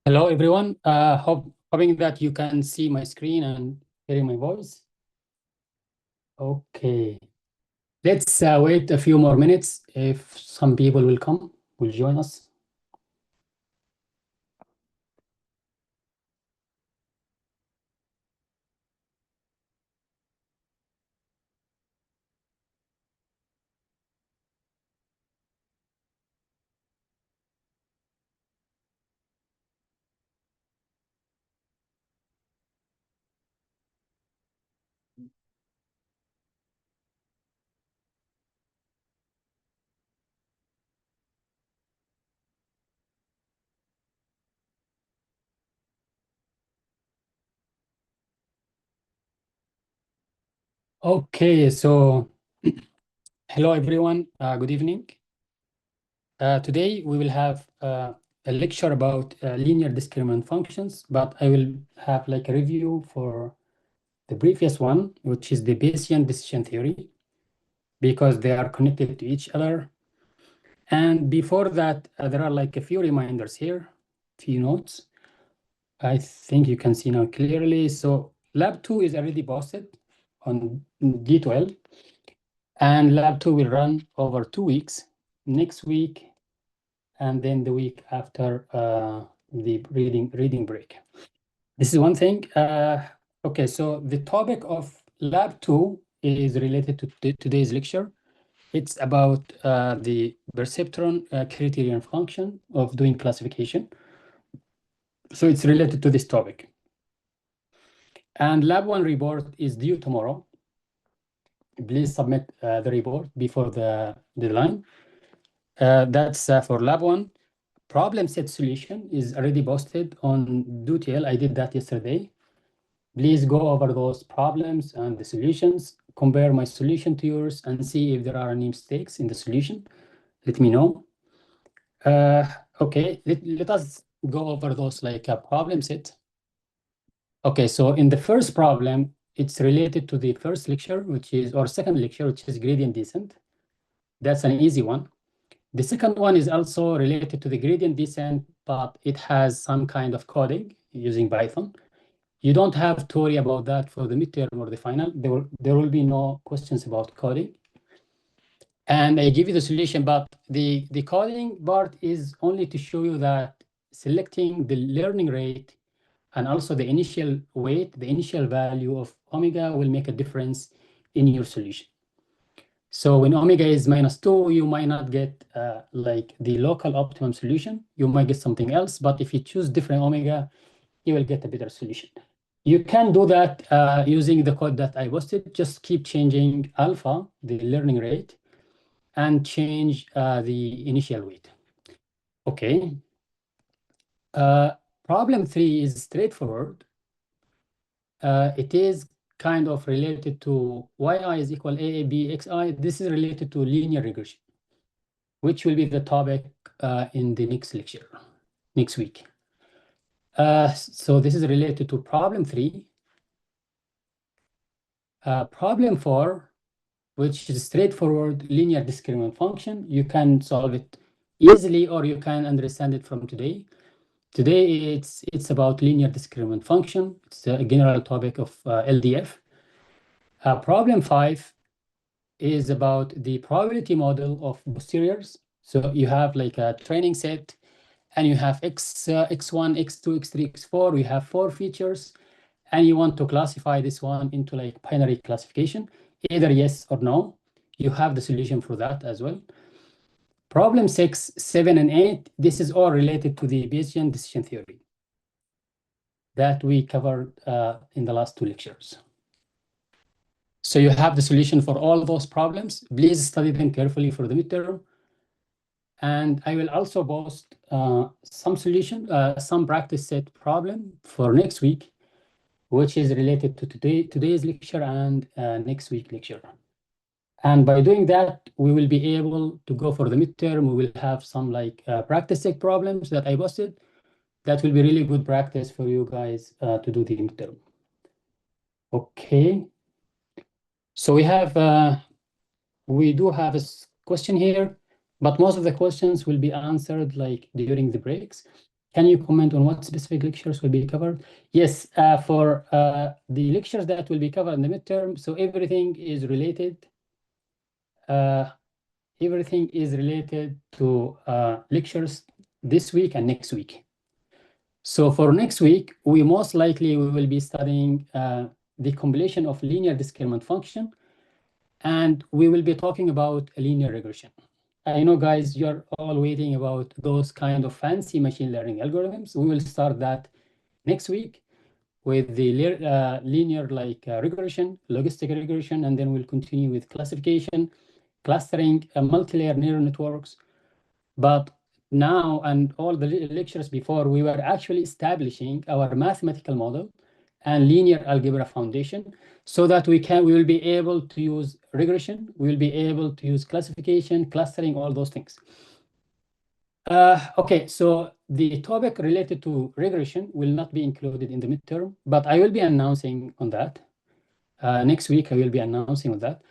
Hello, everyone. Hoping that you can see my screen and hearing my voice. Okay. Let's wait a few more minutes. If some people will join us. Okay, so hello, everyone. Good evening. Today we will have a lecture about linear discriminant functions, but I will have like a review for the previous one, which is the Bayesian decision theory, because they are connected to each other. And before that, there are like a few reminders here, few notes. I think you can see now clearly. So lab 2 is already posted on D12, and lab 2 will run over 2 weeks, next week, and then the week after the reading break. This is one thing. Okay, so the topic of lab 2 is related to today's lecture. It's about the perceptron criterion function of doing classification. So it's related to this topic. And lab 1 report is due tomorrow. Please submit the report before the deadline. That's for lab 1. Problem set solution is already posted on DoTL. I did that yesterday. Please go over those problems and the solutions, compare my solution to yours, and see if there are any mistakes in the solution. Let me know. Okay, let us go over those like a problem set. Okay, so in the first problem, it's related to the first lecture, or second lecture, which is gradient descent. That's an easy one. The second one is also related to the gradient descent, but it has some kind of coding using Python. You don't have to worry about that for the midterm or the final. There will be no questions about coding. And I give you the solution, but the coding part is only to show you that selecting the learning rate and also the initial weight, the initial value of omega will make a difference in your solution. So when omega is -2, you might not get like the local optimum solution. You might get something else, but if you choose different omega, you will get a better solution. You can do that using the code that I posted. Just keep changing alpha, the learning rate, and change the initial weight. Okay. Problem 3 is straightforward. It is kind of related to yi is equal aab xi. This is related to linear regression, which will be the topic in the next lecture, next week. So this is related to problem 3. Problem 4, which is straightforward linear discriminant function. You can solve it easily, or you can understand it from today. Today, it's about linear discriminant function. It's a general topic of LDF. Problem 5 is about the probability model of posteriors. So you have like a training set, and you have x1, x2, x3, x4. We have 4 features, and you want to classify this one into like binary classification, either yes or no. You have the solution for that as well. Problem 6, 7, and 8, this is all related to the Bayesian decision theory that we covered in the last 2 lectures. So you have the solution for all those problems. Please study them carefully for the midterm. And I will also post some practice set problem for next week, which is related to today's lecture and next week lecture. And by doing that, we will be able to go for the midterm. We will have some like practice set problems that I posted. That will be really good practice for you guys to do the midterm. Okay. So we do have a question here, but most of the questions will be answered like during the breaks. Can you comment on what specific lectures will be covered? Yes, for the lectures that will be covered in the midterm, so everything is related. Everything is related to lectures this week and next week. So for next week, we will be studying the compilation of linear discriminant function, and we will be talking about a linear regression. I know, guys, you're all waiting about those kind of fancy machine learning algorithms. We will start that next week with the linear regression, logistic regression, and then we'll continue with classification, clustering, multi-layer neural networks. But now, and all the lectures before, we were actually establishing our mathematical model and linear algebra foundation so that we will be able to use regression, we will be able to use classification, clustering, all those things. Okay, so the topic related to regression will not be included in the midterm, but I will be announcing on that. Next week, I will be announcing on that.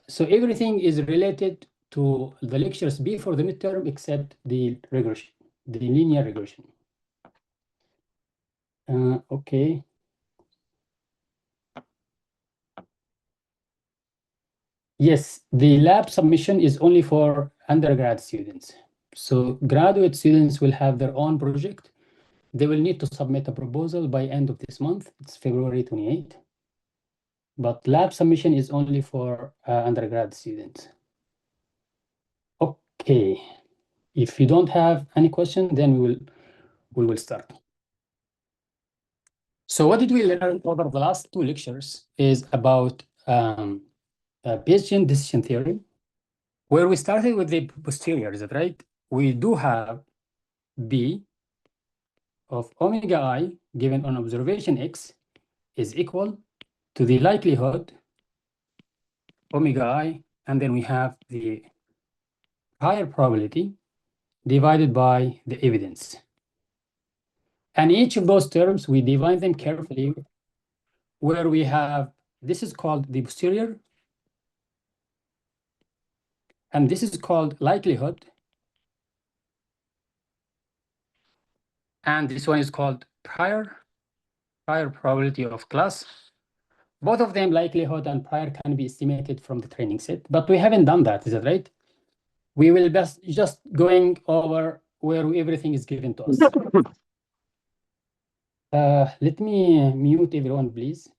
So everything is related to the lectures before the midterm except the regression, the linear regression. Okay. Yes, the lab submission is only for undergrad students. So graduate students will have their own project. They will need to submit a proposal by end of this month. It's February 28th. But lab submission is only for undergrad students. Okay. If you don't have any question, then we will start. So what did we learn over the last two lectures is about Bayesian decision theory, where we started with the posterior, is that right? We do have B of omega I given on observation X is equal to the likelihood omega I, and then we have the higher probability divided by the evidence. And each of those terms, we divide them carefully, where we have, this is called the posterior, and this is called likelihood, and this one is called prior probability of class. Both of them, likelihood and prior, can be estimated from the training set, but we haven't done that, is that right? We will just going over where everything is given to us. Let me mute everyone, please.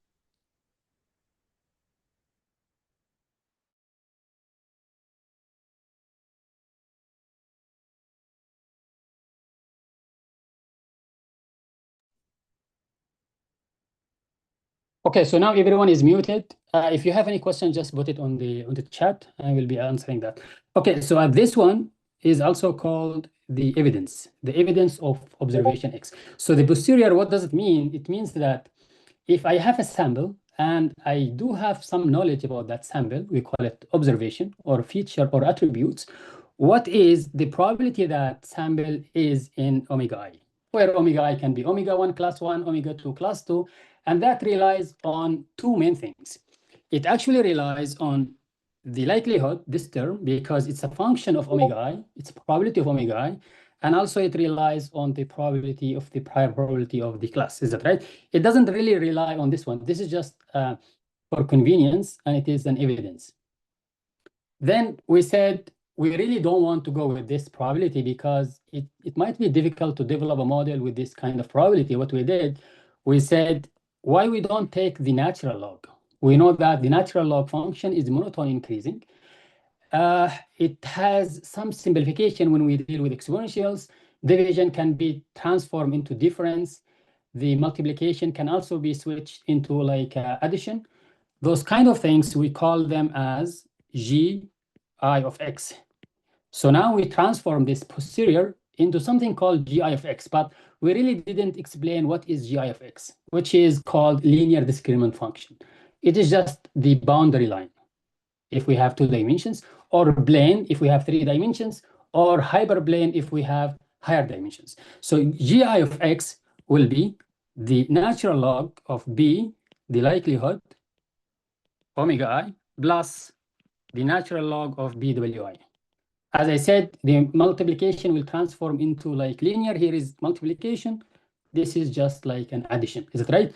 Okay, so now everyone is muted. If you have any questions, just put it on the chat. I will be answering that. Okay, so this one is also called the evidence of observation X. So the posterior, what does it mean? It means that if I have a sample and I do have some knowledge about that sample, we call it observation or feature or attributes. What is the probability that sample is in omega I? Where omega I can be omega 1 class 1, omega 2 class 2, and that relies on two main things. It actually relies on the likelihood, this term, because it's a function of omega I, it's a probability of omega I, and also it relies on the probability of the prior probability of the class. Is that right? It doesn't really rely on this one. This is just for convenience, and it is an evidence. Then we said we really don't want to go with this probability because it might be difficult to develop a model with this kind of probability. What we did, we said, why we don't take the natural log? We know that the natural log function is monotone increasing. It has some simplification when we deal with exponentials. Division can be transformed into difference. The multiplication can also be switched into like addition. Those kind of things, we call them as gi of x. So now we transform this posterior into something called gi of x, but we really didn't explain what is gi of x, which is called linear discriminant function. It is just the boundary line if we have 2 dimensions, or plane if we have 3 dimensions, or hyperplane if we have higher dimensions. So gi of x will be the natural log of b, the likelihood, omega I, plus the natural log of bwi. As I said, the multiplication will transform into like linear. Here is multiplication. This is just like an addition. Is it right?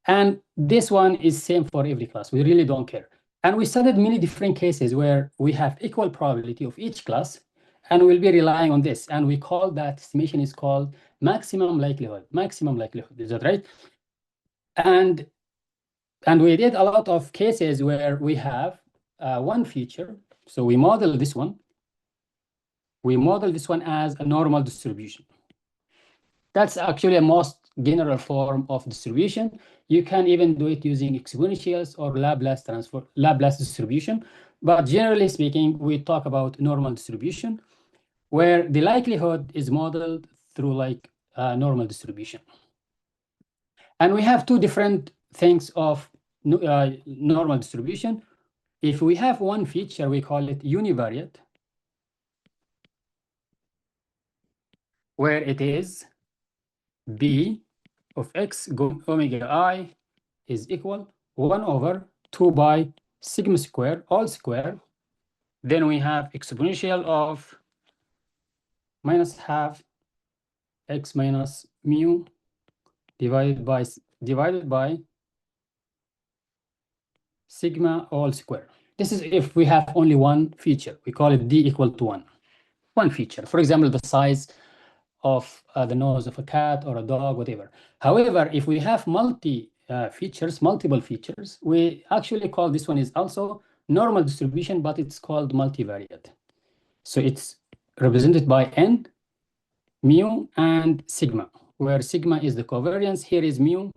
And this one is same for every class. We really don't care. And we studied many different cases where we have equal probability of each class, and we'll be relying on this. And we call that estimation is called maximum likelihood. Maximum likelihood. Is that right? And we did a lot of cases where we have one feature. So we model this one. We model this one as a normal distribution. That's actually a most general form of distribution. You can even do it using exponentials or Laplace distribution. But generally speaking, we talk about normal distribution, where the likelihood is modeled through like normal distribution. And we have two different things of normal distribution. If we have one feature, we call it univariate, where it is b of x omega I is equal 1 over 2 by sigma square, all square. Then we have exponential of minus half x minus mu divided by sigma all square. This is if we have only one feature. We call it d equal to 1. One feature. For example, the size of the nose of a cat or a dog, whatever. However, if we have multiple features, we actually call this one is also normal distribution, but it's called multivariate. So it's represented by n, mu, and sigma, where sigma is the covariance, here is mu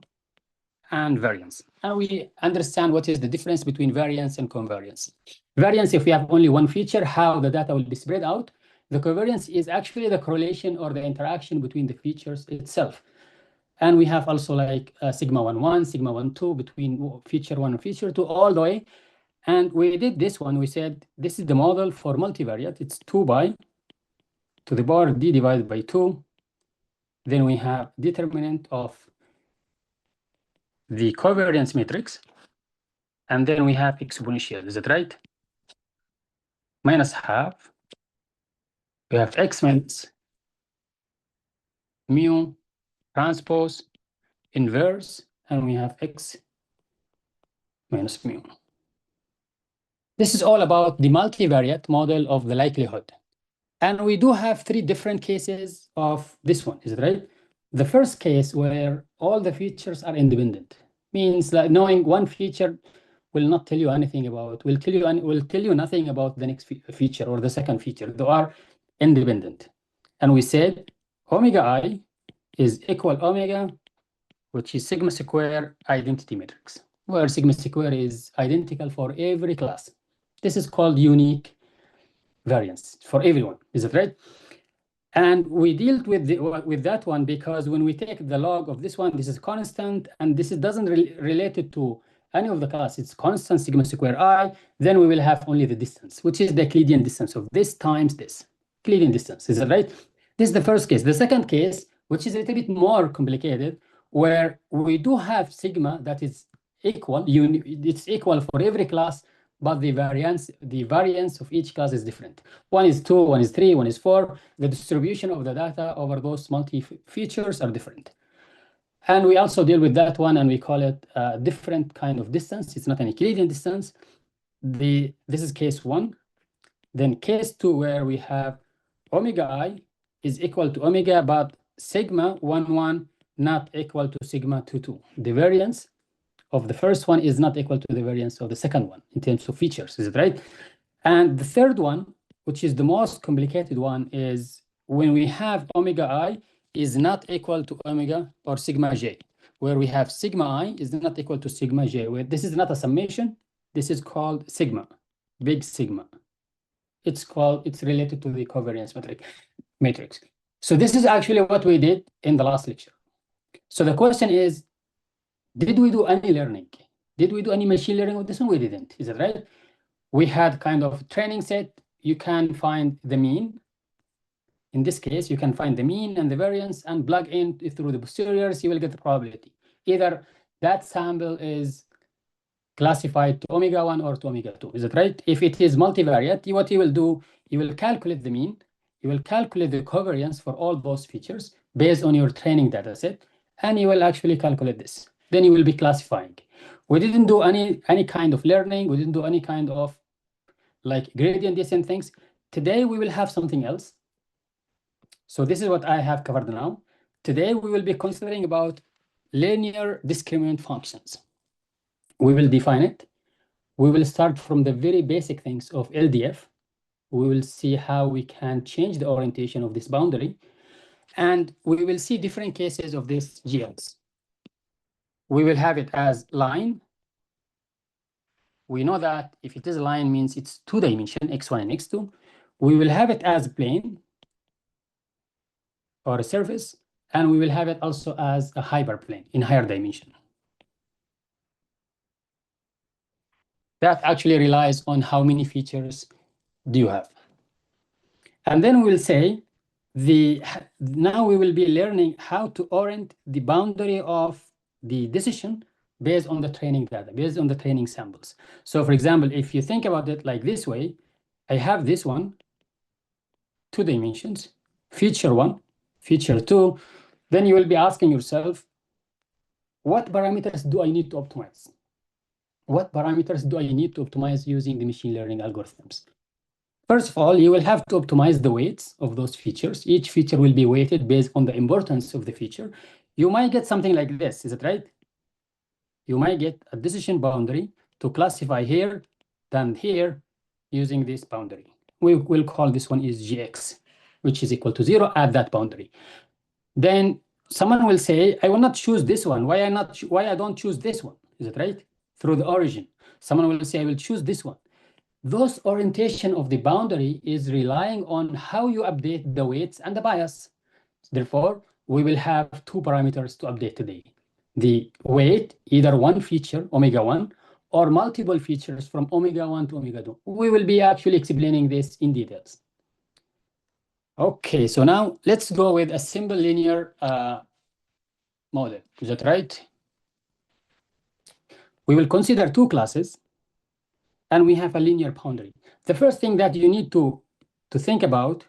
and variance. And we understand what is the difference between variance and covariance. Variance, if we have only one feature, how the data will be spread out. The covariance is actually the correlation or the interaction between the features itself. And we have also like sigma 1, sigma 1, 2 between feature 1 and feature 2 all the way. And we did this one. We said this is the model for multivariate. It's 2 by to the power d divided by 2. Then we have determinant of the covariance matrix. And then we have exponential. Is that right? Minus half. We have x minus mu transpose inverse, and we have x minus mu. This is all about the multivariate model of the likelihood. And we do have 3 different cases of this one, is it right? The first case where all the features are independent means that knowing one feature will not tell you anything about, will tell you nothing about the next feature or the second feature. They are independent. And we said omega I is equal omega, which is sigma square identity matrix, where sigma square is identical for every class. This is called unique variance for everyone. Is it right? And we dealt with that one because when we take the log of this one, this is constant, and this doesn't relate it to any of the class. It's constant sigma square I. Then we will have only the distance, which is the Euclidean distance of this times this. Euclidean distance. Is that right? This is the first case. The second case, which is a little bit more complicated, where we do have sigma that is equal. It's equal for every class, but the variance of each class is different. One is 2, one is 3, one is 4. The distribution of the data over those multi-features are different. And we also deal with that one, and we call it a different kind of distance. It's not an Euclidean distance. This is case 1. Then case 2, where we have omega I is equal to omega, but sigma 1 not equal to sigma 2. The variance of the first one is not equal to the variance of the second one in terms of features. Is it right? And the third one, which is the most complicated one, is when we have omega I is not equal to omega or sigma j, where we have sigma I is not equal to sigma j, where this is not a summation. This is called sigma, big sigma. It's related to the covariance matrix. So this is actually what we did in the last lecture. So the question is, did we do any learning? Did we do any machine learning with this one? We didn't. Is that right? We had kind of training set. You can find the mean. In this case, you can find the mean and the variance and plug in through the posteriors. You will get the probability. Either that sample is classified to omega 1 or to omega 2. Is that right? If it is multivariate, what you will do, you will calculate the mean, you will calculate the covariance for all those features based on your training data set, and you will actually calculate this. Then you will be classifying. We didn't do any kind of learning. We didn't do any kind of like gradient descent things. Today, we will have something else. So this is what I have covered now. Today, we will be considering about linear discriminant functions. We will define it. We will start from the very basic things of LDF. We will see how we can change the orientation of this boundary. And we will see different cases of this GLs. We will have it as line. We know that if it is a line means it's two-dimension, x1 and x2. We will have it as a plane or a surface, and we will have it also as a hyperplane in higher dimension. That actually relies on how many features do you have. And then we'll say, now we will be learning how to orient the boundary of the decision based on the training data, based on the training samples. So for example, if you think about it like this way, I have this one, 2 dimensions, feature 1, feature 2, then you will be asking yourself, what parameters do I need to optimize? What parameters do I need to optimize using the machine learning algorithms? First of all, you will have to optimize the weights of those features. Each feature will be weighted based on the importance of the feature. You might get something like this, is it right? You might get a decision boundary to classify here, then here, using this boundary. We will call this one is Gx, which is equal to 0 at that boundary. Then someone will say, I will not choose this one. Why I don't choose this one? Is it right? Through the origin. Someone will say, I will choose this one. Those orientation of the boundary is relying on how you update the weights and the bias. Therefore, we will have 2 parameters to update today. The weight, either one feature, omega 1, or multiple features from omega 1 to omega 2. We will be actually explaining this in details. Okay, so now let's go with a simple linear model. Is that right? We will consider 2 classes, and we have a linear boundary. The first thing that you need to think about,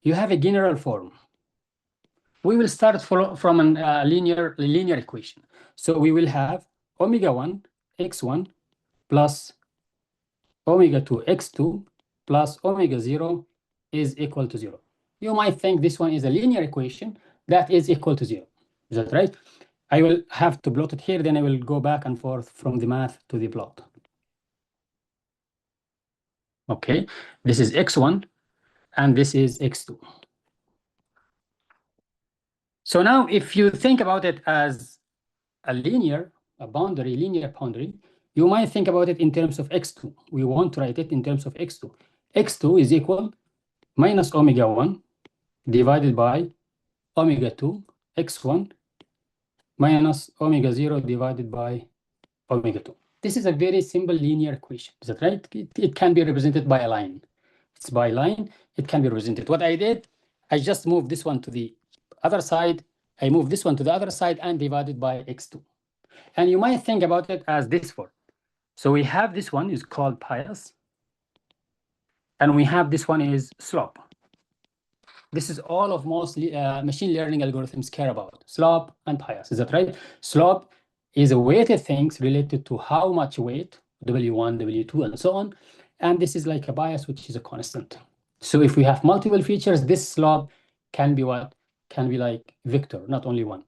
you have a general form. We will start from a linear equation. So we will have omega 1 x1 plus omega 2 x2 plus omega 0 is equal to 0. You might think this one is a linear equation that is equal to 0. Is that right? I will have to plot it here, then I will go back and forth from the math to the plot. Okay, this is x1 and this is x2. So now if you think about it as a linear boundary, you might think about it in terms of x2. We want to write it in terms of x2. x2 is equal minus omega 1 divided by omega 2 x1 minus omega 0 divided by omega 2. This is a very simple linear equation. Is that right? It can be represented by a line. It's by line. It can be represented. What I did, I just moved this one to the other side. I moved this one to the other side and divided by x2. And you might think about it as this form. So we have this one is called bias, and we have this one is slope. This is all of most machine learning algorithms care about, slope and bias. Is that right? Slope is a weighted things related to how much weight, W1, W2, and so on. And this is like a bias, which is a constant. So if we have multiple features, this slope can be what? Can be like vector, not only one.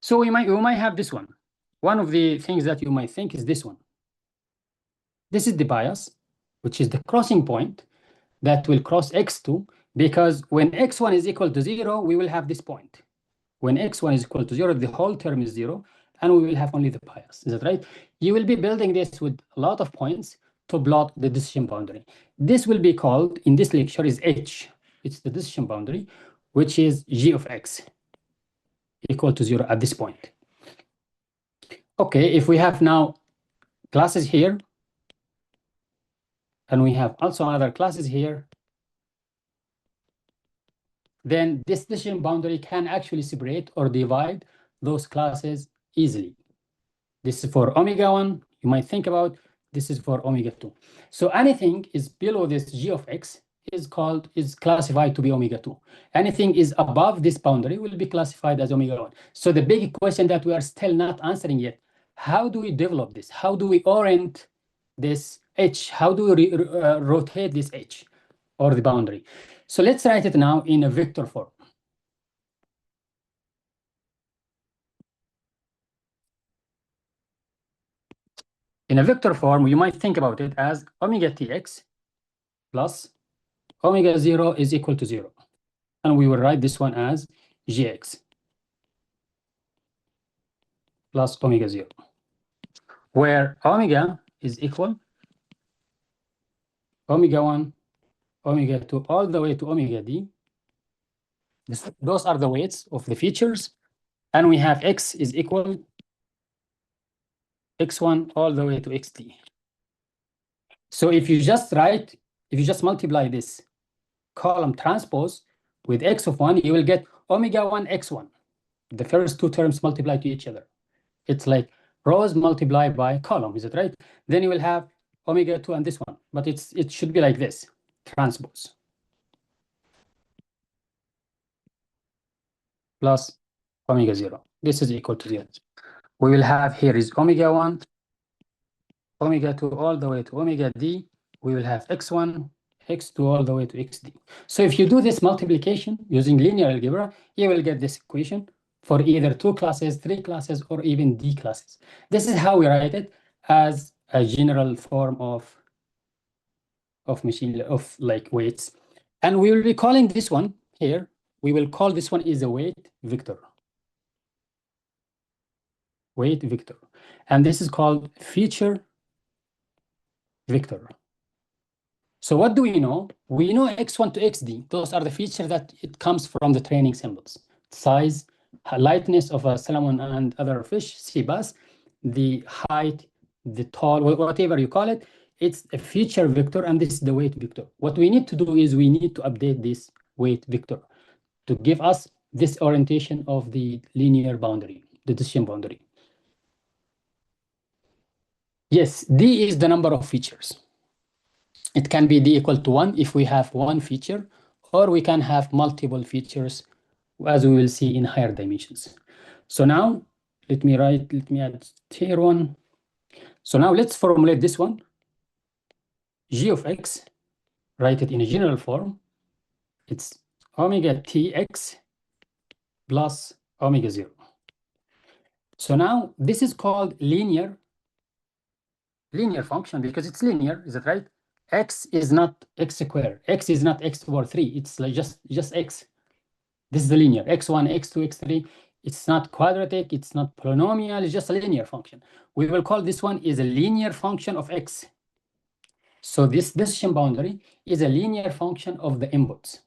So we might have this one. One of the things that you might think is this one. This is the bias, which is the crossing point that will cross x2, because when x1 is equal to 0, we will have this point. When x1 is equal to 0, the whole term is 0, and we will have only the bias. Is that right? You will be building this with a lot of points to plot the decision boundary. This will be called, in this lecture, is H. It's the decision boundary, which is g of x equal to 0 at this point. Okay, if we have now classes here, and we have also other classes here, then this decision boundary can actually separate or divide those classes easily. This is for omega 1. You might think about this is for omega 2. So anything is below this g of x is classified to be omega 2. Anything is above this boundary will be classified as omega 1. So the big question that we are still not answering yet, how do we develop this? How do we orient this h? How do we rotate this h or the boundary? So let's write it now in a vector form. In a vector form, you might think about it as omega tx plus omega 0 is equal to 0. And we will write this one as gx plus omega 0, where omega is equal omega 1, omega 2, all the way to omega d. Those are the weights of the features. And we have x is equal x1 all the way to xt. So if you just multiply this column transpose with x of 1, you will get omega 1 x1. The first two terms multiply to each other. It's like rows multiplied by column, is it right? Then you will have omega 2 and this one, but it should be like this, transpose. Plus omega 0. This is equal to 0. We will have here is omega 1, omega 2 all the way to omega d. We will have x1, x2 all the way to xd. So if you do this multiplication using linear algebra, you will get this equation for either 2 classes, 3 classes, or even d classes. This is how we write it as a general form of like weights. And we will be calling this one here, we will call this one is a weight vector. Weight vector. And this is called feature vector. So what do we know? We know x1 to xd. Those are the features that it comes from the training symbols. Size, lightness of a salmon and other fish, sea bass, the height, the tall, whatever you call it, it's a feature vector, and this is the weight vector. What we need to do is we need to update this weight vector to give us this orientation of the linear boundary, the decision boundary. Yes, d is the number of features. It can be d equal to 1 if we have one feature, or we can have multiple features, as we will see in higher dimensions. So now, let me add tier 1. So now let's formulate this one. G of x, write it in a general form. It's omega tx plus omega 0. So now this is called linear function because it's linear, is that right? X is not x squared. X is not x over 3. It's like just x. This is the linear. x1, x2, x3. It's not quadratic. It's not polynomial. It's just a linear function. We will call this one is a linear function of x. So this decision boundary is a linear function of the inputs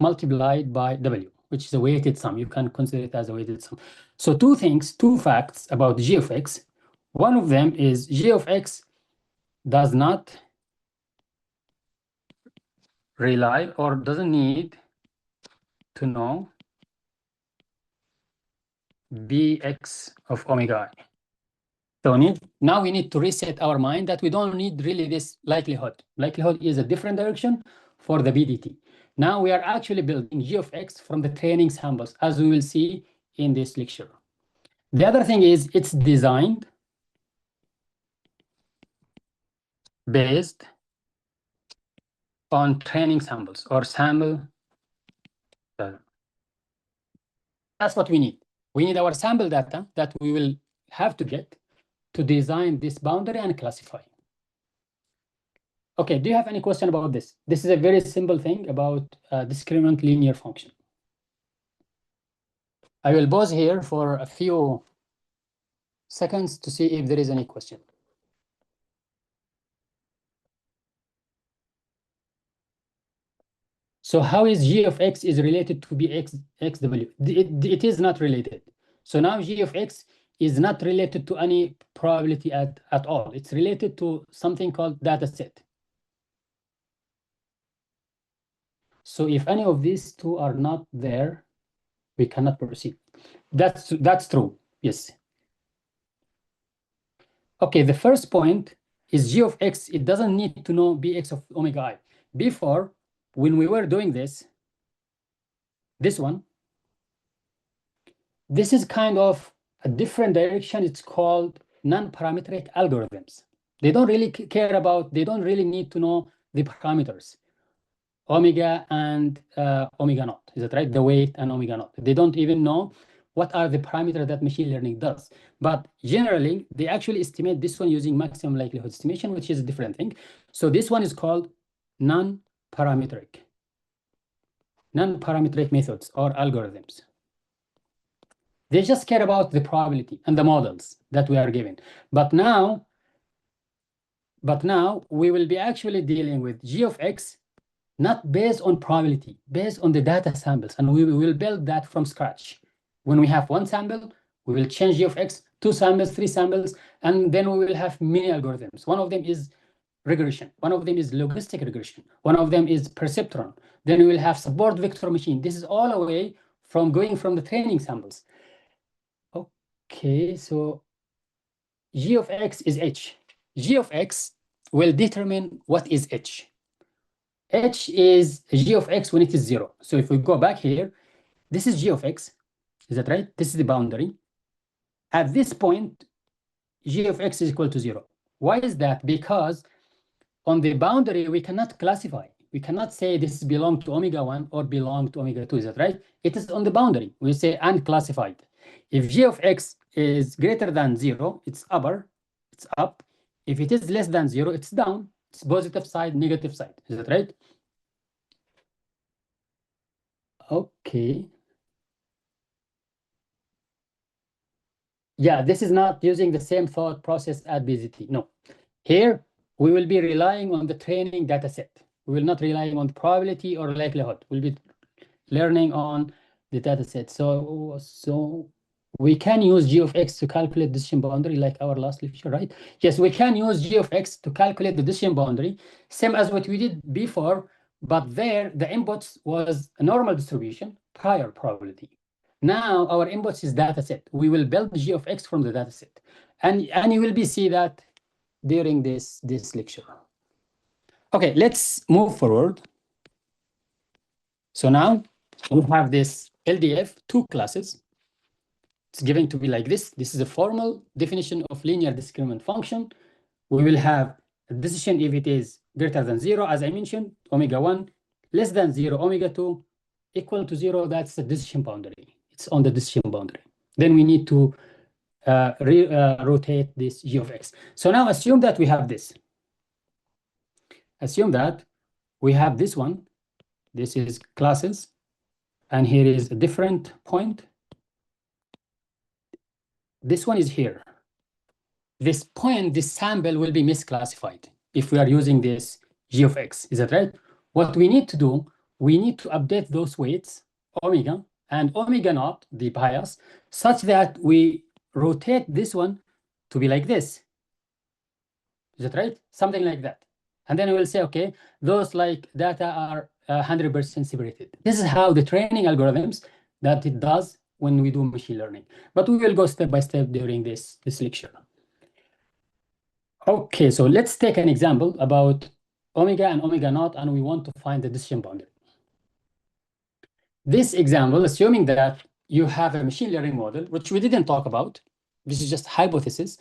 multiplied by w, which is a weighted sum. You can consider it as a weighted sum. So two facts about g of x. One of them is g of x does not rely or doesn't need to know bx of omega I. So now we need to reset our mind that we don't need really this likelihood. Likelihood is a different direction for the BDT. Now we are actually building g of x from the training samples, as we will see in this lecture. The other thing is it's designed based on training samples or sample data. That's what we need. We need our sample data that we will have to get to design this boundary and classify. Okay, do you have any question about this? This is a very simple thing about discriminant linear function. I will pause here for a few seconds to see if there is any question. So how is g of x is related to xw? It is not related. So now g of x is not related to any probability at all. It's related to something called data set. So if any of these two are not there, we cannot proceed. That's true, yes. Okay, the first point is g of x, it doesn't need to know bx of omega I. Before, when we were doing this one, this is kind of a different direction. It's called non-parametric algorithms. They don't really care about, they don't really need to know the parameters, omega and omega naught. Is that right? The weight and omega naught. They don't even know what are the parameters that machine learning does. But generally, they actually estimate this one using maximum likelihood estimation, which is a different thing. So this one is called non-parametric methods or algorithms. They just care about the probability and the models that we are given. But now we will be actually dealing with g of x, not based on probability, based on the data samples. And we will build that from scratch. When we have one sample, we will change g of x, 2 samples, 3 samples, and then we will have many algorithms. One of them is regression. One of them is logistic regression. One of them is perceptron. Then we will have support vector machine. This is all away from going from the training samples. Okay, so g of x is h. G of x will determine what is h. H is g of x when it is 0. So if we go back here, this is g of x. Is that right? This is the boundary. At this point, g of x is equal to 0. Why is that? Because on the boundary, we cannot classify. We cannot say this belongs to omega 1 or belong to omega 2. Is that right? It is on the boundary. We say unclassified. If g of x is greater than 0, it's upper, it's up. If it is less than 0, it's down. It's positive side, negative side. Is that right? Okay. Yeah, this is not using the same thought process at BZT. No. Here, we will be relying on the training data set. We will not relying on probability or likelihood. We'll be learning on the data set. So we can use g of x to calculate decision boundary like our last lecture, right? Yes, we can use g of x to calculate the decision boundary, same as what we did before, but there the inputs was a normal distribution, prior probability. Now our inputs is data set. We will build g of x from the data set. And you will be see that during this lecture. Okay, let's move forward. So now we have this LDF, 2 classes. It's given to be like this. This is a formal definition of linear discriminant function. We will have a decision if it is greater than 0, as I mentioned, omega 1, less than 0, omega 2, equal to 0, that's the decision boundary. It's on the decision boundary. Then we need to rotate this g of x. So now assume that we have this. Assume that we have this one. This is classes. And here is a different point. This one is here. This point, this sample will be misclassified if we are using this g of x. Is that right? What we need to do, we need to update those weights, omega and omega naught, the bias, such that we rotate this one to be like this. Is that right? Something like that. And then we will say, okay, those like data are 100% separated. This is how the training algorithms that it does when we do machine learning. But we will go step by step during this lecture. Okay, so let's take an example about omega and omega naught, and we want to find the decision boundary. This example, assuming that you have a machine learning model, which we didn't talk about, this is just hypothesis,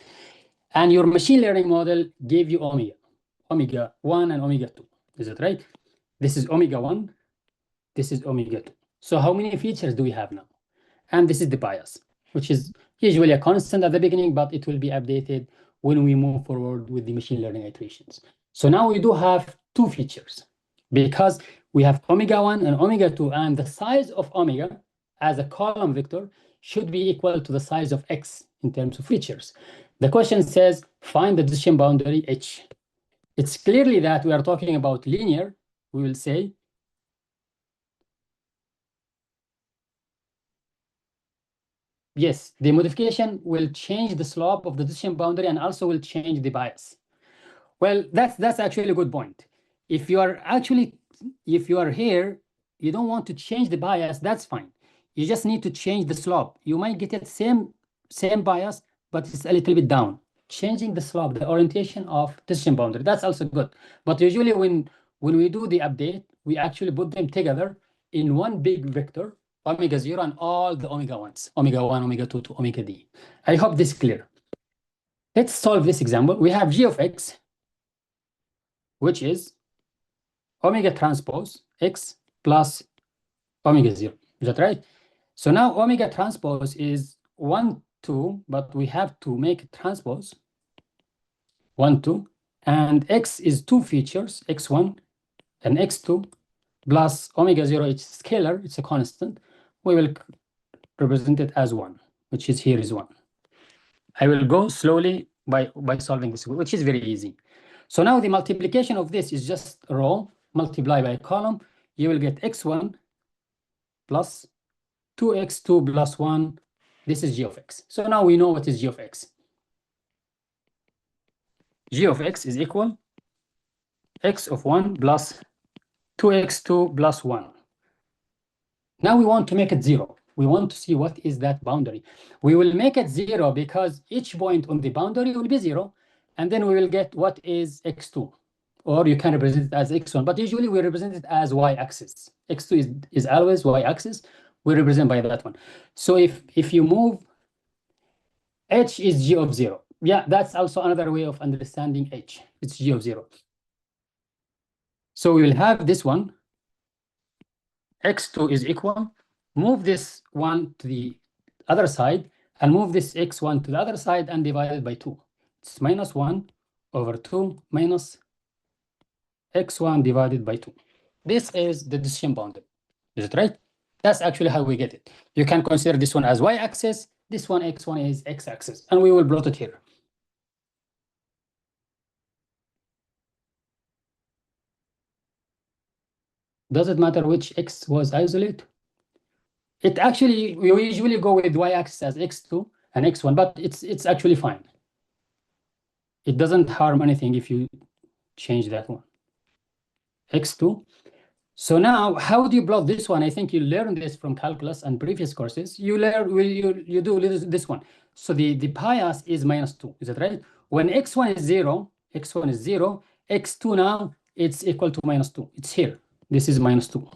and your machine learning model gave you omega 1 and omega 2. Is that right? This is omega 1, this is omega 2. So how many features do we have now? And this is the bias, which is usually a constant at the beginning, but it will be updated when we move forward with the machine learning iterations. So now we do have 2 features because we have omega 1 and omega 2, and the size of omega as a column vector should be equal to the size of x in terms of features. The question says, find the decision boundary h. It's clearly that we are talking about linear. We will say yes, the modification will change the slope of the decision boundary and also will change the bias. Well, that's actually a good point. If you are here, you don't want to change the bias, that's fine. You just need to change the slope. You might get it same bias, but it's a little bit down. changing the slope, the orientation of decision boundary. That's also good. But usually when we do the update, we actually put them together in one big vector, omega 0 and all the omega 1s, omega 1, omega 2 to omega d. I hope this is clear. Let's solve this example. We have g of x, which is omega transpose x plus omega 0. Is that right? So now omega transpose is 1, 2, but we have to make it transpose 1, 2, and x is two features, x1 and x2, plus omega 0, it's scalar, it's a constant. We will represent it as 1, which is here is 1. I will go slowly by solving this, which is very easy. So now the multiplication of this is just a row multiplied by a column. You will get x1 plus 2x2 plus 1. This is g of x. So now we know what is g of x. G of x is equal x of 1 plus 2x2 plus 1. Now we want to make it 0. We want to see what is that boundary. We will make it 0 because each point on the boundary will be 0, and then we will get what is x2. Or you can represent it as x1, but usually we represent it as y-axis. x2 is always y-axis. We represent by that one. So if you move, h is g of 0. Yeah, that's also another way of understanding h. It's g of 0. So we will have this one. x2 is equal. Move this one to the other side and move this x1 to the other side and divide it by 2. It's minus 1 over 2 minus x1 divided by 2. This is the decision boundary. Is it right? That's actually how we get it. You can consider this one as y-axis. This one, x1, is x-axis. And we will plot it here. Does it matter which x was isolate? It actually, we usually go with y-axis as x2 and x1, but it's actually fine. It doesn't harm anything if you change that one. x2. So now, how do you plot this one? I think you learned this from calculus and previous courses. You do this one. So the bias is minus 2. Is that right? When x1 is 0, x1 is 0, x2 now it's equal to minus 2. It's here. This is minus 2.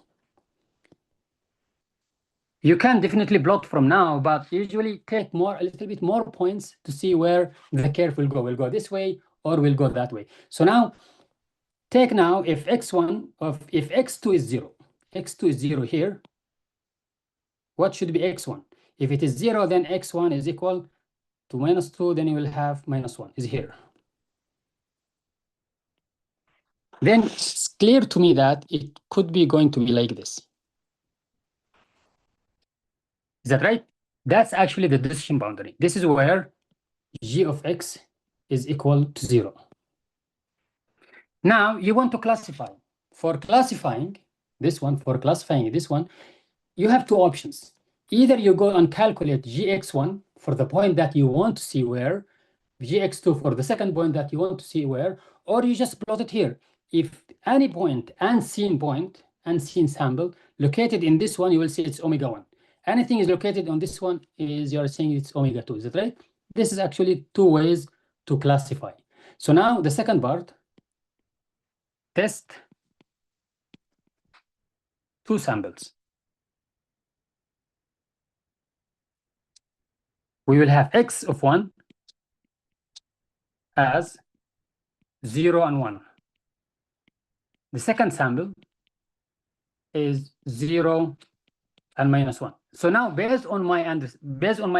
You can definitely plot from now, but usually take a little bit more points to see where the curve will go. Will go this way or will go that way. So now, take now if x2 is 0, x2 is 0 here, what should be x1? If it is 0, then x1 is equal to minus 2, then you will have minus 1 is here. Then it's clear to me that it could be going to be like this. Is that right? That's actually the decision boundary. This is where g of x is equal to 0. Now you want to classify. For classifying this one, you have two options. Either you go and calculate gx1 for the point that you want to see where, gx2 for the second point that you want to see where, or you just plot it here. If any point, unseen sample, located in this one, you will see it's omega 1. Anything is located on this one is you're saying it's omega 2. Is that right? This is actually two ways to classify. So now the second part, test two samples. We will have x of 1 as 0 and 1. The second sample is 0 and minus 1. So now, based on my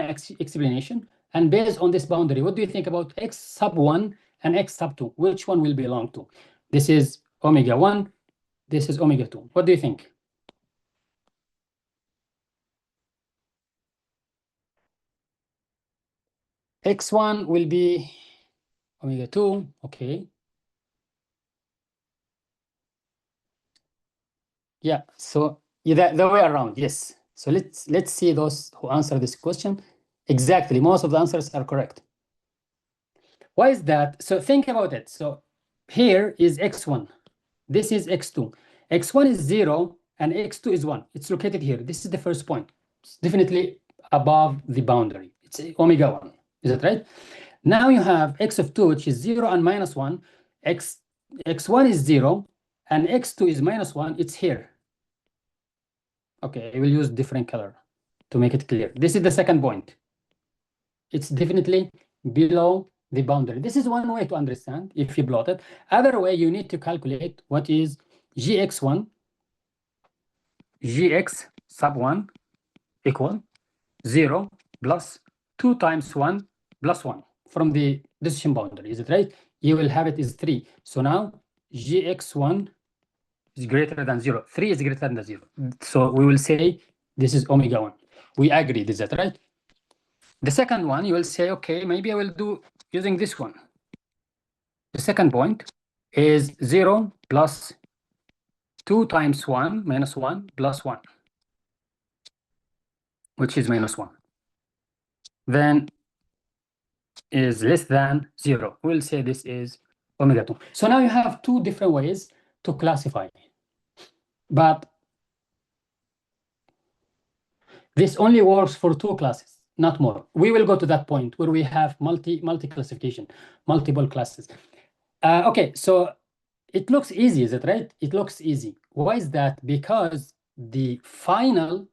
explanation and based on this boundary, what do you think about x sub 1 and x sub 2? Which one will belong to? This is omega 1. This is omega 2. What do you think? x1 will be omega 2. Okay. Yeah. So yeah, the way around. Yes. So let's see those who answer this question. Exactly. Most of the answers are correct. Why is that? So think about it. So here is x1. This is x2. x1 is 0 and x2 is 1. It's located here. This is the first point. It's definitely above the boundary. It's omega 1. Is that right? Now you have x of 2, which is 0 and minus 1. x1 is 0, and x2 is minus 1. It's here. Okay, I will use different color to make it clear. This is the second point. It's definitely below the boundary. This is one way to understand if you plot it. Other way, you need to calculate what is gx1, gx sub 1 equal 0 plus 2 times 1 plus 1 from the decision boundary. Is it right? You will have it is 3. So now gx1 is greater than 0. 3 is greater than 0. So we will say this is omega 1. We agreed, is that right? The second one, you will say, okay, maybe I will do using this one. The second point is 0 plus 2 times 1 minus 1 plus 1, which is minus 1. Then is less than 0. We'll say this is omega 2. So now you have two different ways to classify. But this only works for two classes, not more. We will go to that point where we have multi-classification, multiple classes. Okay, so it looks easy, is it right? It looks easy. Why is that? Because the final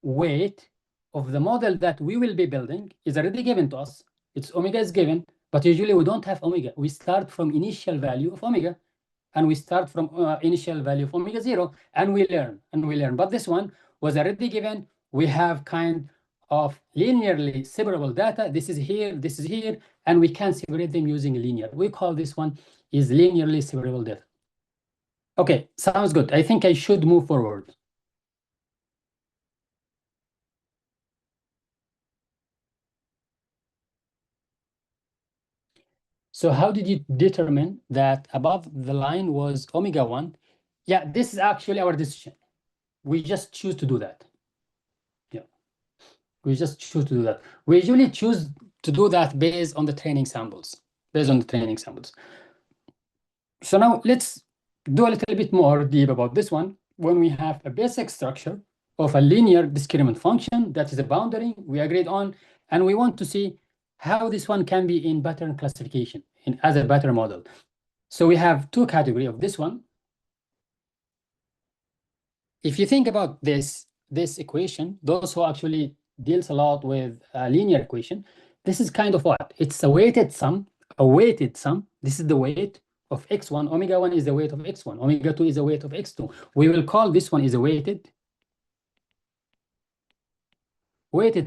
weight of the model that we will be building is already given to us. Its omega is given, but usually we don't have omega. We start from initial value of omega, and we start from initial value of omega 0, and we learn. But this one was already given. We have kind of linearly separable data. This is here, and we can separate them using linear. We call this one is linearly separable data. Okay, sounds good. I think I should move forward. So how did you determine that above the line was omega 1? Yeah, this is actually our decision. We just choose to do that. Yeah, we just choose to do that. We usually choose to do that based on the training samples. So now let's do a little bit more deep about this one. When we have a basic structure of a linear discriminant function that is a boundary we agreed on, and we want to see how this one can be in pattern classification as a pattern model. So we have two categories of this one. If you think about this equation, those who actually deals a lot with a linear equation, this is kind of what? It's a weighted sum. This is the weight of x1. Omega 1 is the weight of x1. Omega 2 is the weight of x2. We will call this one is a weighted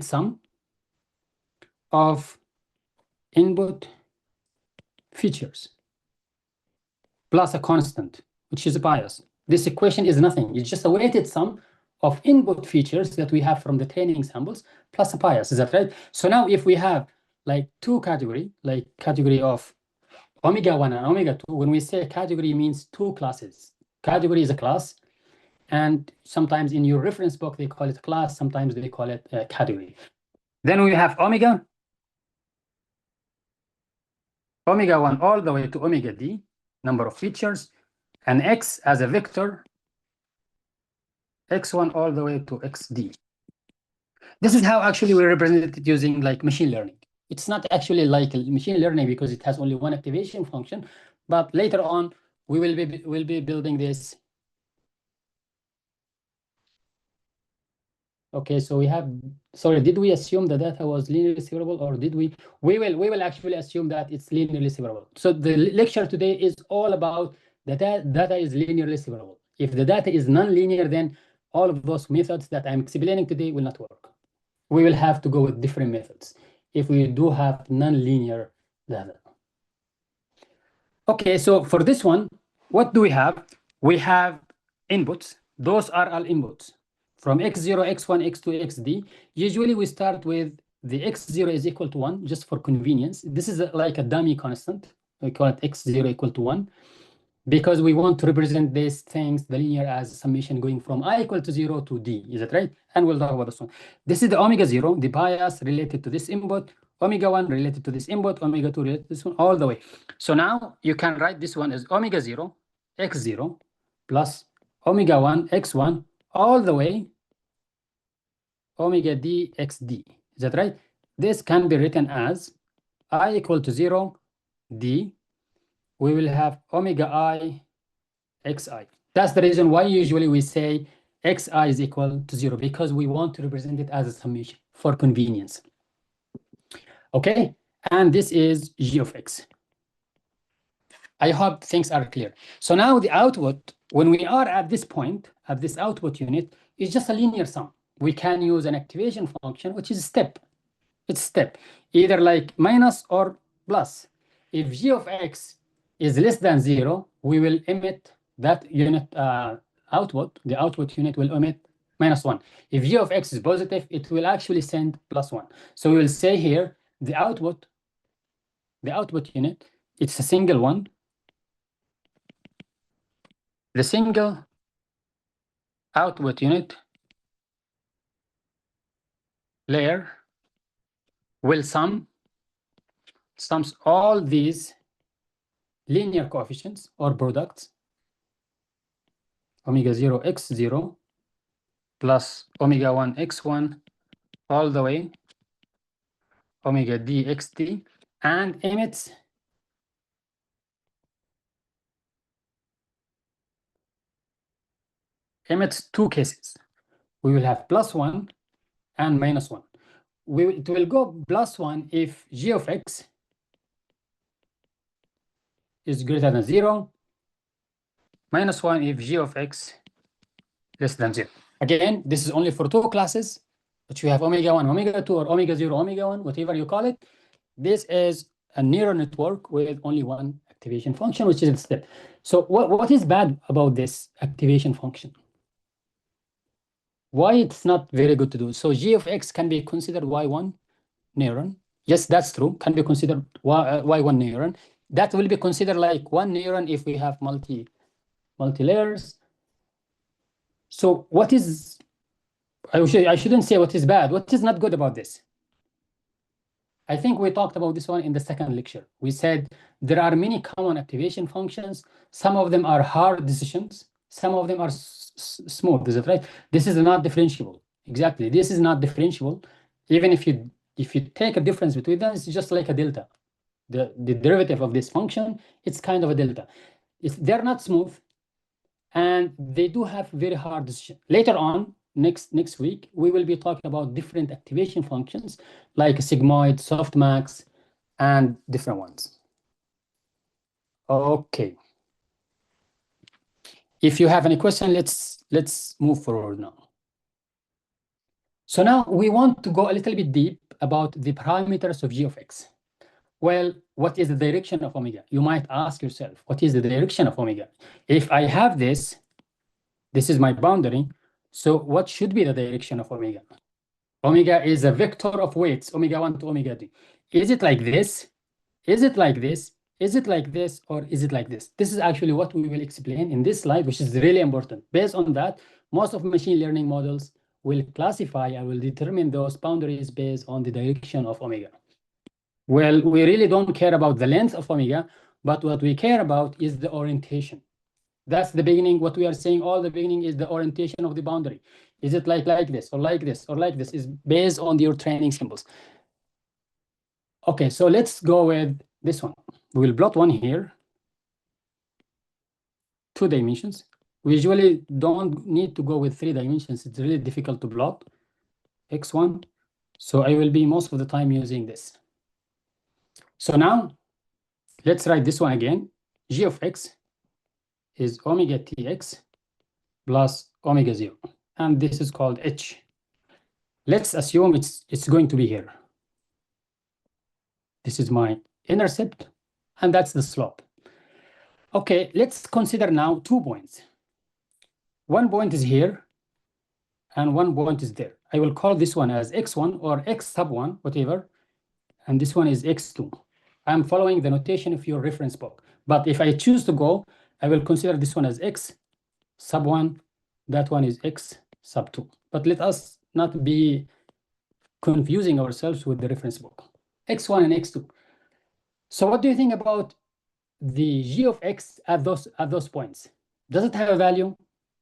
sum of input features plus a constant, which is a bias. This equation is nothing. It's just a weighted sum of input features that we have from the training samples plus a bias. Is that right? So now if we have like two category, like category of omega 1 and omega 2, when we say category means two classes. Category is a class, and sometimes in your reference book they call it class, sometimes they call it a category. Then we have omega 1 all the way to omega d, number of features, and x as a vector, x1 all the way to xd. This is how actually we represent it using like machine learning. It's not actually like machine learning because it has only one activation function, but later on we will be building this. Okay, so we have, sorry, did we assume the data was linearly separable, or did we will actually assume that it's linearly separable. So the lecture today is all about the data is linearly separable. If the data is non-linear, then all of those methods that I'm explaining today will not work. We will have to go with different methods if we do have non-linear data. Okay, so for this one, what do we have? We have inputs. Those are all inputs. From x0, x1, x2, xd, usually we start with the x0 is equal to 1, just for convenience. This is like a dummy constant. We call it x0 equal to 1, because we want to represent these things, the linear, as a summation going from I equal to 0 to d. Is that right? And we'll talk about this one. This is the omega 0, the bias related to this input, omega 1 related to this input, omega 2 related to this one, all the way. So now you can write this one as omega 0, x0, plus omega 1, x1, all the way omega d xd. Is that right? This can be written as I equal to 0, d, we will have omega I xi. That's the reason why usually we say xi is equal to 0, because we want to represent it as a summation for convenience. Okay, and this is g of x. I hope things are clear. So now the output, when we are at this point, at this output unit, is just a linear sum. We can use an activation function, which is step. It's step, either like minus or plus. If g of x is less than 0, we will emit that unit output. The output unit will emit -1. If g of x is positive, it will actually send +1. So we will say here the output unit, it's a single one. The single output unit layer will sums all these linear coefficients or products, omega 0 x0 plus omega 1 x1 all the way omega d xt, and emits two cases. We will have +1 and -1. It will go +1 if g of x is greater than 0, -1 if g of x less than 0. Again, this is only for two classes, but you have omega 1, omega 2, or omega 0, omega 1, whatever you call it. This is a neural network with only one activation function, which is the step. So what is bad about this activation function? Why it's not very good to do? So g of x can be considered y1 neuron. Yes, that's true. Can be considered y1 neuron. That will be considered like one neuron if we have multi layers. So what is, I shouldn't say what is bad. What is not good about this? I think we talked about this one in the second lecture. We said there are many common activation functions. Some of them are hard decisions. Some of them are smooth. Is it right? This is not differentiable. Exactly. This is not differentiable. Even if you take a difference between them, it's just like a delta. The derivative of this function, it's kind of a delta. They're not smooth, and they do have very hard decisions. Later on, next week, we will be talking about different activation functions like sigmoid, softmax, and different ones. Okay. If you have any question, let's move forward now. So now we want to go a little bit deep about the parameters of g of x. Well, what is the direction of omega? You might ask yourself, what is the direction of omega? If I have this is my boundary, so what should be the direction of omega? Omega is a vector of weights, omega 1 to omega d. Is it like this? Is it like this? Is it like this? Or is it like this? This is actually what we will explain in this slide, which is really important. Based on that, most of machine learning models will classify and will determine those boundaries based on the direction of omega. Well, we really don't care about the length of omega, but what we care about is the orientation. That's the beginning. What we are saying, all the beginning is the orientation of the boundary. Is it like this, or like this, or like this? Is based on your training symbols. Okay, so let's go with this one. We will plot one here, 2 dimensions. We usually don't need to go with 3 dimensions. It's really difficult to plot x1. So I will be most of the time using this. So now let's write this one again. G of x is omega tx plus omega 0. And this is called h. Let's assume it's going to be here. This is my intercept, and that's the slope. Okay, let's consider now 2 points. One point is here, and one point is there. I will call this one as x1 or x sub 1, whatever, and this one is x2. I'm following the notation of your reference book. But if I choose to go, I will consider this one as x sub 1, that one is x sub 2. But let us not be confusing ourselves with the reference book. x1 and x2. So what do you think about the g of x at those points? Does it have a value?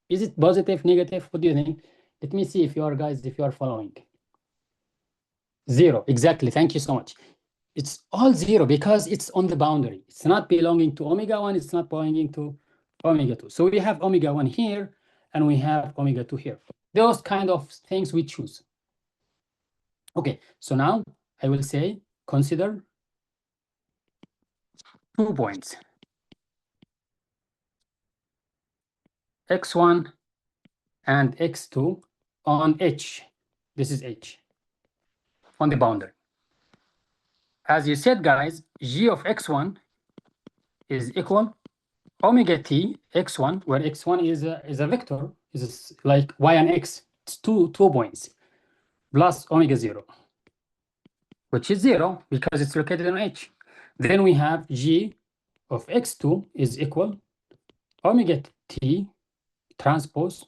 Is it positive, negative? What do you think? Let me see if you are following. 0, exactly. Thank you so much. it's all 0 because it's on the boundary. It's not belonging to omega 1, it's not belonging to omega 2. So we have omega 1 here, and we have omega 2 here. Those kind of things we choose. Okay, so now I will say, consider 2 points, x1 and x2 on H. This is H, on the boundary. As you said, guys, g of x1 is equal omega t x1, where x1 is a vector, is like y and x. It's two points, plus omega 0, which is 0 because it's located on H. Then we have g of x2 is equal omega t transpose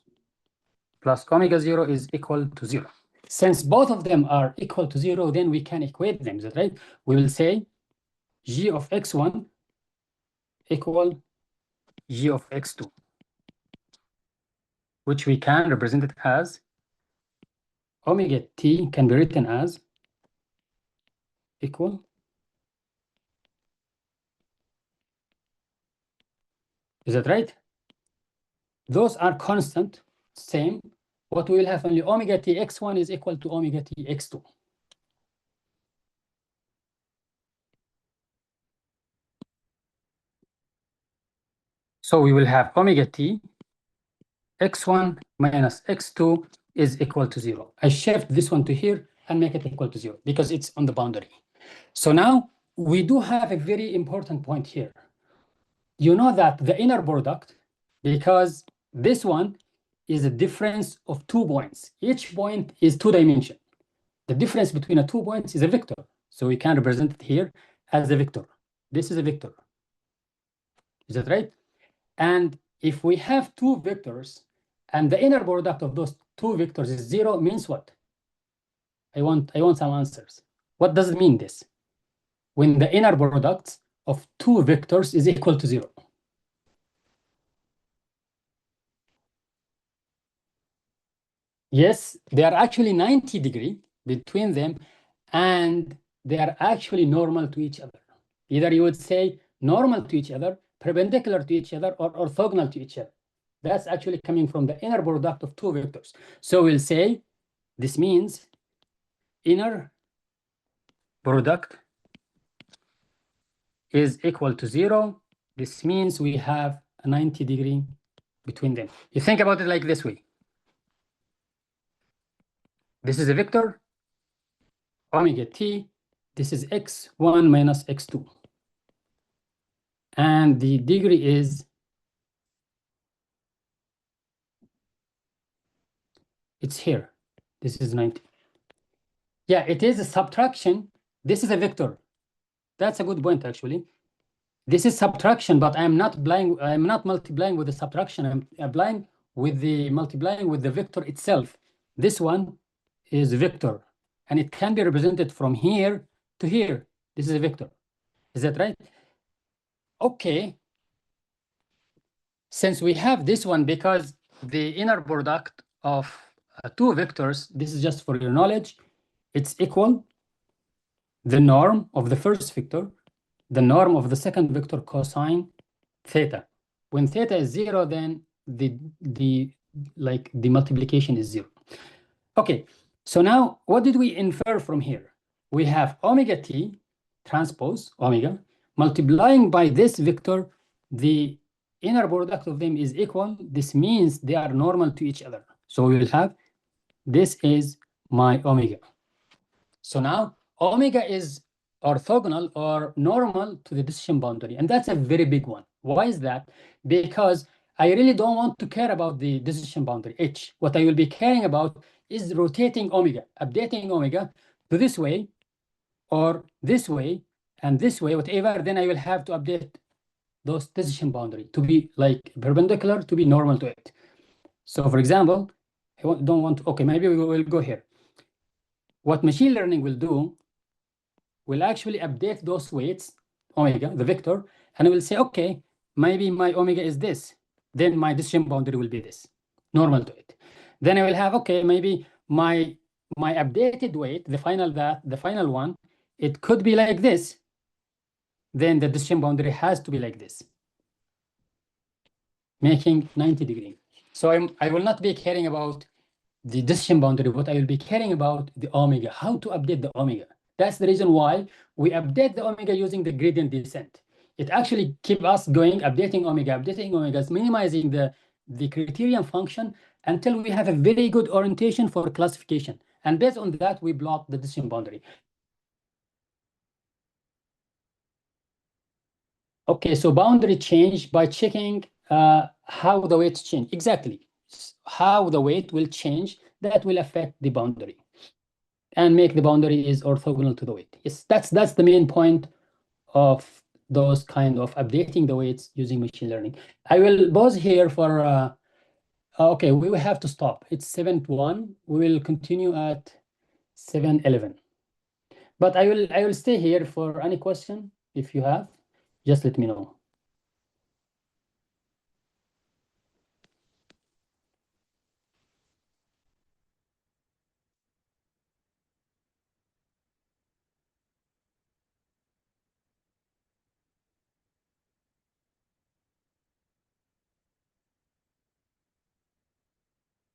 plus omega 0 is equal to 0. Since both of them are equal to 0, then we can equate them, is that right? We will say g of x1 equal g of x2, which we can represent it as omega t can be written as equal is that right? Those are constant, same. What we will have only omega t x1 is equal to omega t x2. So we will have omega t x1 minus x2 is equal to 0. I shift this one to here and make it equal to 0 because it's on the boundary. So now we do have a very important point here. You know that the inner product, because this one is a difference of 2 points. Each point is 2 dimension. The difference between the 2 points is a vector. So we can represent it here as a vector. This is a vector. Is that right? And if we have 2 vectors and the inner product of those 2 vectors is 0, means what? I want some answers. What does it mean, this? When the inner product of 2 vectors is equal to 0. Yes, they are actually 90 degrees between them, and they are actually normal to each other. Either you would say normal to each other, perpendicular to each other, or orthogonal to each other. That's actually coming from the inner product of 2 vectors. So we'll say this means inner product is equal to 0. This means we have a 90 degree between them. You think about it like this way. This is a vector, omega t. This is x1 minus x2. And the degree is, it's here. This is 90. Yeah, it is a subtraction. This is a vector. That's a good point, actually. This is subtraction, but I'm not multiplying with the subtraction. I'm applying with the multiplying with the vector itself. This one is a vector, and it can be represented from here to here. This is a vector. Is that right? Okay. Since we have this one, because the inner product of 2 vectors, this is just for your knowledge, it's equal the norm of the first vector, the norm of the second vector cosine theta. When theta is 0, then the multiplication is 0. Okay, so now what did we infer from here? We have omega t transpose omega multiplying by this vector. The inner product of them is equal. This means they are normal to each other. So we will have, this is my omega. So now omega is orthogonal or normal to the decision boundary, and that's a very big one. Why is that? Because I really don't want to care about the decision boundary H. What I will be caring about is rotating omega, updating omega to this way or this way and this way, whatever. Then I will have to update those decision boundary to be like perpendicular, to be normal to it. So for example, I don't want to, okay, maybe we will go here. What machine learning will do, will actually update those weights, omega, the vector, and it will say, okay, maybe my omega is this. Then my decision boundary will be this, normal to it. Then I will have, okay, maybe my updated weight, the final one, it could be like this, then the decision boundary has to be like this, making 90 degree. So I will not be caring about the decision boundary. What I will be caring about the omega, how to update the omega. That's the reason why we update the omega using the gradient descent. It actually keeps us going, updating omegas, minimizing the criterion function until we have a very good orientation for classification. And based on that, we plot the decision boundary. Okay, so boundary change by checking how the weights change. Exactly. How the weight will change, that will affect the boundary and make the boundary is orthogonal to the weight. Yes, that's the main point of those kind of updating the weights using machine learning. I will pause here for, okay, we will have to stop. It's 7:01. We will continue at 7:11. But I will stay here for any question. If you have, just let me know.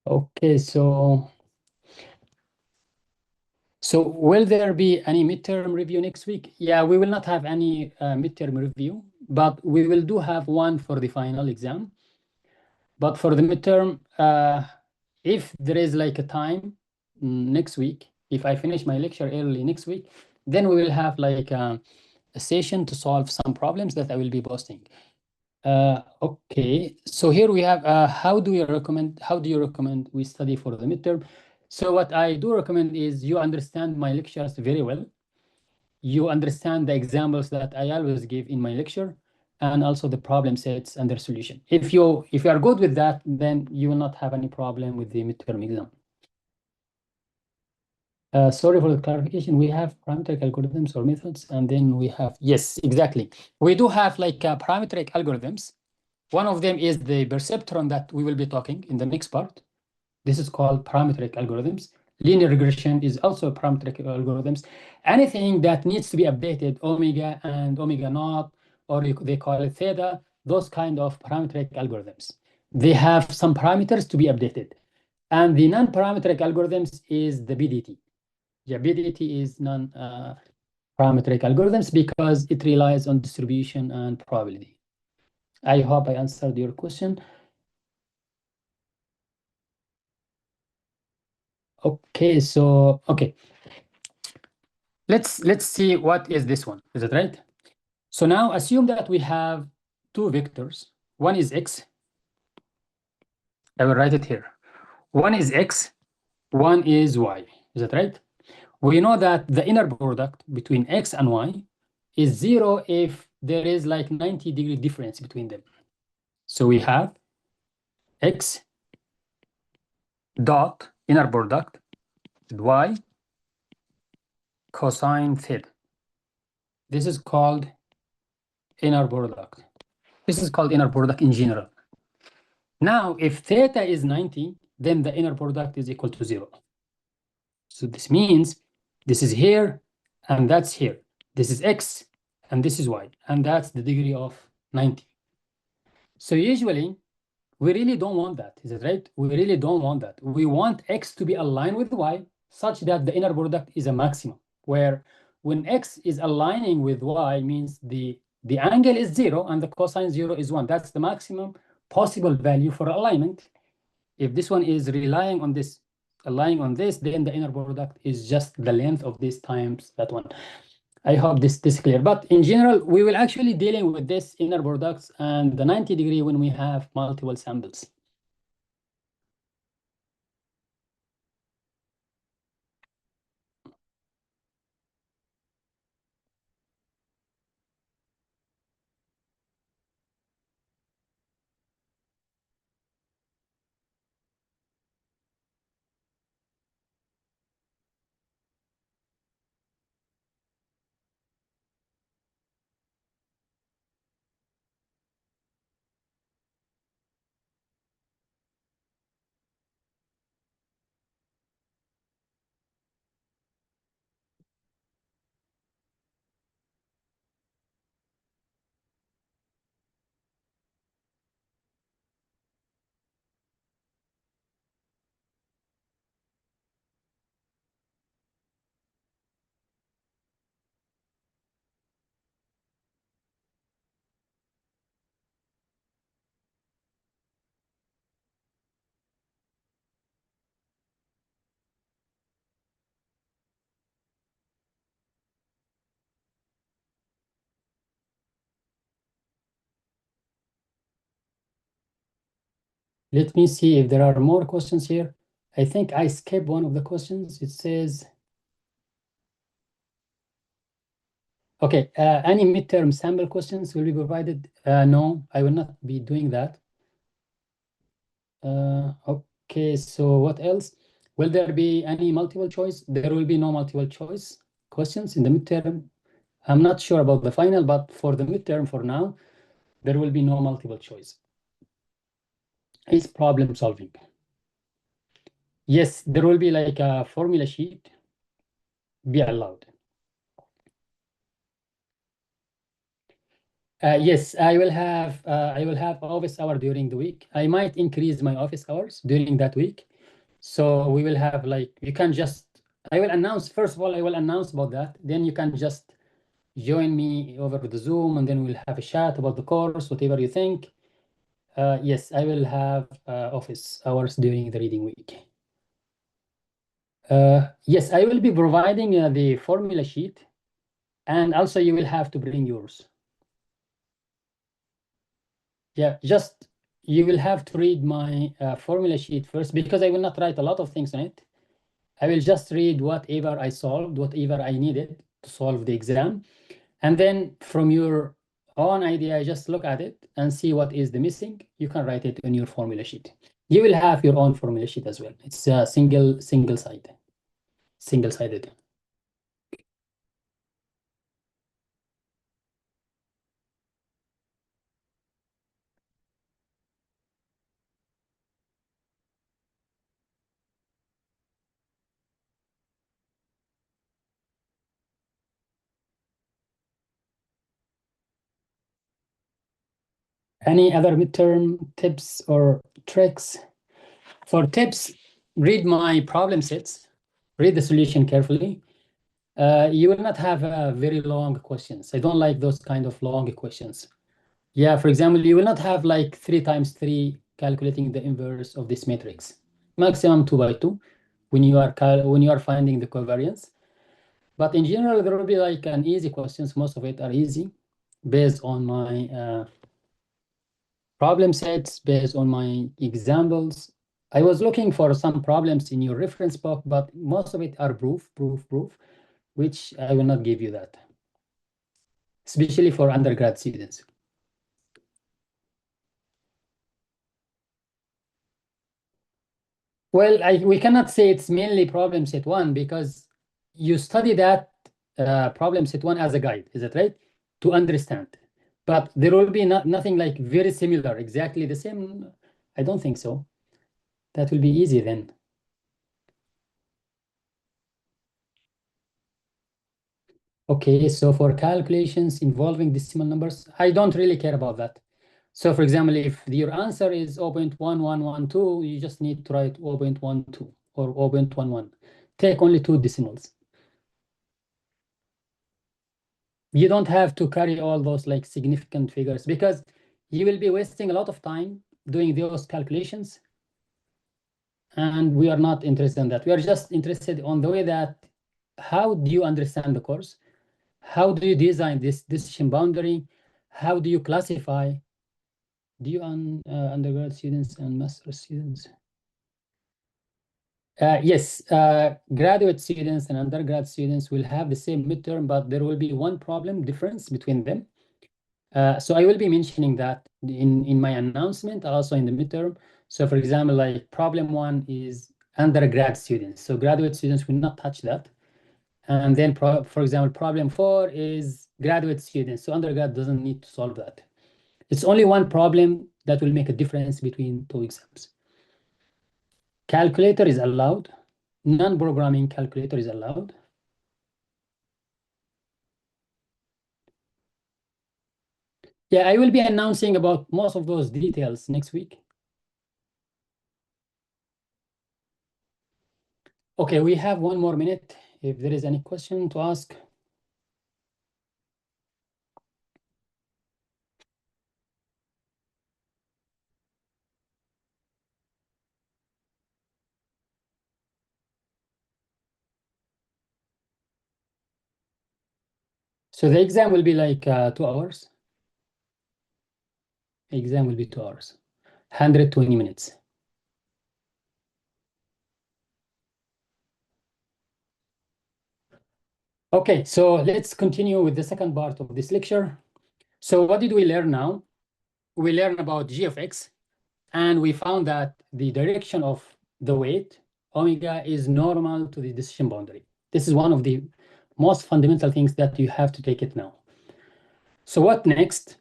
Okay, so will there be any midterm review next week? Yeah, we will not have any midterm review, but we will do have one for the final exam. But for the midterm, if there is like a time next week, if I finish my lecture early next week, then we will have like a session to solve some problems that I will be posting. Okay, so here we have how do you recommend we study for the midterm? So what I do recommend is you understand my lectures very well. You understand the examples that I always give in my lecture, and also the problem sets and their solution. If you are good with that, then you will not have any problem with the midterm exam. Sorry for the clarification. We have parametric algorithms or methods, and then we have, yes, exactly. We do have like parametric algorithms. One of them is the perceptron that we will be talking in the next part. This is called parametric algorithms. Linear regression is also parametric algorithms. Anything that needs to be updated, omega and omega naught, or they call it theta, those kind of parametric algorithms. They have some parameters to be updated. And the non-parametric algorithms is the BDT. Yeah, BDT is non-parametric algorithms because it relies on distribution and probability. I hope I answered your question. Okay, so okay. Let's see what is this one. Is it right? So now assume that we have two vectors. One is x. I will write it here. One is x, one is y. Is that right? We know that the inner product between x and y is 0 if there is like 90-degree difference between them. So we have x dot inner product with y cosine theta. This is called inner product. This is called inner product in general. Now, if theta is 90, then the inner product is equal to 0. So this means this is here and that's here. This is x and this is y, and that's the degree of 90. So usually, we really don't want that. Is it right? We really don't want that. We want x to be aligned with y such that the inner product is a maximum, where when x is aligning with y means the angle is 0 and the cosine 0 is 1. That's the maximum possible value for alignment. If this one is relying on this, aligning on this, then the inner product is just the length of this times that one. I hope this is clear. But in general, we will actually dealing with this inner products and the 90-degree when we have multiple samples. Let me see if there are more questions here. I think I skipped one of the questions. It says, okay, any midterm sample questions will be provided? No, I will not be doing that. Okay, so what else? Will there be any multiple choice? There will be no multiple choice questions in the midterm. I'm not sure about the final, but for the midterm for now, there will be no multiple choice. It's problem solving. Yes, there will be like a formula sheet be allowed. Yes, I will have office hour during the week. I might increase my office hours during that week. So we will have like, you can just, I will announce, first of all, I will announce about that. Then you can just join me over the Zoom and then we'll have a chat about the course, whatever you think. Yes, I will have office hours during the reading week. Yes, I will be providing the formula sheet, and also you will have to bring yours. Yeah, just you will have to read my formula sheet first because I will not write a lot of things on it. I will just read whatever I solved, whatever I needed to solve the exam. And then from your own idea, just look at it and see what is the missing. You can write it in your formula sheet. You will have your own formula sheet as well. It's a single-sided. Any other midterm tips or tricks? For tips, read my problem sets, read the solution carefully. You will not have very long questions. I don't like those kind of long questions. Yeah, for example, you will not have like 3 times 3 calculating the inverse of this matrix. Maximum 2 by 2 when you are finding the covariance. But in general, there will be like an easy questions. Most of it are easy based on my problem sets, based on my examples. I was looking for some problems in your reference book, but most of it are proof, which I will not give you that, especially for undergrad students. Well, we cannot say it's mainly problem set 1 because you study that problem set 1 as a guide, is that right? To understand. But there will be nothing like very similar, exactly the same. I don't think so. That will be easy then. Okay, so for calculations involving decimal numbers, I don't really care about that. So for example, if your answer is 0.1112, you just need to write 0.12 or 0.11. Take only 2 decimals. You don't have to carry all those like significant figures because you will be wasting a lot of time doing those calculations. And we are not interested in that. We are just interested on the way that how do you understand the course? How do you design this decision boundary? How do you classify? Do you undergrad students and master students? Yes, graduate students and undergrad students will have the same midterm, but there will be one problem difference between them. So I will be mentioning that in my announcement, also in the midterm. So for example, like problem 1 is undergrad students. So graduate students will not touch that. And then, for example, problem 4 is graduate students. So undergrad doesn't need to solve that. It's only one problem that will make a difference between 2 exams. Calculator is allowed. Non-programming calculator is allowed. Yeah, I will be announcing about most of those details next week. Okay, we have 1 more minute. If there is any question to ask. So the exam will be like 2 hours. Exam will be 2 hours, 120 minutes. Okay, so let's continue with the second part of this lecture. So what did we learn now? We learned about g of x, and we found that the direction of the weight, omega, is normal to the decision boundary. This is one of the most fundamental things that you have to take it now. So what next?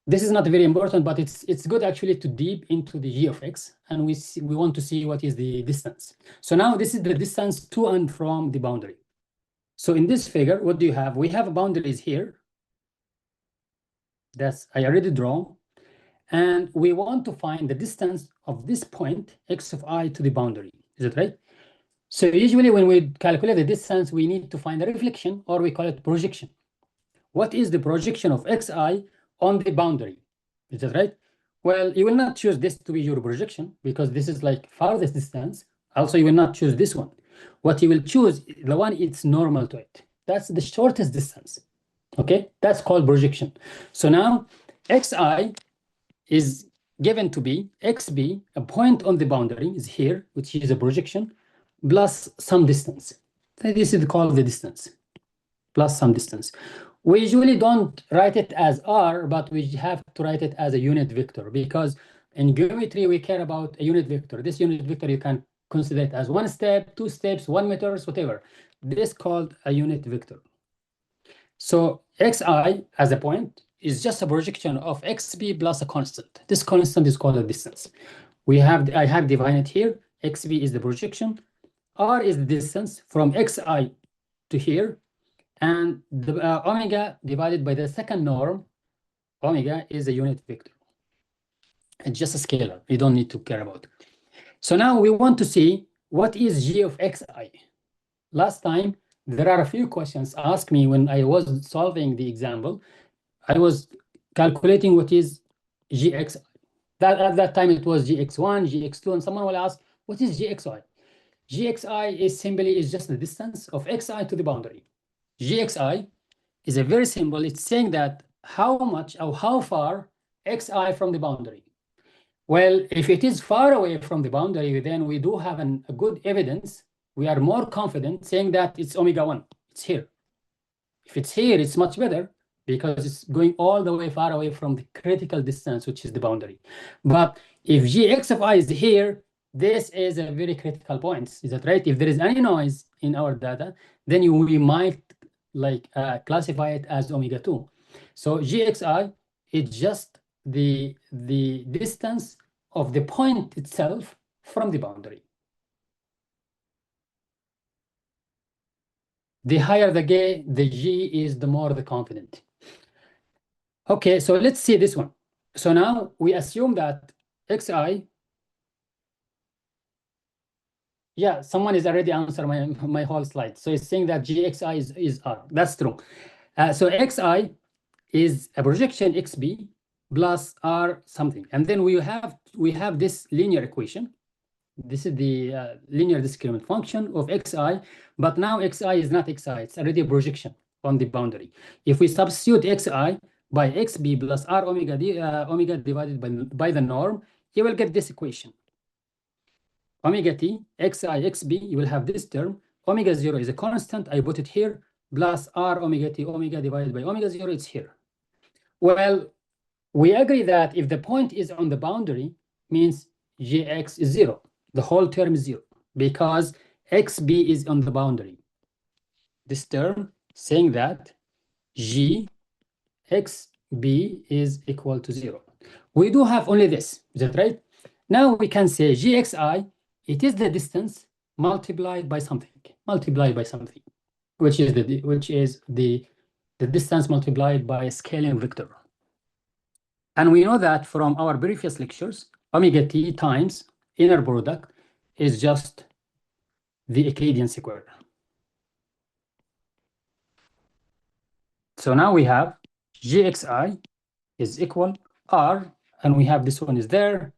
This is not very important, but it's good actually to deep into the g of x, and we want to see what is the distance. So now this is the distance to and from the boundary. So in this figure, what do you have? We have boundaries here. That's I already drawn. And we want to find the distance of this point, x of I, to the boundary. Is it right? So usually when we calculate the distance, we need to find a reflection, or we call it projection. What is the projection of xi on the boundary? Is that right? Well, you will not choose this to be your projection because this is like farthest distance. Also, you will not choose this one. What you will choose, the one it's normal to it. That's the shortest distance. Okay, that's called projection. So now xi is given to be xb, a point on the boundary is here, which is a projection, plus some distance. So this is called the distance, plus some distance. We usually don't write it as r, but we have to write it as a unit vector because in geometry, we care about a unit vector. This unit vector, you can consider it as 1 step, 2 steps, 1 meters, whatever. This is called a unit vector. So xi as a point is just a projection of xb plus a constant. This constant is called a distance. I have defined it here. xb is the projection. R is the distance from xi to here. And the omega divided by the second norm, omega is a unit vector. It's just a scalar. You don't need to care about it. So now we want to see what is g of xi. Last time, there are a few questions asked me when I was solving the example. I was calculating what is gxi. At that time, it was gx1, gx2, and someone will ask, what is gxi? Gxi is just the distance of xi to the boundary. Gxi is a very simple. It's saying that how much or how far xi from the boundary. Well, if it is far away from the boundary, then we do have a good evidence. We are more confident saying that it's omega 1. It's here. If it's here, it's much better because it's going all the way far away from the critical distance, which is the boundary. But if gx of I is here, this is a very critical point. Is that right? If there is any noise in our data, then we might classify it as omega 2. So gxi is just the distance of the point itself from the boundary. The higher the G is, the more the confident. Okay, so let's see this one. So now we assume that xi, yeah, someone is already answered my whole slide. So it's saying that gxi is R. That's true. So xi is a projection xb plus R something. And then we have this linear equation. This is the linear discriminant function of xi, but now xi is not xi, it's already a projection on the boundary. If we substitute xi by xb plus R omega divided by the norm, you will get this equation. Omega t, xi, xb, you will have this term. Omega 0 is a constant, I put it here, plus R omega t, omega divided by omega 0, it's here. Well, we agree that if the point is on the boundary, means gx is 0. The whole term is 0 because xb is on the boundary. This term saying that g xb is equal to 0. We do have only this, is that right? Now we can say gxi, it is the distance multiplied by something, which is the distance multiplied by a scaling vector. And we know that from our previous lectures, omega t times inner product is just the Euclidean square. So now we have gxi is equal R, and we have this one is there.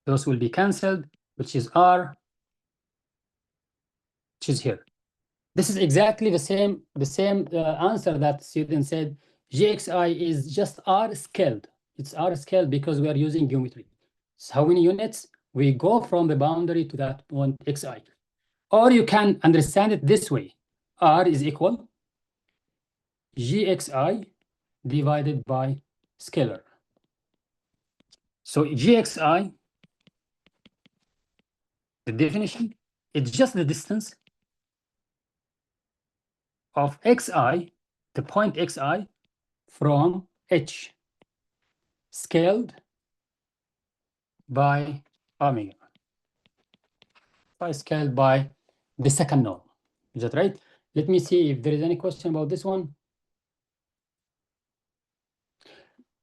Those will be canceled, which is R, which is here. This is exactly the same answer that student said. GXI is just R scaled. It's R scale because we are using geometry. So how many units? We go from the boundary to that point xi. Or you can understand it this way. R is equal gxi divided by scalar. So gxi, the definition, it's just the distance of xi, the point xi, from h, scaled by omega, scaled by the second norm. Is that right? Let me see if there is any question about this one.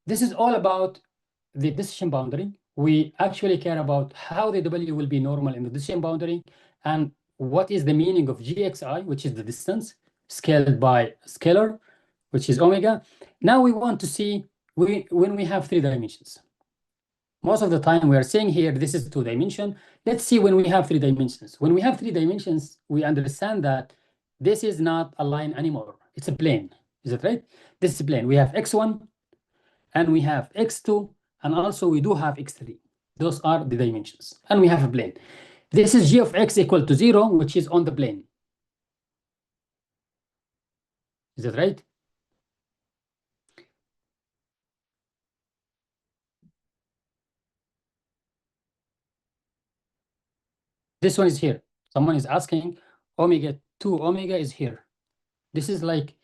This is all about the decision boundary. We actually care about how the W will be normal in the decision boundary and what is the meaning of gxi, which is the distance, scaled by scalar, which is omega. Now we want to see when we have 3 dimensions. Most of the time we are saying here, this is 2 dimension. Let's see when we have 3 dimensions. When we have 3 dimensions, we understand that this is not a line anymore. It's a plane. Is that right? This is a plane. We have x1 and we have x2, and also we do have x3. Those are the dimensions. And we have a plane. This is g of x equal to 0, which is on the plane. Is that right? This one is here. Someone is asking, omega 2 omega is here. This is like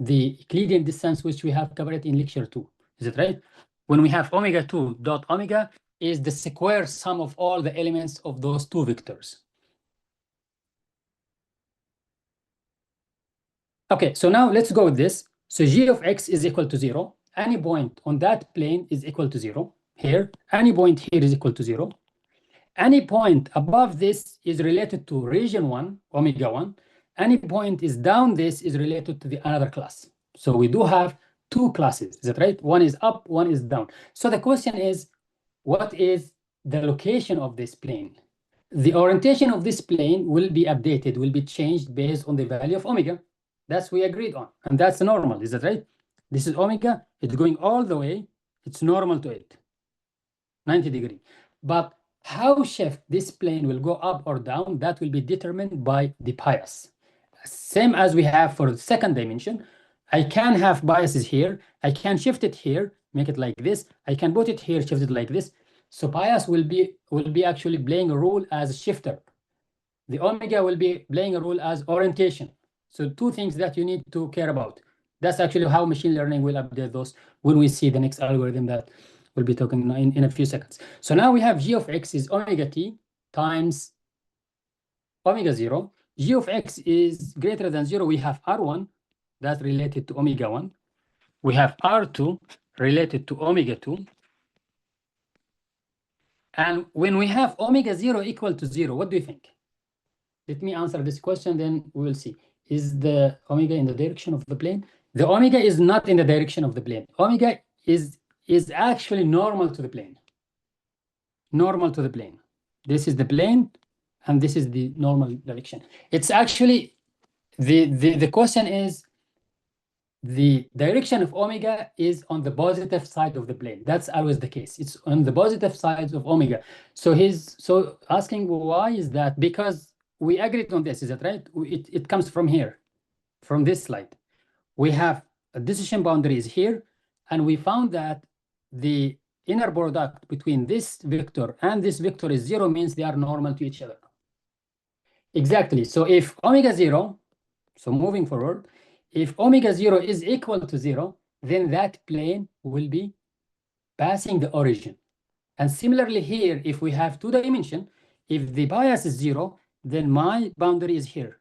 the Euclidean distance, which we have covered in lecture 2. Is it right? When we have omega 2 dot omega is the square sum of all the elements of those 2 vectors. Okay, so now let's go with this. So g of x is equal to 0. Any point on that plane is equal to 0. Here, any point here is equal to 0. Any point above this is related to region 1, omega 1. Any point is down this is related to the another class. So we do have 2 classes, is that right? One is up, one is down. So the question is, what is the location of this plane? The orientation of this plane will be updated, will be changed based on the value of omega. That's we agreed on, and that's normal, is that right? This is omega, it's going all the way, it's normal to it, 90 degree. But how shift this plane will go up or down, that will be determined by the bias. Same as we have for the second dimension. I can have biases here. I can shift it here, make it like this. I can put it here, shift it like this. So bias will be actually playing a role as a shifter. The omega will be playing a role as orientation. So 2 things that you need to care about. That's actually how machine learning will update those when we see the next algorithm that we'll be talking in a few seconds. So now we have g of x is omega t times omega 0. G of x is greater than 0. We have R1 that's related to omega 1. We have R2 related to omega 2. And when we have omega 0 equal to 0, what do you think? Let me answer this question, then we will see. Is the omega in the direction of the plane? The omega is not in the direction of the plane. Omega is actually normal to the plane. Normal to the plane. This is the plane, and this is the normal direction. It's actually, the question is, the direction of omega is on the positive side of the plane. That's always the case. It's on the positive side of omega. So asking why is that? Because we agreed on this, is that right? It comes from here, from this slide. We have a decision boundary is here, and we found that the inner product between this vector and this vector is 0, means they are normal to each other. Exactly. So if omega 0, so moving forward, if omega 0 is equal to 0, then that plane will be passing the origin. And similarly here, if we have 2 dimension, if the bias is 0, then my boundary is here,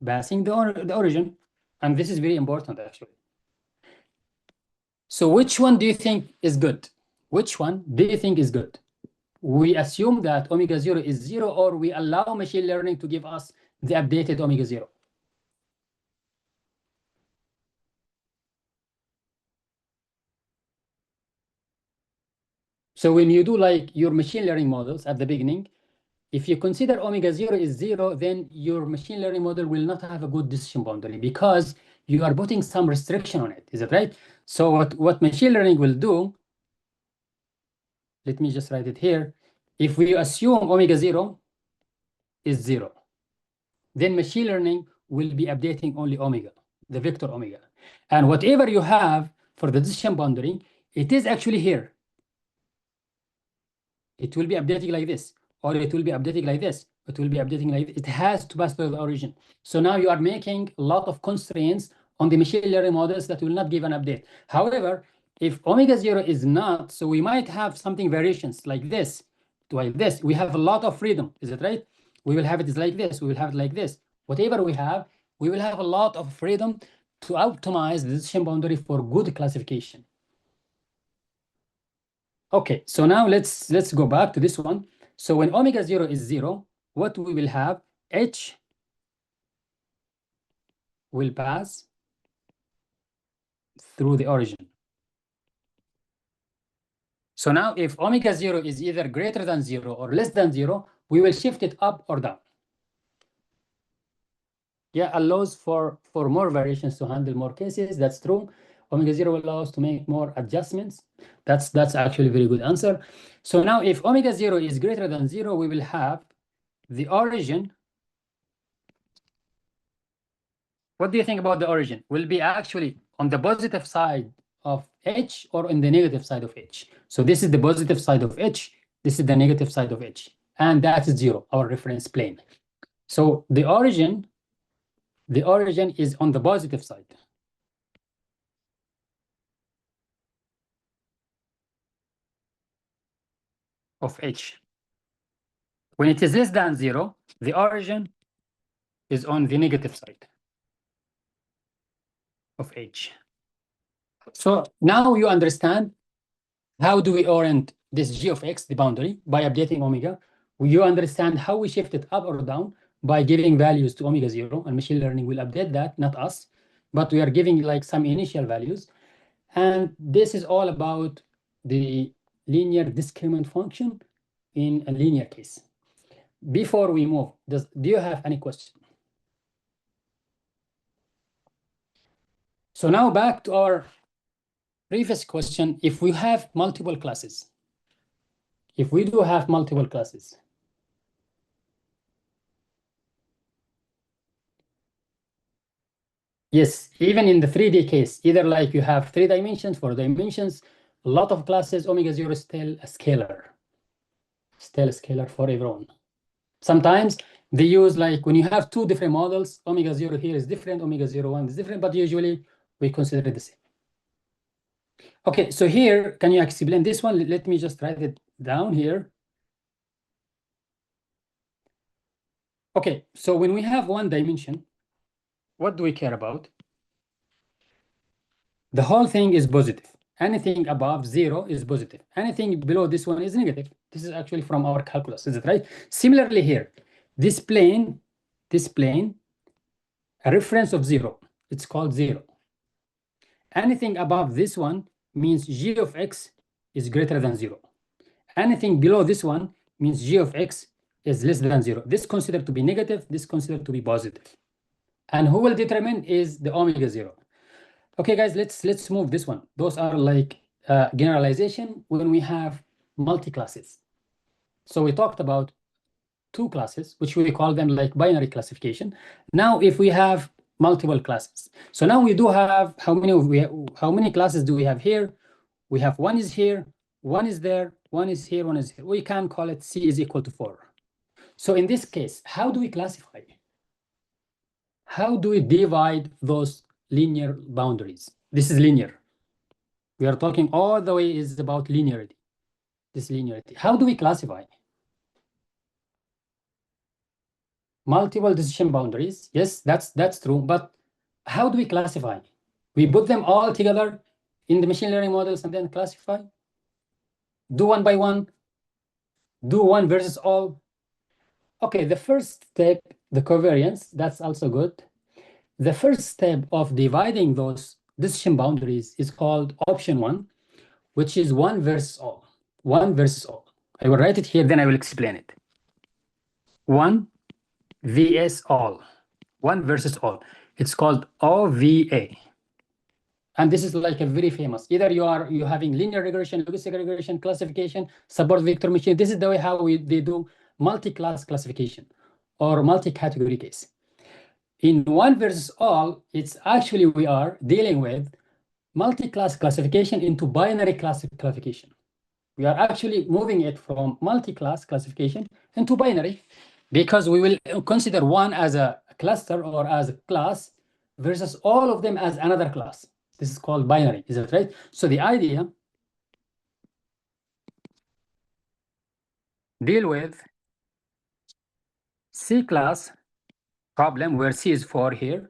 passing the origin. And this is very important, actually. So which one do you think is good? Which one do you think is good? We assume that omega 0 is 0, or we allow machine learning to give us the updated omega 0? So when you do like your machine learning models at the beginning, if you consider omega 0 is 0, then your machine learning model will not have a good decision boundary because you are putting some restriction on it. Is that right? So what machine learning will do, let me just write it here. If we assume omega 0 is 0, then machine learning will be updating only omega, the vector omega. And whatever you have for the decision boundary, it is actually here. It will be updating like this, or it will be updating like this. It will be updating like this. It has to pass through the origin. So now you are making a lot of constraints on the machine learning models that will not give an update. However, if omega 0 is not, so we might have something variations like this to like this. We have a lot of freedom. Is it right? We will have it like this. We will have it like this. Whatever we will have a lot of freedom to optimize the decision boundary for good classification. Okay, so now let's go back to this one. So when omega 0 is 0, what we will have, H will pass through the origin. So now if omega 0 is either greater than 0 or less than 0, we will shift it up or down. Yeah, allows for more variations to handle more cases. That's true. Omega 0 will allow us to make more adjustments. That's actually a very good answer. So now if omega 0 is greater than 0, we will have the origin. What do you think about the origin? Will be actually on the positive side of H or on the negative side of H? So this is the positive side of H. This is the negative side of H. And that is 0, our reference plane. So the origin is on the positive side. Of H. When it is less than 0, the origin is on the negative side of H. So now you understand how do we orient this G of X, the boundary, by updating omega. You understand how we shift it up or down by giving values to omega 0, and machine learning will update that, not us, but we are giving like some initial values. And this is all about the linear discriminant function in a linear case. Before we move, do you have any question? So now back to our previous question. If we have multiple classes, if we do have multiple classes, yes, even in the 3D case, either like you have 3 dimensions, 4 dimensions, a lot of classes, omega 0 is still a scalar. Still a scalar for everyone. Sometimes they use like when you have 2 different models, omega 0 here is different, omega 0, 1 is different, but usually we consider it the same. Okay, so here, can you explain this one? Let me just write it down here. Okay, so when we have 1 dimension, what do we care about? The whole thing is positive. Anything above 0 is positive. Anything below this one is negative. This is actually from our calculus, is it right? Similarly here, this plane, a reference of 0, it's called 0. Anything above this one means G of X is greater than 0. Anything below this one means G of X is less than 0. This considered to be negative, this considered to be positive. And who will determine is the omega 0. Okay, guys, let's move this one. Those are like generalization when we have multi-classes. So we talked about 2 classes, which we call them like binary classification. Now, if we have multiple classes, so now we do have how many classes do we have here? We have 1 is here, 1 is there, 1 is here, 1 is here. We can call it C is equal to 4. So in this case, how do we classify? How do we divide those linear boundaries? This is linear. We are talking all the way is about linearity. This linearity. How do we classify? Multiple decision boundaries. Yes, that's true. But how do we classify? We put them all together in the machine learning models and then classify? Do 1 by 1? Do 1 versus all? Okay, the first step, the covariance, that's also good. The first step of dividing those decision boundaries is called option 1, which is 1 versus all. 1 versus all. I will write it here, then I will explain it. 1 vs all. 1 versus all. It's called OVA. And this is like a very famous. Either you're having linear regression, logistic regression, classification, support vector machine. This is the way how they do multi-class classification or multi-category case. In one versus all, it's actually we are dealing with multi-class classification into binary classification. We are actually moving it from multi-class classification into binary, because we will consider one as a cluster or as a class versus all of them as another class. This is called binary, is that right? So the idea, deal with C class problem, where C is 4 here,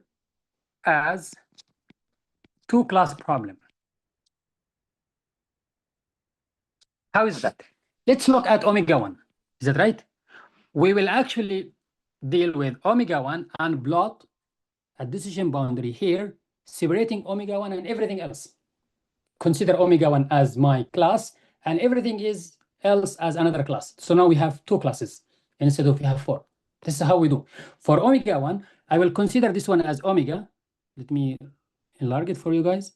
as two-class problem. How is that? Let's look at omega 1. Is that right? We will actually deal with omega 1 and plot a decision boundary here, separating omega 1 and everything else. Consider omega 1 as my class, and everything else as another class. So now we have two classes instead of we have four. This is how we do. For omega 1, I will consider this one as omega. Let me enlarge it for you guys.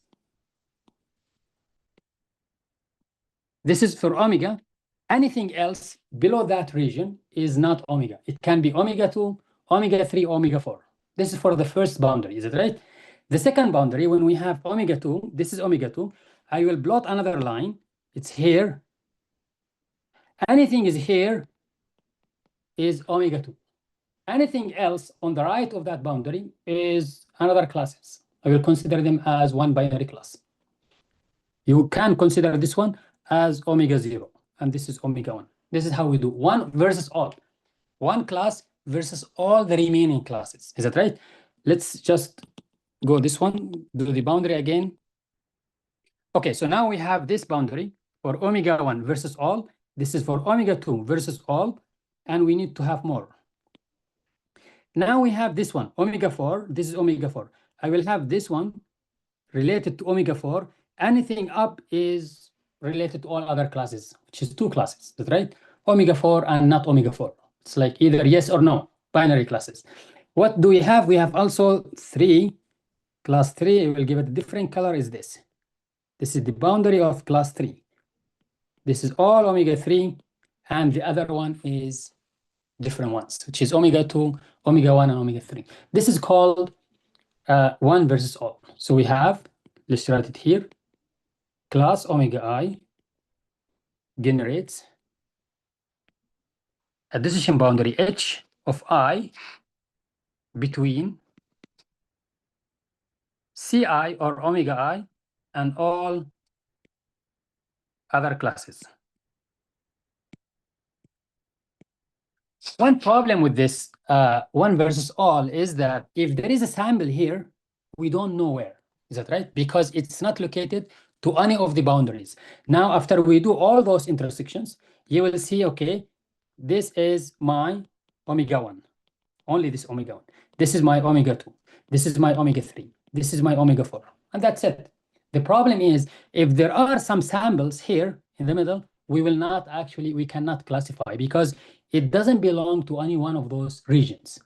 This is for omega. Anything else below that region is not omega. It can be omega 2, omega 3, omega 4. This is for the first boundary, is it right? The second boundary, when we have omega 2, this is omega 2, I will plot another line. It's here. Anything is here is omega 2. Anything else on the right of that boundary is another classes. I will consider them as one binary class. You can consider this one as omega 0, and this is omega 1. This is how we do one versus all. One class versus all the remaining classes. Is that right? Let's just go this one, do the boundary again. Okay, so now we have this boundary for omega 1 versus all. This is for omega 2 versus all, and we need to have more. Now we have this one, omega 4. This is omega 4. I will have this one related to omega 4. Anything up is related to all other classes, which is two classes, that's right? Omega 4 and not omega 4. It's like either yes or no, binary classes. What do we have? We have also 3, class 3. I will give it a different color, is this. This is the boundary of class 3. This is all omega 3, and the other one is different ones, which is omega 2, omega 1, and omega 3. This is called one versus all. So we have, let's write it here, class omega I generates a decision boundary H of I between Ci or omega I and all other classes. One problem with this one versus all is that if there is a sample here, we don't know where. Is that right? Because it's not located to any of the boundaries. Now, after we do all those intersections, you will see, okay, this is my omega 1. Only this omega 1. This is my omega 2. This is my omega 3. This is my omega 4. And that's it. The problem is, if there are some samples here in the middle, we cannot classify, because it doesn't belong to any one of those regions.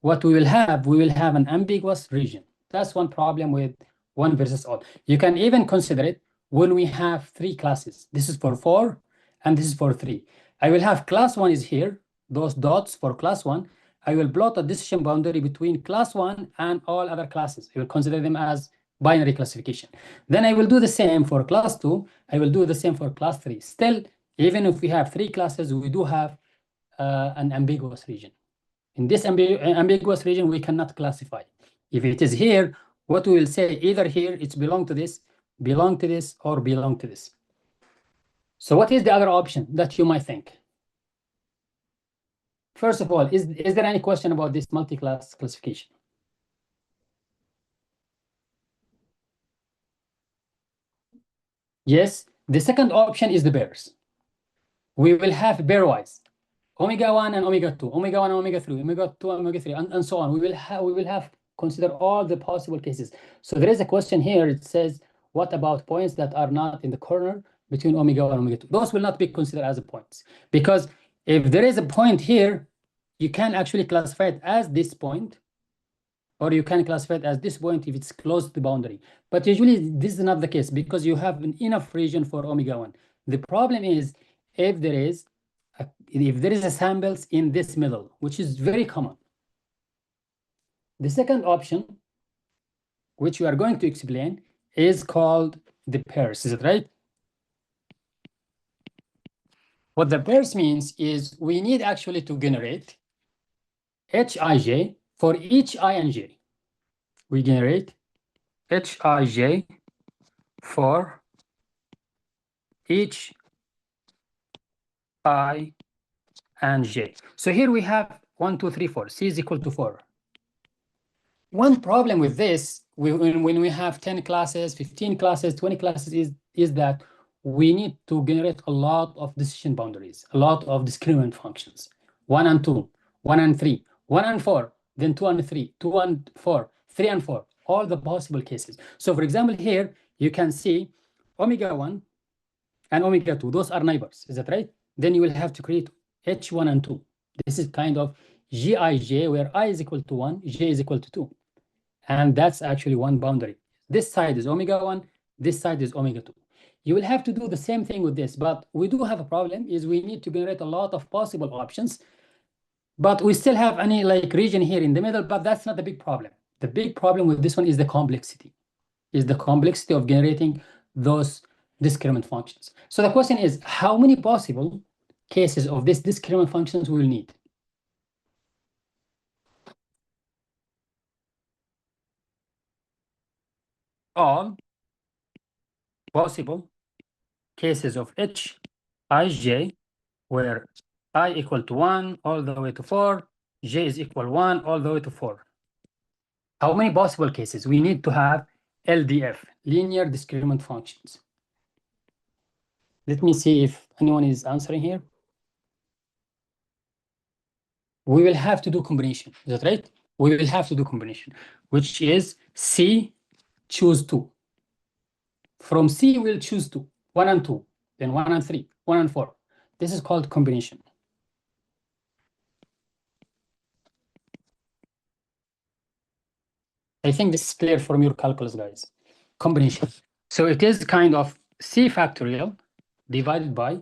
What we will have an ambiguous region. That's one problem with one versus all. You can even consider it when we have 3 classes. This is for 4, and this is for 3. I will have class 1 is here, those dots for class 1. I will plot a decision boundary between class 1 and all other classes. I will consider them as binary classification. Then I will do the same for class 2. I will do the same for class 3. Still, even if we have 3 classes, we do have an ambiguous region. In this ambiguous region, we cannot classify. If it is here, what we will say, either here it's belong to this, or belong to this. So what is the other option that you might think? First of all, is there any question about this multi-class classification? Yes, the second option is the pairs. We will have pairwise, omega 1 and omega 2, omega 1 and omega 3, omega 2 and omega 3, and so on. We will have consider all the possible cases. So there is a question here. It says, what about points that are not in the corner between omega 1 and omega 2? Those will not be considered as points, because if there is a point here, you can actually classify it as this point, or you can classify it as this point if it's close to the boundary. But usually this is not the case because you have enough region for omega 1. The problem is if there is a samples in this middle, which is very common. The second option, which we are going to explain, is called the pairs. Is it right? What the pairs means is we need actually to generate Hij for each I and j. We generate Hij for each I and j. So here we have 1, 2, 3, 4. C is equal to 4. One problem with this, when we have 10 classes, 15 classes, 20 classes, is that we need to generate a lot of decision boundaries, a lot of discriminant functions. 1 and 2, 1 and 3, 1 and 4, then 2 and 3, 2 and 4, 3 and 4, all the possible cases. So for example, here you can see omega 1 and omega 2, those are neighbors, is that right? Then you will have to create H1 and 2. This is kind of Gij, where I is equal to 1, j is equal to 2. And that's actually one boundary. This side is omega 1, this side is omega 2. You will have to do the same thing with this, but we do have a problem is we need to generate a lot of possible options, but we still have any like region here in the middle, but that's not the big problem. The big problem with this one is the complexity, of generating those discriminant functions. So the question is, how many possible cases of this discriminant functions we will need? All possible cases of Hij, where I equal to 1 all the way to 4, j is equal 1 all the way to 4. How many possible cases? We need to have LDF, linear discriminant functions. Let me see if anyone is answering here. We will have to do combination, is that right? We will have to do combination, which is C, choose 2. From C, we'll choose 2, 1 and 2, then 1 and 3, 1 and 4. This is called combination. I think this is clear from your calculus, guys. Combination. So it is kind of C factorial divided by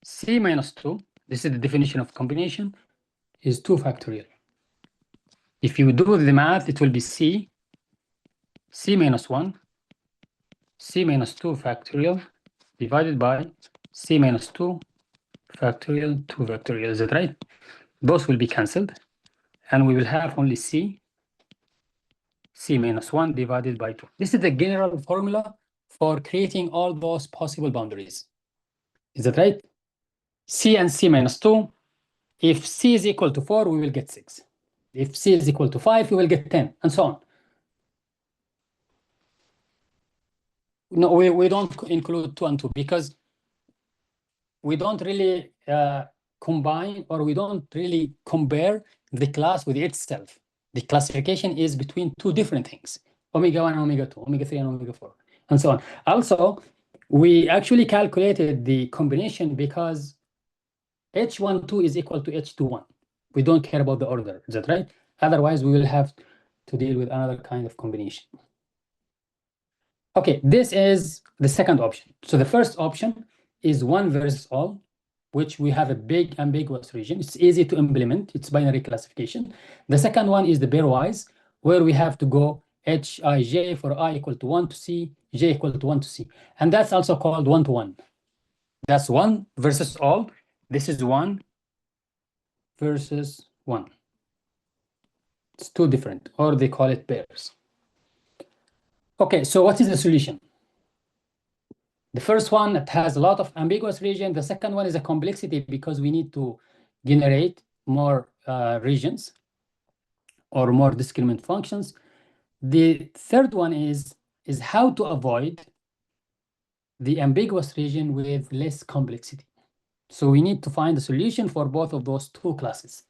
C minus 2. This is the definition of combination, is 2 factorial. If you do the math, it will be C minus 1, C minus 2 factorial divided by C minus 2 factorial, 2 factorial. Is that right? Those will be cancelled, and we will have only C minus 1 divided by 2. This is the general formula for creating all those possible boundaries. Is that right? C and C minus 2. If C is equal to 4, we will get 6. If C is equal to 5, we will get 10, and so on. No, we don't include 2 and 2 because we don't really combine, or we don't really compare the class with itself. The classification is between 2 different things, omega 1 and omega 2, omega 3 and omega 4, and so on. Also, we actually calculated the combination because H12 is equal to H21. We don't care about the order, is that right? Otherwise, we will have to deal with another kind of combination. Okay, this is the second option. So the first option is 1 versus all, which we have a big ambiguous region. It's easy to implement. It's binary classification. The second one is the pairwise, where we have to go Hij for I equal to 1 to C, j equal to 1 to C. And that's also called 1-to-1. That's 1 versus all. This is 1 versus 1. It's 2 different, or they call it pairs. Okay, so what is the solution? The first one, it has a lot of ambiguous region. The second one is a complexity because we need to generate more regions or more discriminant functions. The third one is how to avoid the ambiguous region with less complexity. So we need to find a solution for both of those 2 classes.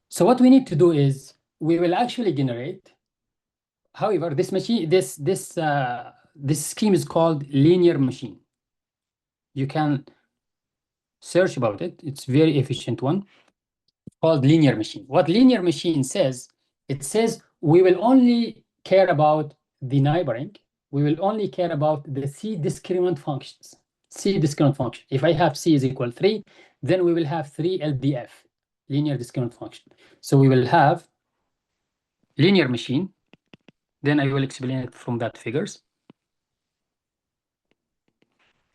So what we need to do is we will actually generate. However, this machine, this scheme is called linear machine. You can search about it. It's very efficient one called linear machine. What linear machine says, it says we will only care about the neighboring. We will only care about the C discriminant functions. C discriminant function. If I have C is equal 3, then we will have 3 LDF, linear discriminant function. So we will have linear machine. Then I will explain it from that figures.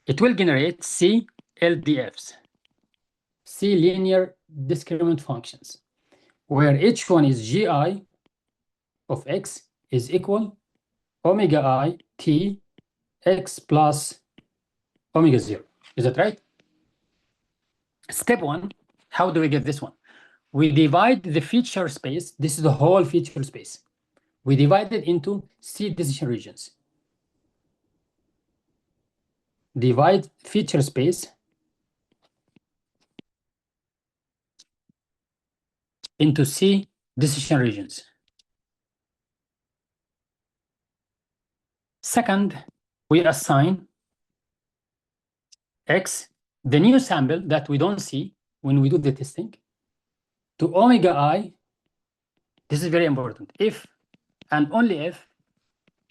It will generate C LDFs, C linear discriminant functions, where each one is gi of x is equal omega I t x plus omega 0. Is that right? Step 1, how do we get this one? We divide the feature space. This is the whole feature space. We divide it into C decision regions. Divide feature space into C decision regions. Second, we assign x, the new sample that we don't see when we do the testing, to omega I. This is very important. If and only if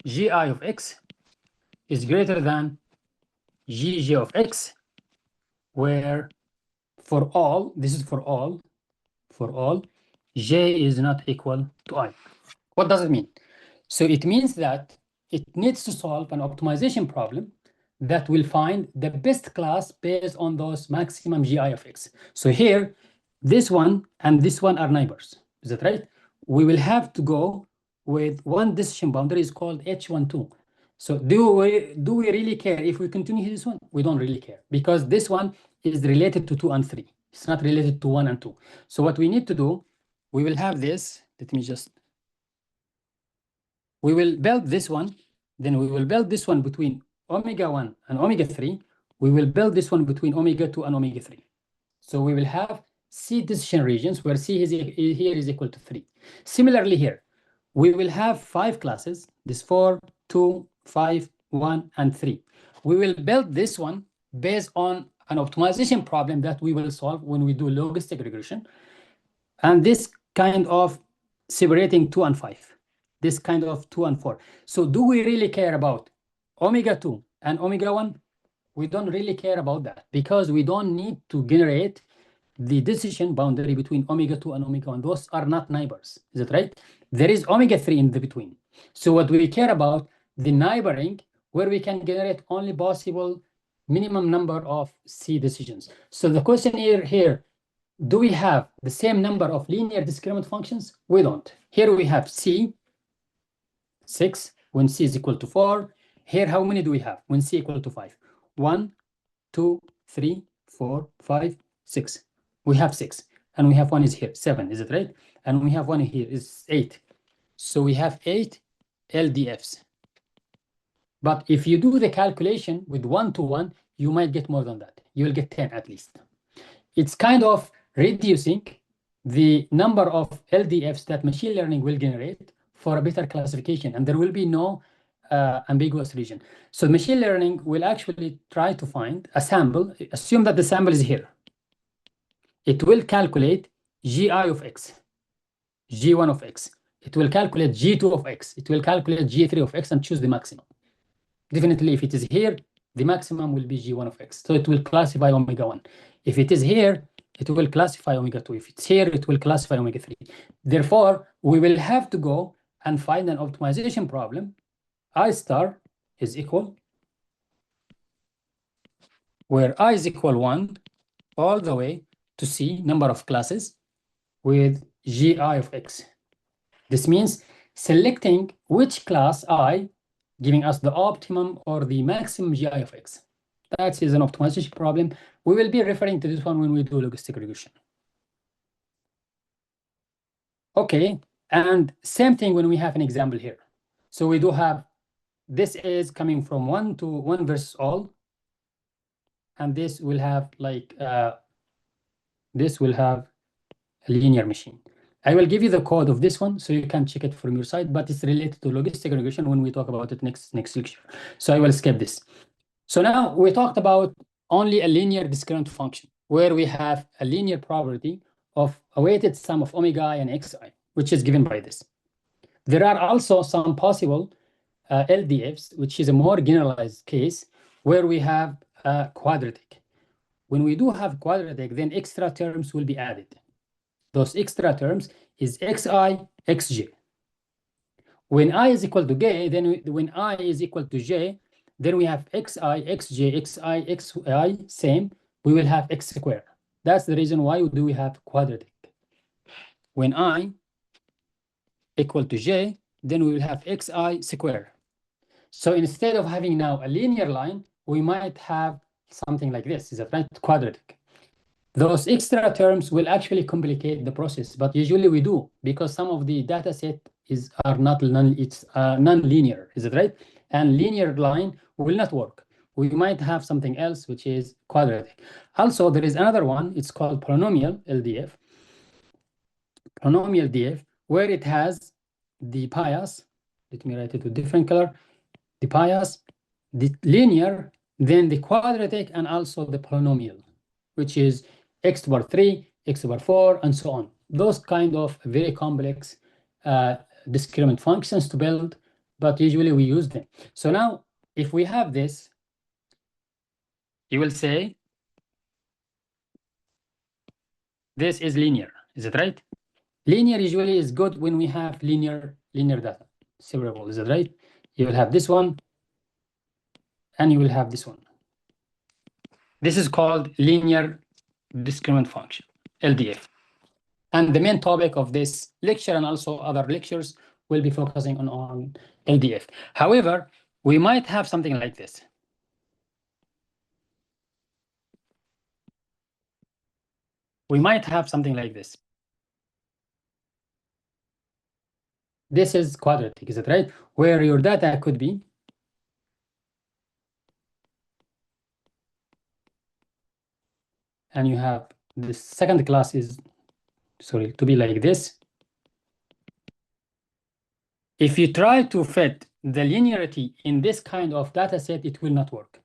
gi of x is greater than gg of x, where for all, this is for all, j is not equal to I. What does it mean? So it means that it needs to solve an optimization problem that will find the best class based on those maximum gi of x. So here, this one and this one are neighbors. Is that right? We will have to go with one decision boundary is called H12. So do we really care if we continue this one? We don't really care, because this one is related to 2 and 3. It's not related to 1 and 2. So what we need to do, we will have this. Let me just. We will build this one, then we will build this one between omega 1 and omega 3. We will build this one between omega 2 and omega 3. So we will have C decision regions where C is here is equal to 3. Similarly here, we will have 5 classes, this 4, 2, 5, 1, and 3. We will build this one based on an optimization problem that we will solve when we do logistic regression. And this kind of separating 2 and 5. This kind of 2 and 4. So do we really care about omega 2 and omega 1? We don't really care about that, because we don't need to generate the decision boundary between omega 2 and omega 1. Those are not neighbors. Is that right? There is omega 3 in the between. So what we care about, the neighboring, where we can generate only possible minimum number of C decisions. So the question here, do we have the same number of linear discriminant functions? We don't. Here we have C, 6, when C is equal to 4. Here, how many do we have when C equal to 5? 1, 2, 3, 4, 5, 6. We have 6. And we have one is here, 7, is it right? And we have one here is 8. So we have 8 LDFs. But if you do the calculation with 1 to 1, you might get more than that. You will get 10 at least. It's kind of reducing the number of LDFs that machine learning will generate for a better classification, and there will be no ambiguous region. So machine learning will actually try to find a sample. Assume that the sample is here. It will calculate gi of x, g1 of x. It will calculate g2 of x. It will calculate g3 of x and choose the maximum. Definitely, if it is here, the maximum will be g1 of x. So it will classify omega 1. If it is here, it will classify omega 2. If it's here, it will classify omega 3. Therefore, we will have to go and find an optimization problem. I star is equal, where I is equal 1 all the way to C, number of classes, with gi of x. This means selecting which class I, giving us the optimum or the maximum gi of x. That is an optimization problem. We will be referring to this one when we do logistic regression. Okay, and same thing when we have an example here. So we do have, this is coming from 1 to 1 versus all. And this will have like, this will have a linear machine. I will give you the code of this one so you can check it from your side, but it's related to logistic regression when we talk about it next lecture. So I will skip this. So now we talked about only a linear discriminant function, where we have a linear property of a weighted sum of omega I and xi, which is given by this. There are also some possible LDFs, which is a more generalized case where we have quadratic. When we do have quadratic, then extra terms will be added. Those extra terms is xi, xj. When I is equal to j, when I is equal to j, then we have xi, xj, xi, xi, same. We will have x squared. That's the reason why do we have quadratic. When I equal to j, then we will have xi squared. So instead of having now a linear line, we might have something like this, is that right? Quadratic. Those extra terms will actually complicate the process, but usually we do because some of the data set are not non-linear, is it right? And linear line will not work. We might have something else which is quadratic. Also, there is another one. It's called polynomial LDF. Polynomial DF, where it has the bias. Let me write it with different color. The bias, the linear, then the quadratic, and also the polynomial, which is x to the power 3, x to the power 4, and so on. Those kind of very complex discriminant functions to build, but usually we use them. So now, if we have this, you will say, this is linear, is it right? Linear usually is good when we have linear data, separable, is it right? You will have this one, and you will have this one. This is called linear discriminant function, LDF. And the main topic of this lecture and also other lectures will be focusing on LDF. However, we might have something like this. We might have something like this. This is quadratic, is it right? Where your data could be and you have the second class is, sorry, to be like this. If you try to fit the linearity in this kind of data set, it will not work.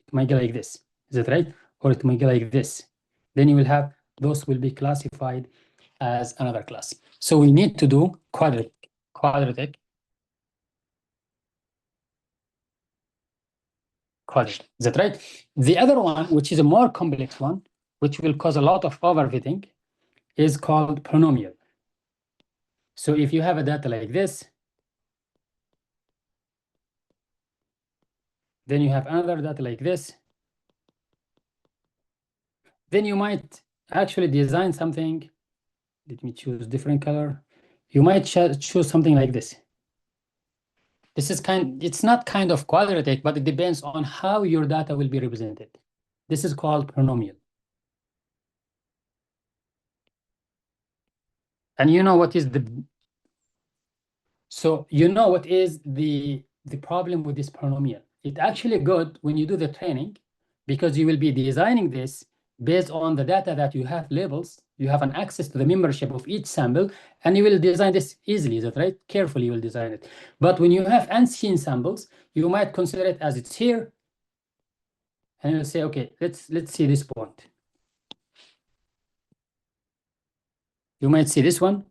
It might go like this, is it right? Or it might go like this. Then you will have, those will be classified as another class. So we need to do quadratic. Is that right? The other one, which is a more complex one, which will cause a lot of overfitting, is called polynomial. So if you have a data like this, then you have another data like this, then you might actually design something. Let me choose different color. You might choose something like this. This is it's not kind of quadratic, but it depends on how your data will be represented. This is called polynomial. And you know what is the problem with this polynomial. It's actually good when you do the training because you will be designing this based on the data that you have labels. You have an access to the membership of each sample, and you will design this easily, is that right? Carefully, you will design it. But when you have unseen samples, you might consider it as it's here, and you'll say, okay, let's see this point. You might see this one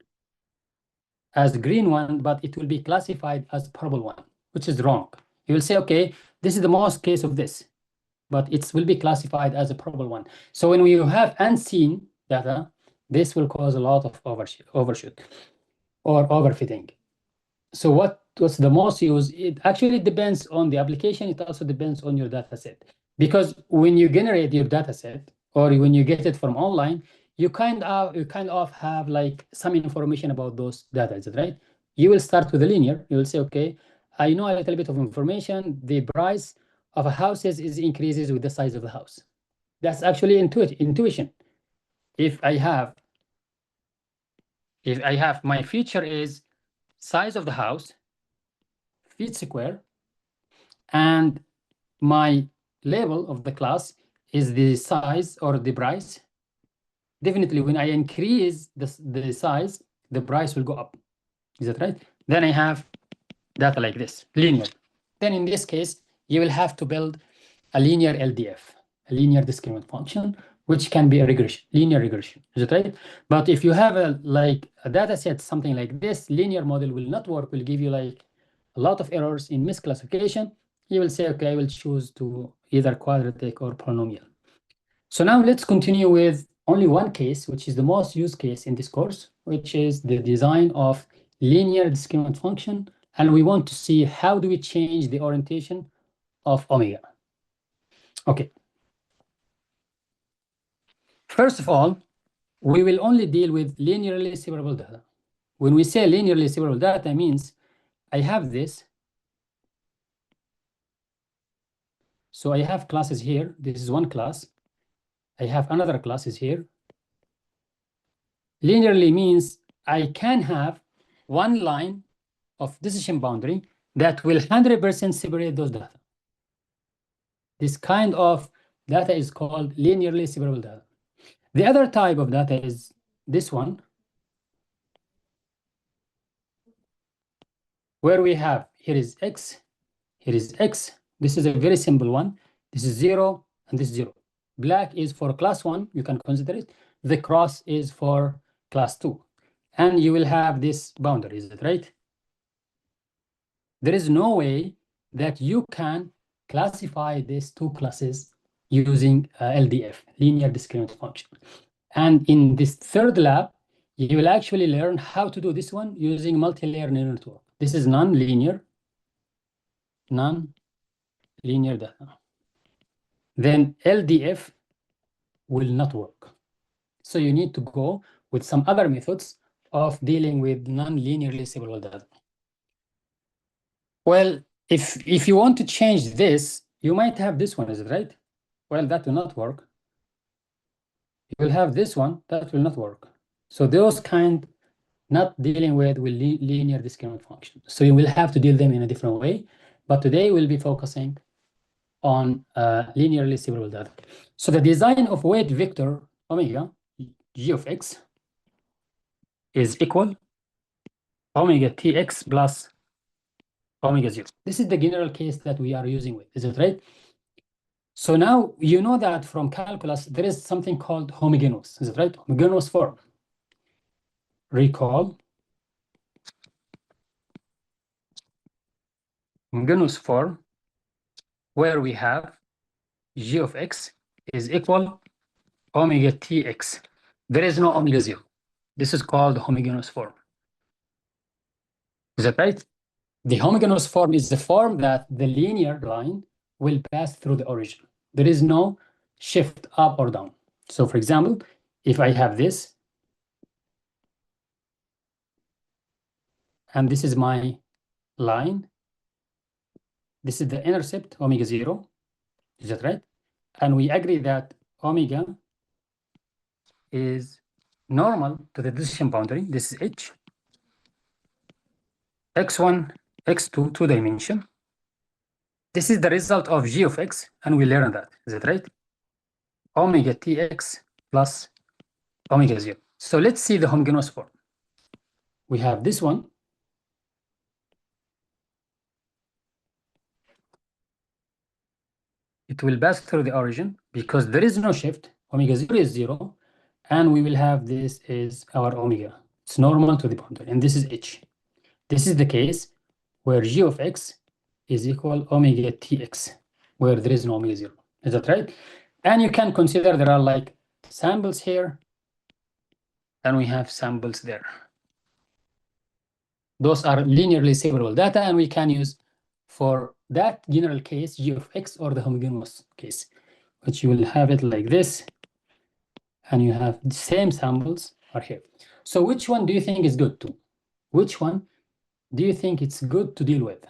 as the green one, but it will be classified as purple one, which is wrong. You will say, okay, this is the most case of this, but it will be classified as a purple one. So when you have unseen data, this will cause a lot of overshoot or overfitting. So what's the most used? It actually depends on the application. It also depends on your data set. Because when you generate your data set or when you get it from online, you kind of have like some information about those data, is it right? You will start with a linear. You will say, okay, I know a little bit of information. The price of a house is increases with the size of the house. That's actually intuition. If I have my feature is size of the house, feet square, and my label of the class is the size or the price. Definitely, when I increase the size, the price will go up. Is that right? Then I have data like this, linear. Then in this case, you will have to build a linear LDF, a linear discriminant function, which can be a regression, linear regression. Is it right? But if you have a data set, something like this, linear model will not work, will give you like a lot of errors in misclassification. You will say, okay, I will choose to either quadratic or polynomial. So now let's continue with only one case, which is the most used case in this course, which is the design of linear discriminant function. And we want to see how do we change the orientation of omega. Okay. First of all, we will only deal with linearly separable data. When we say linearly separable data, it means I have this. So I have classes here. This is one class. I have another classes here. Linearly means I can have one line of decision boundary that will 100% separate those data. This kind of data is called linearly separable data. The other type of data is this one, where we have, here is X, here is X. This is a very simple one. This is 0 and this is 0. Black is for class 1, you can consider it. The cross is for class 2. And you will have this boundary, is it right? There is no way that you can classify these two classes using LDF, linear discriminant function. And in this third lab, you will actually learn how to do this one using multi-layer neural network. This is non-linear data. Then LDF will not work. So you need to go with some other methods of dealing with non-linearly separable data. Well, if you want to change this, you might have this one, is it right? Well, that will not work. You will have this one, that will not work. So those kind not dealing with linear discriminant function. So you will have to deal them in a different way. But today we'll be focusing on linearly separable data. So the design of weight vector omega g of x is equal omega tx plus omega 0. This is the general case that we are using with, is it right? So now you know that from calculus, there is something called homogeneous, is it right? Homogeneous form. Recall homogeneous form where we have g of x is equal omega tx. There is no omega 0. This is called homogeneous form. Is that right? The homogeneous form is the form that the linear line will pass through the origin. There is no shift up or down. So for example, if I have this, and this is my line, this is the intercept, omega 0, is that right? And we agree that omega is normal to the decision boundary. This is H. X1, X2, 2-dimension. This is the result of g of x, and we learned that. Is that right? Omega tx plus omega 0. So let's see the homogeneous form. We have this one. It will pass through the origin because there is no shift. Omega 0 is 0. And we will have this is our omega. It's normal to the boundary. And this is h. This is the case where g of x is equal omega tx, where there is no omega 0. Is that right? And you can consider there are like samples here, and we have samples there. Those are linearly separable data, and we can use for that general case g of x or the homogeneous case, which you will have it like this, and you have the same samples are here. So which one do you think is good to? Which one do you think it's good to deal with?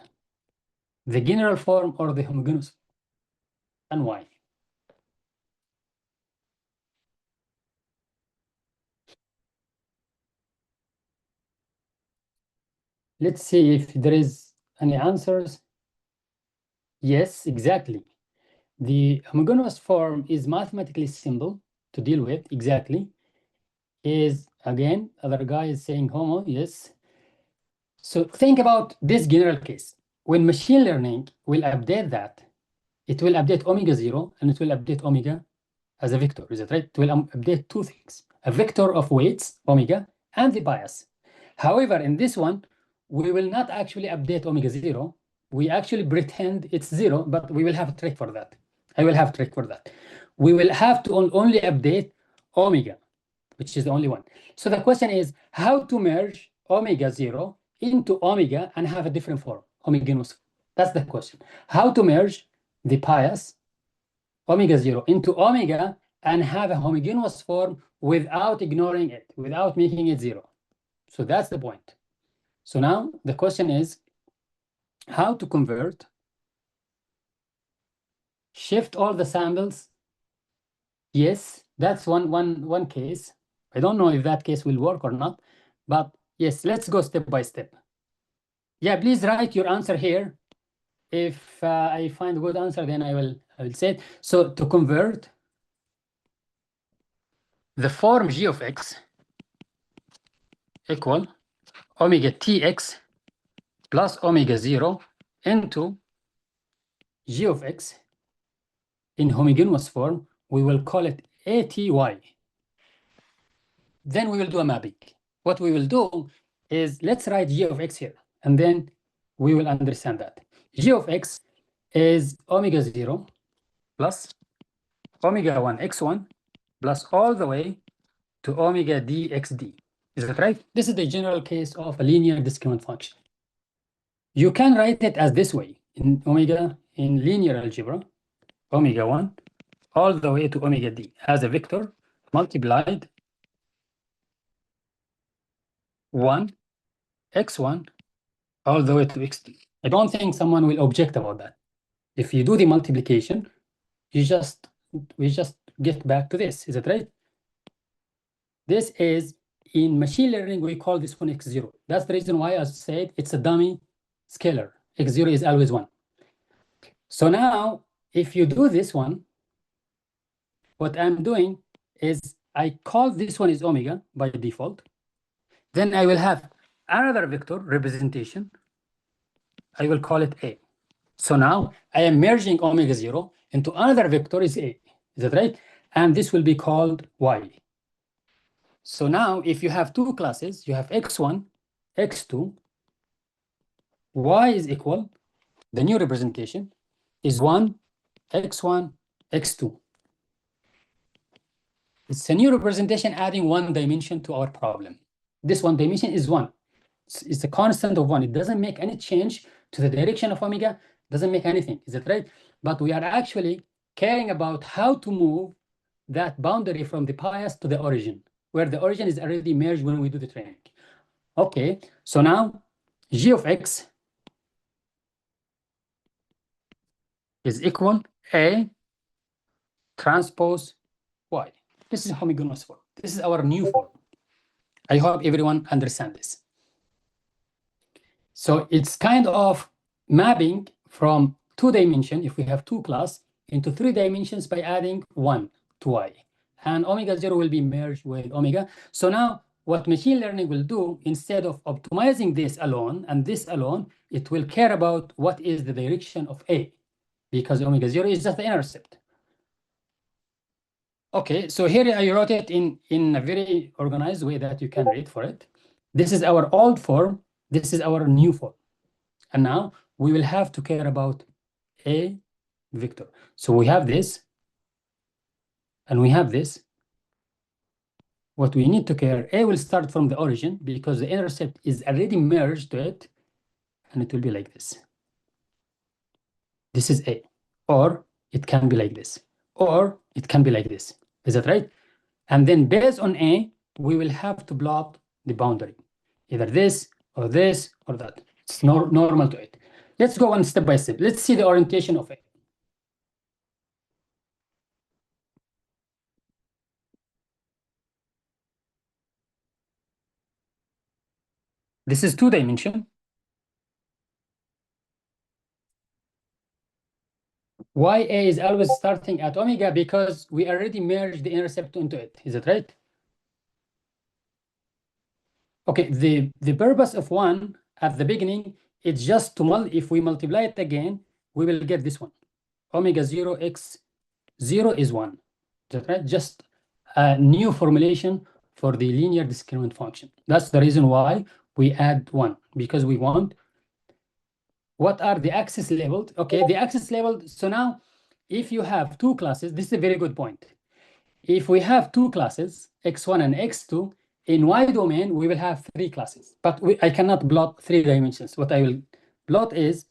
The general form or the homogeneous? And why? Let's see if there is any answers. Yes, exactly. The homogeneous form is mathematically simple to deal with, exactly. Is, again, other guy is saying homo, yes. So think about this general case. When machine learning will update that, it will update omega 0 and it will update omega as a vector. Is that right? It will update two things: a vector of weights, omega, and the bias. However, in this one, we will not actually update omega 0. We actually pretend it's 0, but we will have a trick for that. I will have a trick for that. We will have to only update omega, which is the only one. So the question is how to merge omega 0 into omega and have a different form, homogeneous. That's the question. How to merge the bias, omega 0, into omega and have a homogeneous form without ignoring it, without making it 0. So that's the point. So now the question is how to convert, shift all the samples. Yes, that's one case. I don't know if that case will work or not, but yes, let's go step by step. Yeah, please write your answer here. If I find a good answer, then I will say it. So to convert the form g of x equal omega tx plus omega 0 into g of x in homogeneous form, we will call it aty. Then we will do a mapping. What we will do is let's write g of x here, and then we will understand that. G of x is omega 0 plus omega 1 x1 plus all the way to omega dxd. Is that right? This is the general case of a linear discriminant function. You can write it as this way in omega in linear algebra, omega 1 all the way to omega d as a vector multiplied 1 x1 all the way to xt. I don't think someone will object about that. If you do the multiplication, we just get back to this. Is that right? This is in machine learning, we call this one x0. That's the reason why I said it's a dummy scalar. X0 is always 1. So now, if you do this one, what I'm doing is I call this one is omega by default. Then I will have another vector representation. I will call it A. So now I am merging omega 0 into another vector is A. Is that right? And this will be called Y. So now if you have two classes, you have x1, x2, Y is equal, the new representation is 1, x1, x2. It's a new representation adding one dimension to our problem. This one dimension is 1. It's a constant of 1. It doesn't make any change to the direction of omega, doesn't make anything. Is that right? But we are actually caring about how to move that boundary from the bias to the origin, where the origin is already merged when we do the training. Okay, so now g of x is equal A transpose Y. This is homogeneous form. This is our new form. I hope everyone understands this. So it's kind of mapping from 2 dimensions, if we have 2 class, into 3 dimensions by adding 1 to Y. And omega 0 will be merged with omega. So now what machine learning will do, instead of optimizing this alone and this alone, it will care about what is the direction of A, because omega 0 is just the intercept. Okay, so here I wrote it in a very organized way that you can read for it. This is our old form. This is our new form. And now we will have to care about A vector. So we have this, and we have this. What we need to care, A will start from the origin because the intercept is already merged to it, and it will be like this. This is A, or it can be like this, or it can be like this. Is that right? And then based on A, we will have to plot the boundary, either this or this or that. It's normal to it. Let's go one step by step. Let's see the orientation of A. This is 2 dimension. YA is always starting at omega because we already merged the intercept into it. Is that right? Okay, the purpose of 1 at the beginning, it's just to if we multiply it again, we will get this one. Omega 0 x 0 is 1. Is that right? Just a new formulation for the linear discriminant function. That's the reason why we add 1, because we want what are the axis labeled. Okay, the axis labeled. So now, if you have two classes, this is a very good point. If we have two classes, x1 and x2, in y domain, we will have three classes. But I cannot plot 3 dimensions. What I will plot is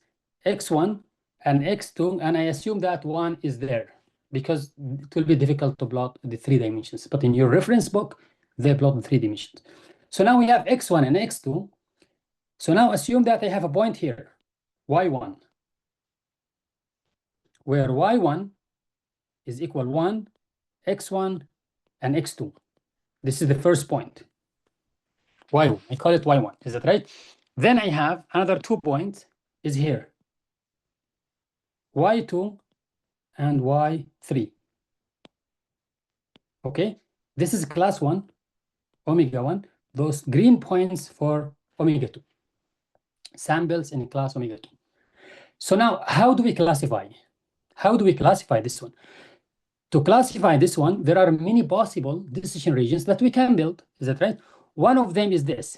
x1 and x2, and I assume that 1 is there, because it will be difficult to plot the 3 dimensions. But in your reference book, they plot the 3 dimensions. So now we have x1 and x2. So now assume that I have a point here, y1, where y1 is equal 1, x1, and x2. This is the first point, y1. I call it y1. Is that right? Then I have another 2 points is here, y2 and y3. Okay, this is class 1, omega 1, those green points for omega 2, samples in class omega 2. So now, how do we classify? How do we classify this one? To classify this one, there are many possible decision regions that we can build. Is that right? One of them is this.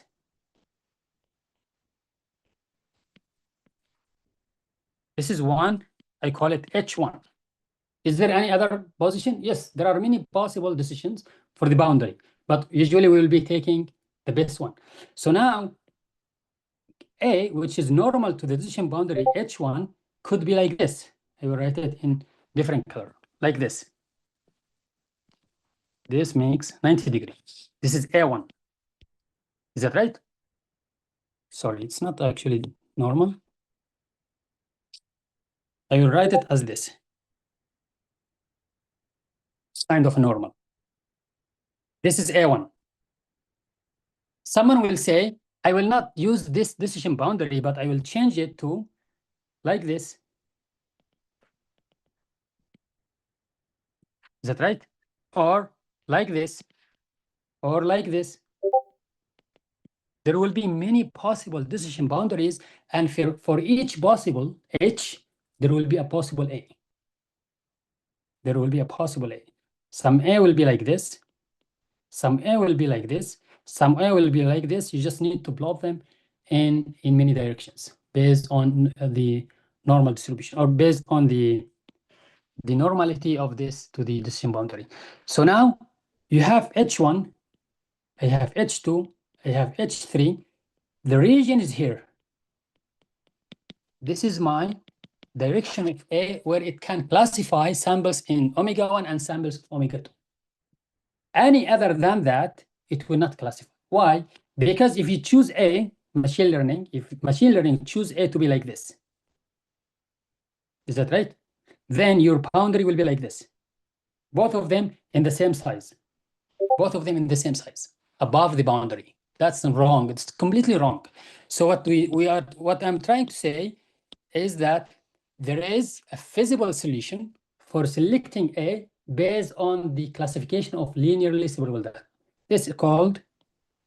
This is one, I call it H1. Is there any other position? Yes, there are many possible decisions for the boundary, but usually we will be taking the best one. So now, A, which is normal to the decision boundary H1, could be like this. I will write it in different color, like this. This makes 90 degrees. This is A1. Is that right? Sorry, it's not actually normal. I will write it as this. It's kind of normal. This is A1. Someone will say, I will not use this decision boundary, but I will change it to like this. Is that right? Or like this, or like this. There will be many possible decision boundaries, and for each possible H, there will be a possible A. There will be a possible A. Some A will be like this, some A will be like this, some A will be like this. You just need to plot them in many directions based on the normal distribution, or based on the normality of this to the decision boundary. So now you have H1, I have H2, I have H3. The region is here. This is my direction of A, where it can classify samples in omega 1 and samples of omega 2. Any other than that, it will not classify. Why? Because if you choose A, machine learning, if machine learning choose A to be like this, is that right? Then your boundary will be like this. Both of them in the same size. Both of them in the same size, above the boundary. That's wrong. It's completely wrong. So what I'm trying to say is that there is a feasible solution for selecting A based on the classification of linearly separable data. This is called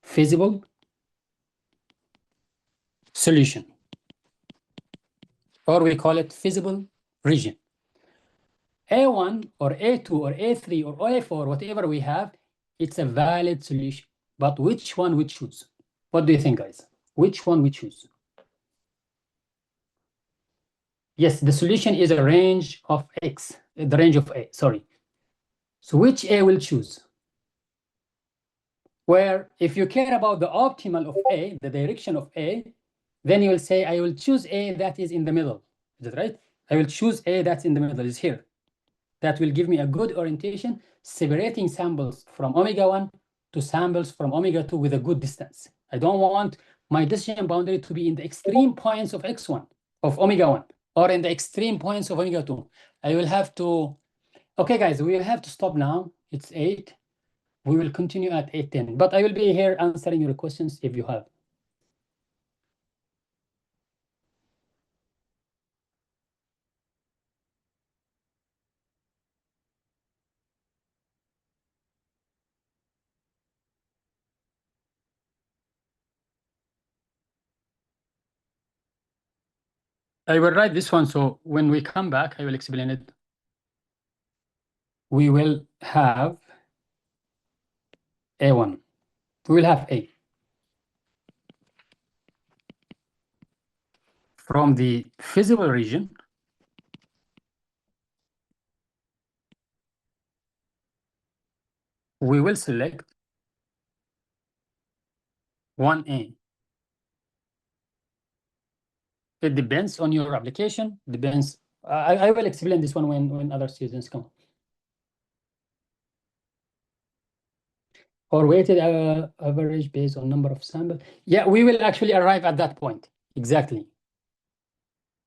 feasible solution, or we call it feasible region. A1 or A2 or A3 or A4, whatever we have, it's a valid solution. But which one we choose? What do you think, guys? Which one we choose? Yes, the solution is a range of X, the range of A, sorry. So which A will choose? Where if you care about the optimal of A, the direction of A, then you will say, I will choose A that is in the middle. Is that right? I will choose A that's in the middle, is here. That will give me a good orientation, separating samples from omega 1 to samples from omega 2 with a good distance. I don't want my decision boundary to be in the extreme points of X1, of omega 1, or in the extreme points of omega 2. I will have to, okay, guys, we will have to stop now. It's 8. We will continue at 8:10, but I will be here answering your questions if you have. I will write this one, so when we come back, I will explain it. we will have A1. We will have A. From the feasible region, we will select 1A. It depends on your application, depends. I will explain this one when other students come. Or weighted average based on number of samples. Yeah, we will actually arrive at that point. Exactly.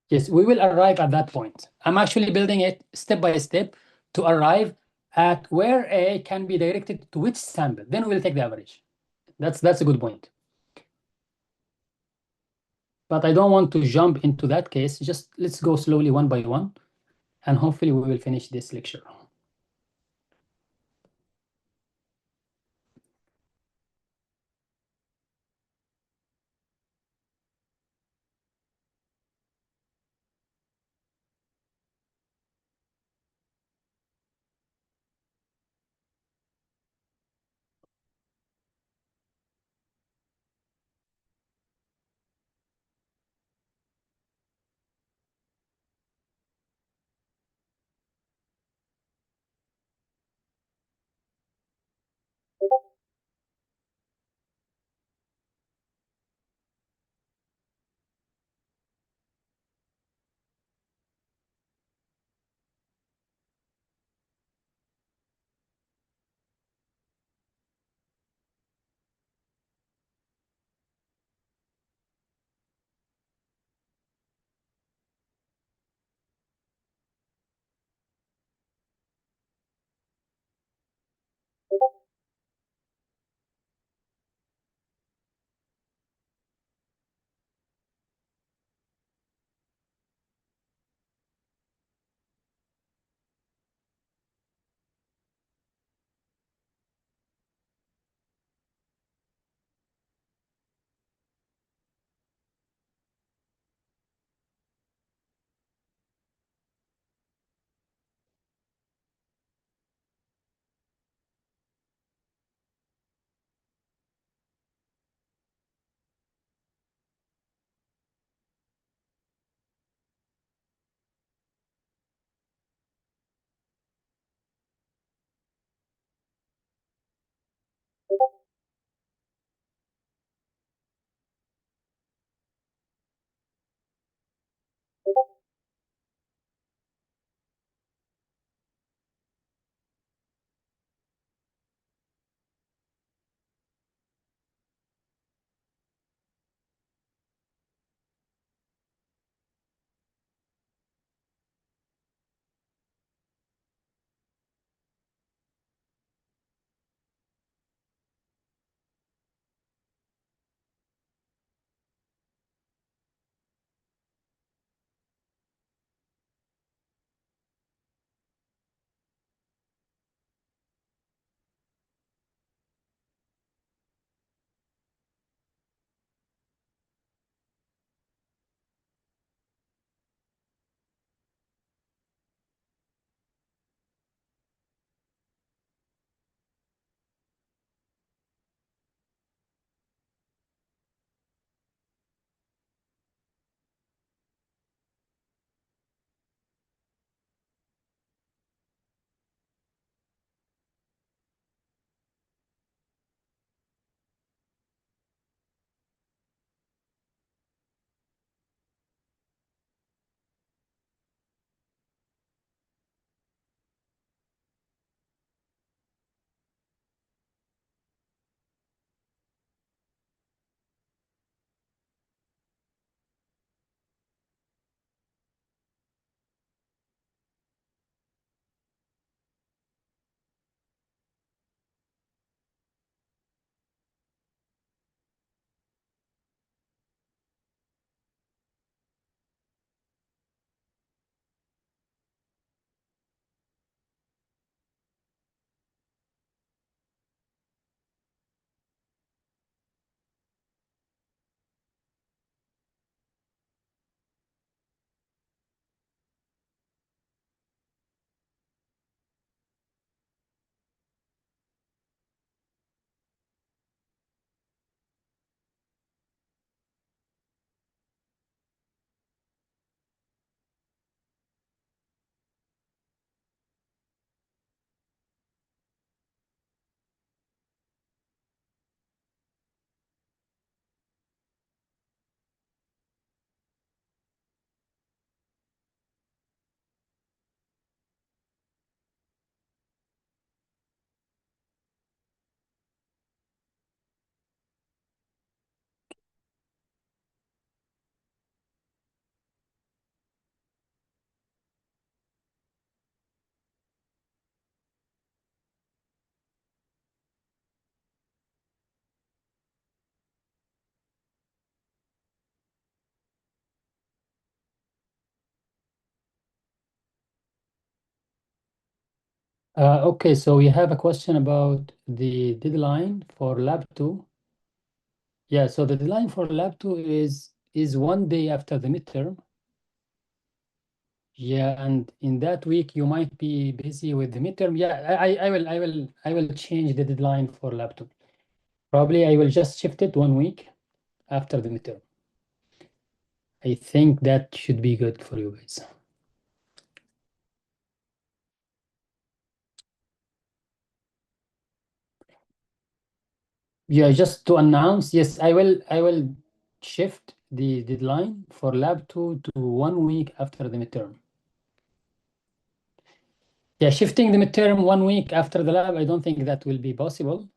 Yes, we will arrive at that point. I'm actually building it step by step to arrive at where A can be directed to which sample. Then we'll take the average. That's a good point. But I don't want to jump into that case. Just let's go slowly one by one, and hopefully we will finish this lecture. Okay, so we have a question about the deadline for Lab 2. Yeah, so the deadline for Lab 2 is 1 day after the midterm. Yeah, and in that week you might be busy with the midterm. Yeah, I will change the deadline for Lab 2. Probably I will just shift it 1 week after the midterm. I think that should be good for you guys. Yeah, just to announce, yes, I will shift the deadline for Lab 2 to 1 week after the midterm. Yeah, shifting the midterm 1 week after the lab, I don't think that will be possible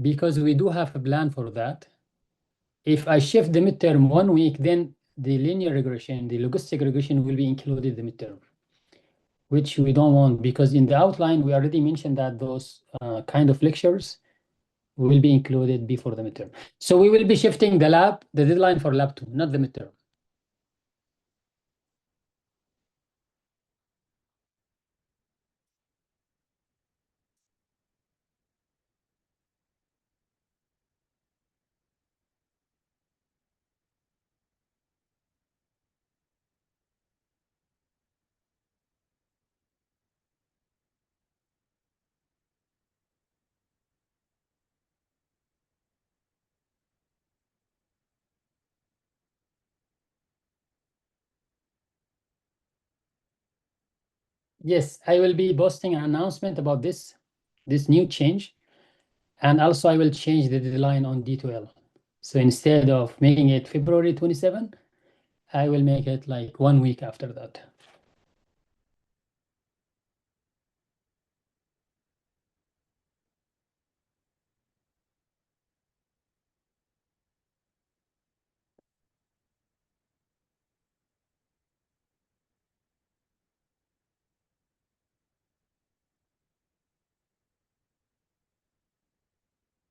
because we do have a plan for that. If I shift the midterm 1 week, then the linear regression, the logistic regression will be included in the midterm, which we don't want because in the outline, we already mentioned that those kind of lectures will be included before the midterm. So we will be shifting the deadline for Lab 2, not the midterm. Yes, I will be posting an announcement about this new change. And also I will change the deadline on D2L. So instead of making it February 27, I will make it like 1 week after that.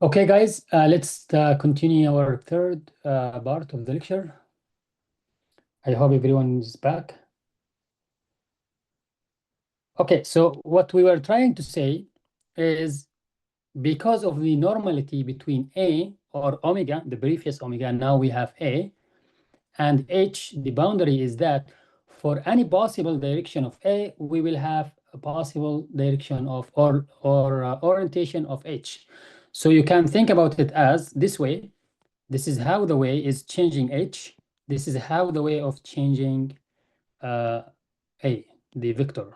Okay, guys, let's continue our third part of the lecture. I hope everyone is back. Okay, so what we were trying to say is because of the normality between A or omega, the previous omega, now we have A, and H, the boundary is that for any possible direction of A, we will have a possible direction of or orientation of H. So you can think about it as this way. This is how the way is changing H. This is how the way of changing A, the vector.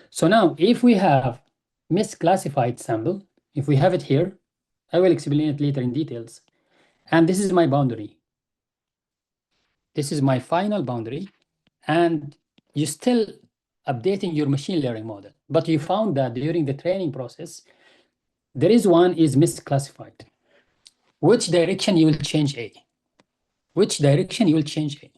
So now if we have misclassified sample, if we have it here, I will explain it later in details. And this is my boundary. This is my final boundary. And you're still updating your machine learning model, but you found that during the training process, there is one is misclassified. Which direction you will change A? Which direction you will change A?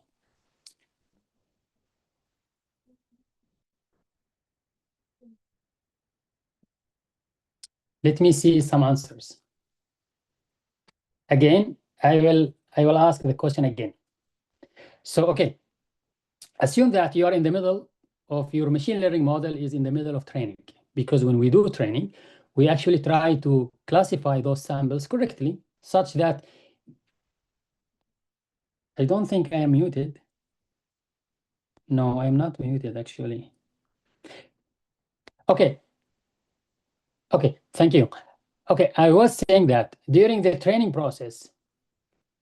Let me see some answers. Again, I will ask the question again. So, okay, assume that you are in the middle of your machine learning model is in the middle of training, because when we do training, we actually try to classify those samples correctly such that I don't think I am muted. No, I'm not muted actually. Okay. Okay, thank you. Okay, I was saying that during the training process,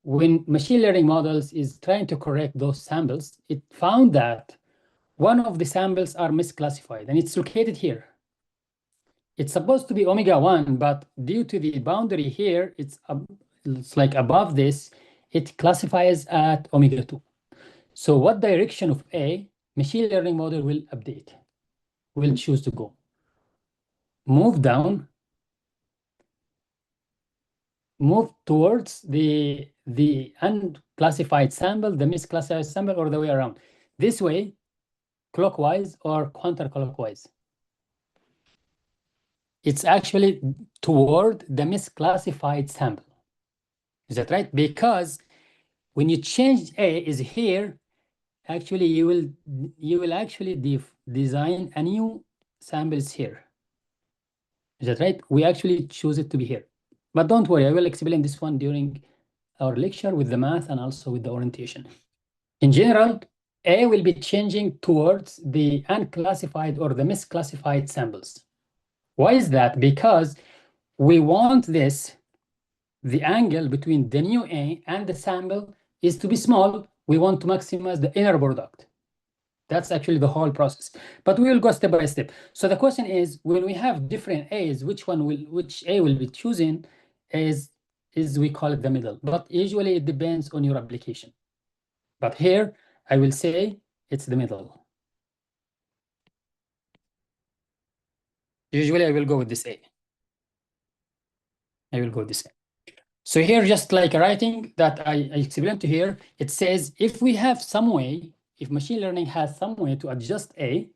when machine learning models is trying to correct those samples, it found that one of the samples are misclassified and it's located here. It's supposed to be omega 1, but due to the boundary here, it's like above this, it classifies at omega 2. So what direction of A machine learning model will update, will choose to go? Move down, move towards the unclassified sample, the misclassified sample, or the way around? This way, clockwise or counterclockwise? It's actually toward the misclassified sample. Is that right? Because when you change A is here, actually you will actually design a new samples here. Is that right? We actually choose it to be here. But don't worry, I will explain this one during our lecture with the math and also with the orientation. In general, A will be changing towards the unclassified or the misclassified samples. Why is that? Because we want this, the angle between the new A and the sample is to be small. We want to maximize the inner product. That's actually the whole process. But we will go step by step. So the question is, when we have different A's, which A will be choosing is we call it the middle. But usually it depends on your application. But here I will say it's the middle. Usually I will go with this A. I will go with this A. So here, just like writing that I explained to here, it says if we have some way, if machine learning has some way to adjust A,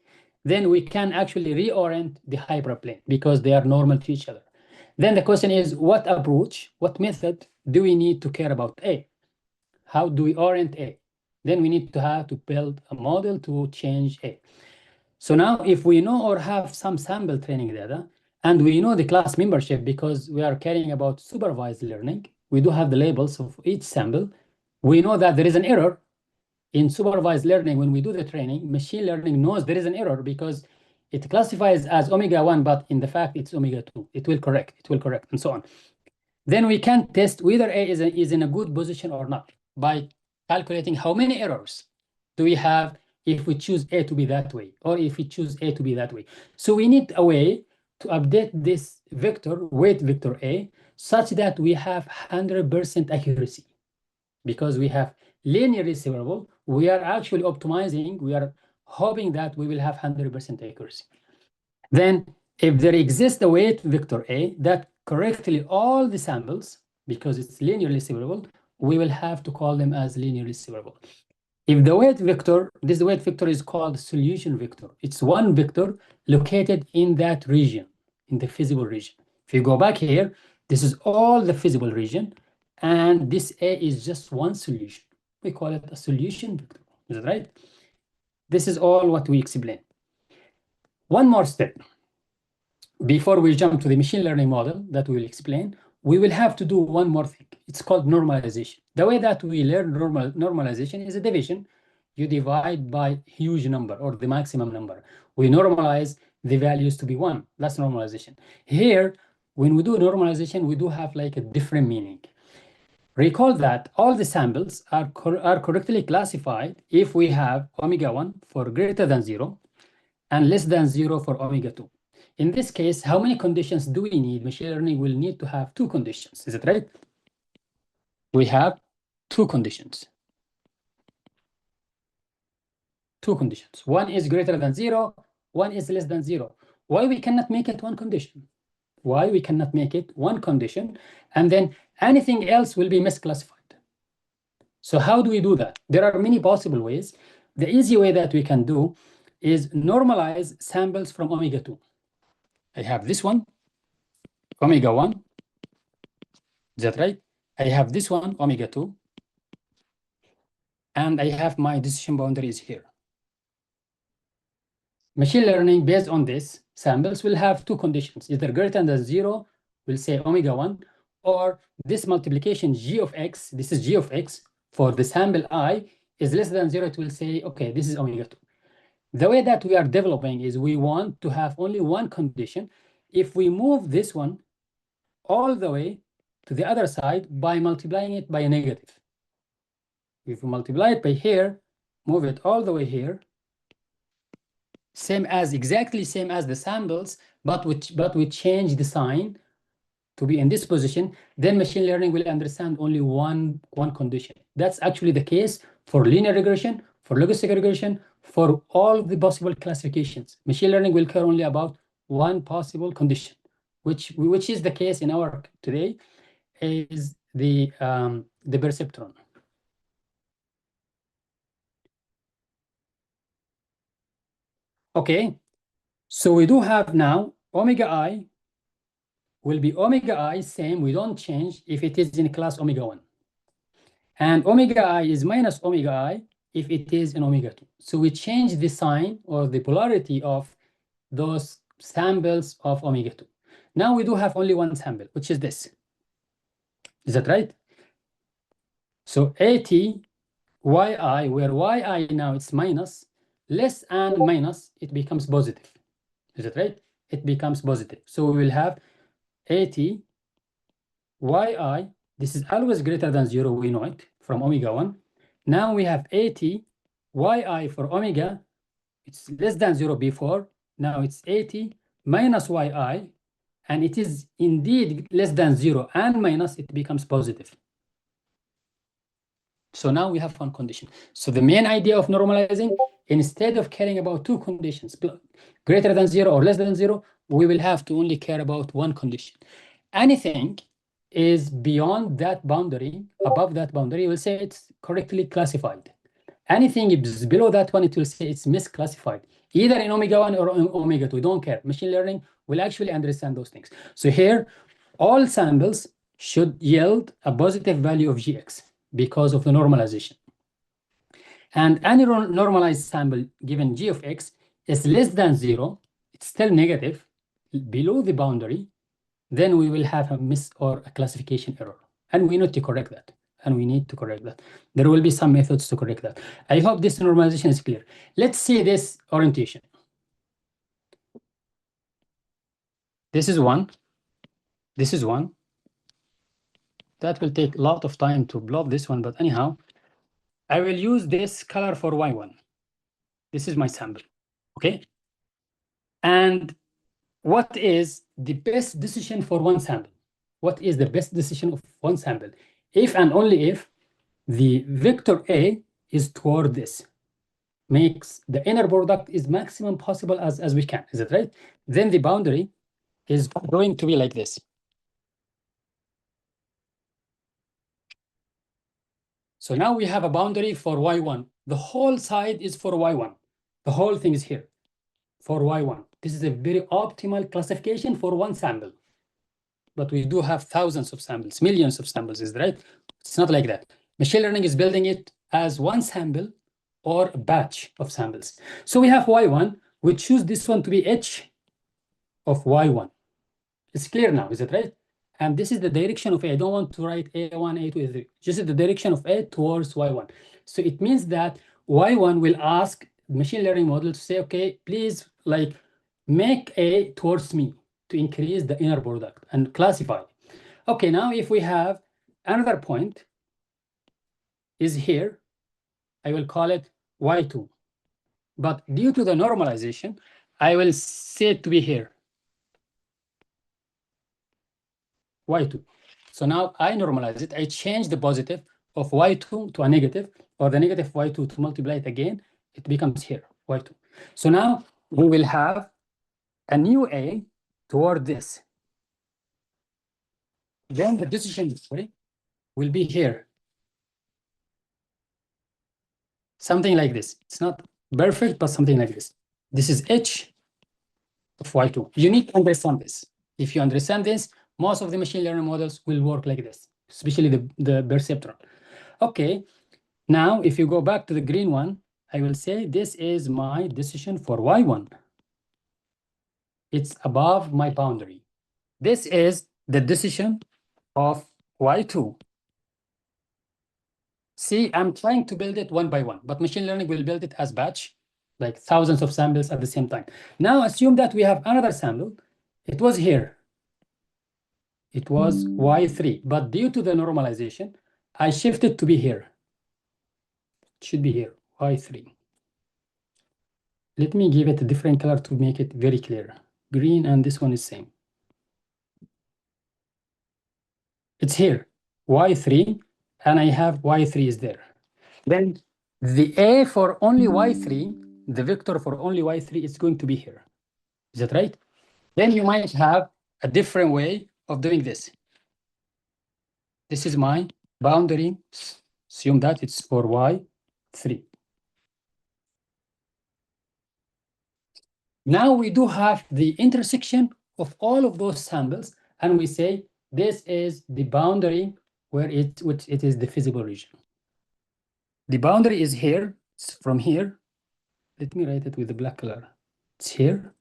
then we can actually reorient the hyperplane because they are normal to each other. Then the question is, what approach, what method do we need to care about A? How do we orient A? Then we need to have to build a model to change A. So now if we know or have some sample training data, and we know the class membership because we are caring about supervised learning, we do have the labels of each sample. We know that there is an error in supervised learning. When we do the training, machine learning knows there is an error because it classifies as omega-1, but in the fact it's omega-2. It will correct, and so on. Then we can test whether A is in a good position or not by calculating how many errors do we have if we choose A to be that way, or if we choose A to be that way. So we need a way to update this vector, weight vector A, such that we have 100% accuracy. Because we have linearly separable, we are actually optimizing, we are hoping that we will have 100% accuracy. Then if there exists a weight vector A that correctly all the samples, because it's linearly separable, we will have to call them as linearly separable. If the weight vector, this weight vector is called solution vector. It's one vector located in that region, in the feasible region. If you go back here, this is all the feasible region, and this A is just one solution. We call it a solution vector. Is that right? This is all what we explain. One more step. Before we jump to the machine learning model that we will explain, we will have to do one more thing. It's called normalization. The way that we learn normalization is a division. You divide by huge number or the maximum number. We normalize the values to be 1. That's normalization. Here, when we do normalization, we do have like a different meaning. Recall that all the samples are correctly classified if we have omega-1 for greater than 0 and less than 0 for omega-2. In this case, how many conditions do we need? Machine learning will need to have 2 conditions. Is it right? We have 2 conditions. 2 conditions. One is greater than 0, one is less than 0. Why we cannot make it one condition? Why we cannot make it one condition and then anything else will be misclassified? So how do we do that? There are many possible ways. The easy way that we can do is normalize samples from omega-2. I have this one, omega-1. Is that right? I have this one, omega-2. And I have my decision boundaries here. Machine learning based on this samples will have 2 conditions. Either greater than 0, we'll say omega-1, or this multiplication g of x, this is g of x, for the sample I is less than 0, it will say, okay, this is omega-2. The way that we are developing is we want to have only one condition. If we move this one all the way to the other side by multiplying it by a negative. If we multiply it by here, move it all the way here, exactly same as the samples, but we change the sign to be in this position, then machine learning will understand only one condition. That's actually the case for linear regression, for logistic regression, for all the possible classifications. Machine learning will care only about one possible condition, which is the case in our today, is the perceptron. Okay, so we do have now omega I will be omega I, same, we don't change if it is in class omega-1. And omega I is minus omega I if it is in omega 2. So we change the sign or the polarity of those samples of omega 2. Now we do have only one sample, which is this. Is that right? So AT, YI, where YI now it's minus, less and minus, it becomes positive. Is that right? It becomes positive. So we will have AT, YI, this is always greater than 0, we know it, from omega 1. Now we have AT, YI for omega, it's less than 0 before, now it's AT minus YI, and it is indeed less than 0 and minus, it becomes positive. So now we have one condition. So the main idea of normalizing, instead of caring about two conditions, greater than 0 or less than 0, we will have to only care about one condition. Anything is beyond that boundary, above that boundary, we'll say it's correctly classified. Anything is below that one, it will say it's misclassified, either in omega 1 or omega 2, don't care. Machine learning will actually understand those things. So here, all samples should yield a positive value of Gx because of the normalization. And any normalized sample given G of X is less than 0, it's still negative, below the boundary, then we will have a miss or a classification error. And we need to correct that. There will be some methods to correct that. I hope this normalization is clear. Let's see this orientation. This is one. This is one. That will take a lot of time to blow this one, but anyhow, I will use this color for Y1. This is my sample, okay? And what is the best decision for one sample? What is the best decision of one sample? If and only if the vector A is toward this, makes the inner product is maximum possible as we can, is that right? Then the boundary is going to be like this. So now we have a boundary for Y1. The whole side is for Y1. The whole thing is here for Y1. This is a very optimal classification for one sample. But we do have thousands of samples, millions of samples, is that right? It's not like that. Machine learning is building it as one sample or a batch of samples. So we have Y1. We choose this one to be H of Y1. It's clear now, is that right? And this is the direction of A. I don't want to write A1, A2, A3. Just the direction of A towards Y1. So it means that Y1 will ask the machine learning model to say, okay, please like make A towards me to increase the inner product and classify. Okay, now if we have another point is here, I will call it Y2. But due to the normalization, I will say it to be here. Y2. So now I normalize it. I change the positive of Y2 to a negative, or the negative Y2 to multiply it again. It becomes here, Y2. So now we will have a new A toward this. Then the decision will be here. Something like this. It's not perfect, but something like this. This is H of Y2. You need to understand this. If you understand this, most of the machine learning models will work like this, especially the perceptron. Okay, now if you go back to the green one, I will say this is my decision for Y1. It's above my boundary. This is the decision of Y2. See, I'm trying to build it one by one, but machine learning will build it as batch, like thousands of samples at the same time. Now assume that we have another sample. It was here. It was Y3, but due to the normalization, I shifted to be here. It should be here, Y3. Let me give it a different color to make it very clear. Green, and this one is same. It's here, Y3, and I have Y3 is there. Then the A for only Y3, the vector for only Y3 is going to be here. Is that right? Then you might have a different way of doing this. This is my boundary. Assume that it's for Y3. Now we do have the intersection of all of those samples, and we say this is the boundary which it is the feasible region. The boundary is here, It's from here. Let me write it with the black color. It's here.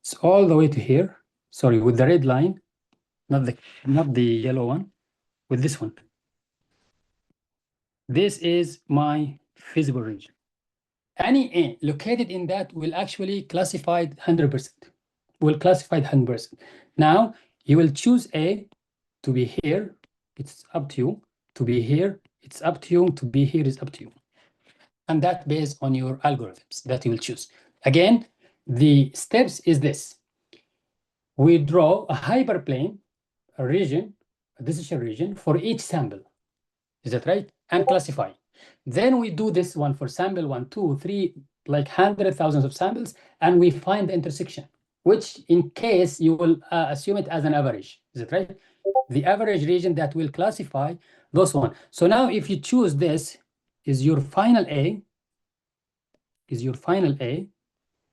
It's all the way to here. Sorry, with the red line, not the yellow one, with this one. This is my feasible region. Any A located in that will actually classified 100%. Will classified 100%. Now you will choose A to be here. It's up to you. To be here, it's up to you. To be here is up to you. And that based on your algorithms that you will choose. Again, the steps is this. We draw a hyperplane, a region, a decision region for each sample. Is that right? And classify. Then we do this one for sample 1, 2, 3, like hundreds of thousands of samples, and we find the intersection, which in case you will assume it as an average. Is that right? The average region that will classify those one. So now if you choose this is your final A,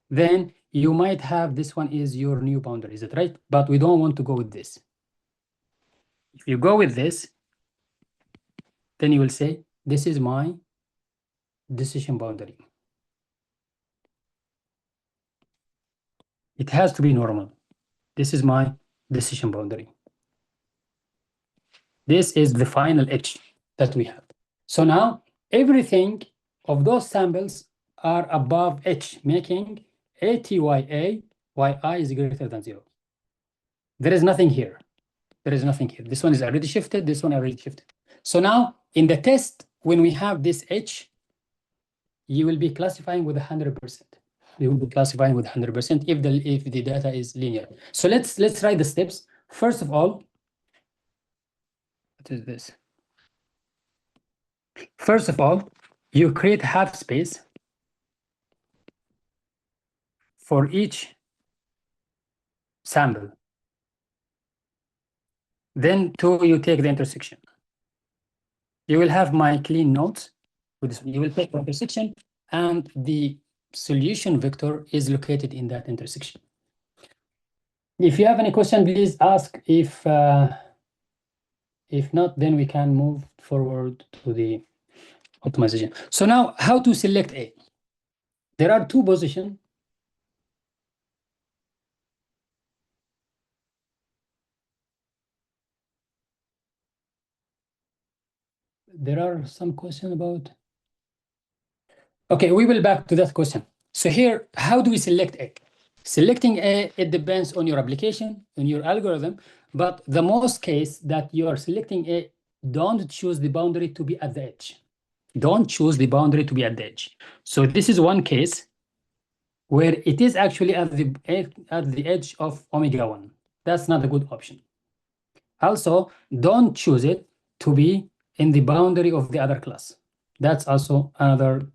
then you might have this one is your new boundary. Is that right? But we don't want to go with this. If you go with this, then you will say, this is my decision boundary. It has to be normal. This is my decision boundary. This is the final H that we have. So now everything of those samples are above H, making ATYA, YI is greater than 0. There is nothing here. There is nothing here. This one is already shifted. This one already shifted. So now in the test, when we have this H, you will be classifying with 100%. You will be classifying with 100% if the data is linear. So let's write the steps. First of all, what is this? First of all, you create half space for each sample. Then you take the intersection. You will have my clean notes. With this. You will take the intersection, and the solution vector is located in that intersection. If you have any question, please ask. If not, then we can move forward to the optimization. So now, how to select A? There are two positions. There are some questions about. Okay, we will back to that question. So here, how do we select A? Selecting A, it depends on your application, on your algorithm, but the most case that you are selecting A, don't choose the boundary to be at the edge. Don't choose the boundary to be at the edge. So this is one case where it is actually at the edge of omega 1. That's not a good option. Also, don't choose it to be in the boundary of the other class. That's also another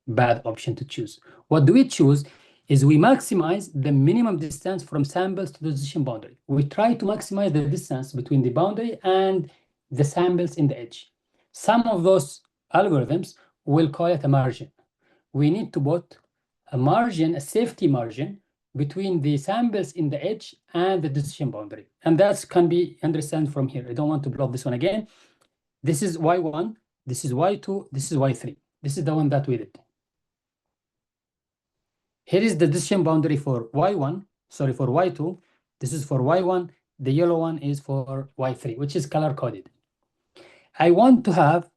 bad option to choose. What do we choose is we maximize the minimum distance from samples to the decision boundary. We try to maximize the distance between the boundary and the samples in the edge. Some of those algorithms will call it a margin. We need to put a margin, a safety margin, between the samples in the edge and the decision boundary. And that can be understood from here. I don't want to block this one again. This is Y1, this is Y2, this is Y3. This is the one that we did. Here is the decision boundary for Y1, sorry, for Y2. This is for Y1. The yellow one is for Y3, which is color coded. I want to have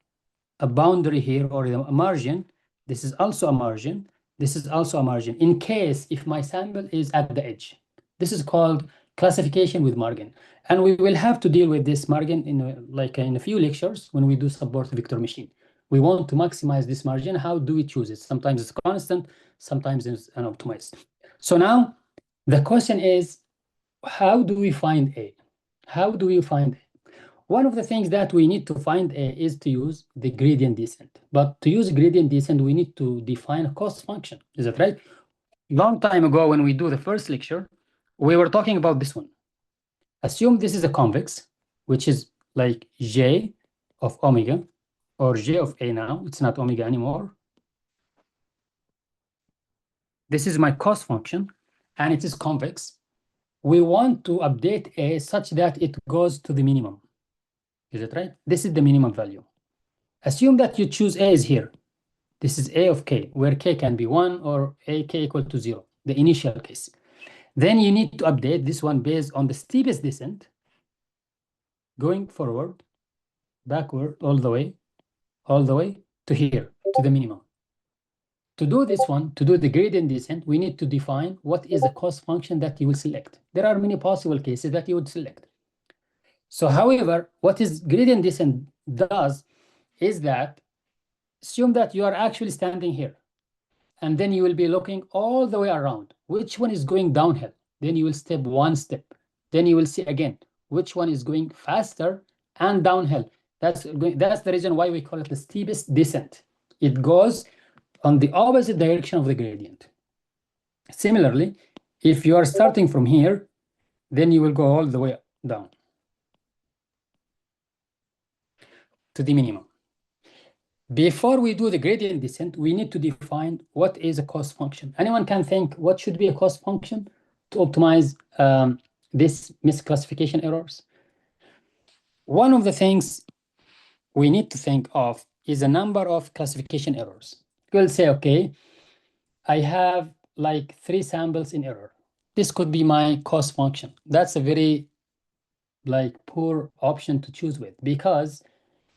a boundary here or a margin. This is also a margin. This is also a margin in case if my sample is at the edge. This is called classification with margin. And we will have to deal with this margin in a few lectures when we do support vector machine. We want to maximize this margin. How do we choose it? Sometimes it's constant, sometimes it's unoptimized. So now the question is, how do we find A? How do we find A? One of the things that we need to find A is to use the gradient descent. But to use gradient descent, we need to define a cost function. Is that right? Long time ago, when we do the first lecture, we were talking about this one. Assume this is a convex, which is like J of omega, or J of A now. It's not omega anymore. This is my cost function, and it is convex. We want to update A such that it goes to the minimum. Is that right? This is the minimum value. Assume that you choose A is here. This is A of K, where K can be 1 or A K equal to 0, the initial case. Then you need to update this one based on the steepest descent, going forward, backward, all the way to here, to the minimum. To do this one, to do the gradient descent, we need to define what is the cost function that you will select. There are many possible cases that you would select. So however, what is gradient descent does is that assume that you are actually standing here, and then you will be looking all the way around. Which one is going downhill? Then you will step one step. Then you will see again which one is going faster and downhill. That's the reason why we call it the steepest descent. It goes on the opposite direction of the gradient. Similarly, if you are starting from here, then you will go all the way down to the minimum. Before we do the gradient descent, we need to define what is a cost function. Anyone can think what should be a cost function to optimize this misclassification errors? One of the things we need to think of is a number of classification errors. We'll say, okay, I have like 3 samples in error. This could be my cost function. That's a very like poor option to choose with, because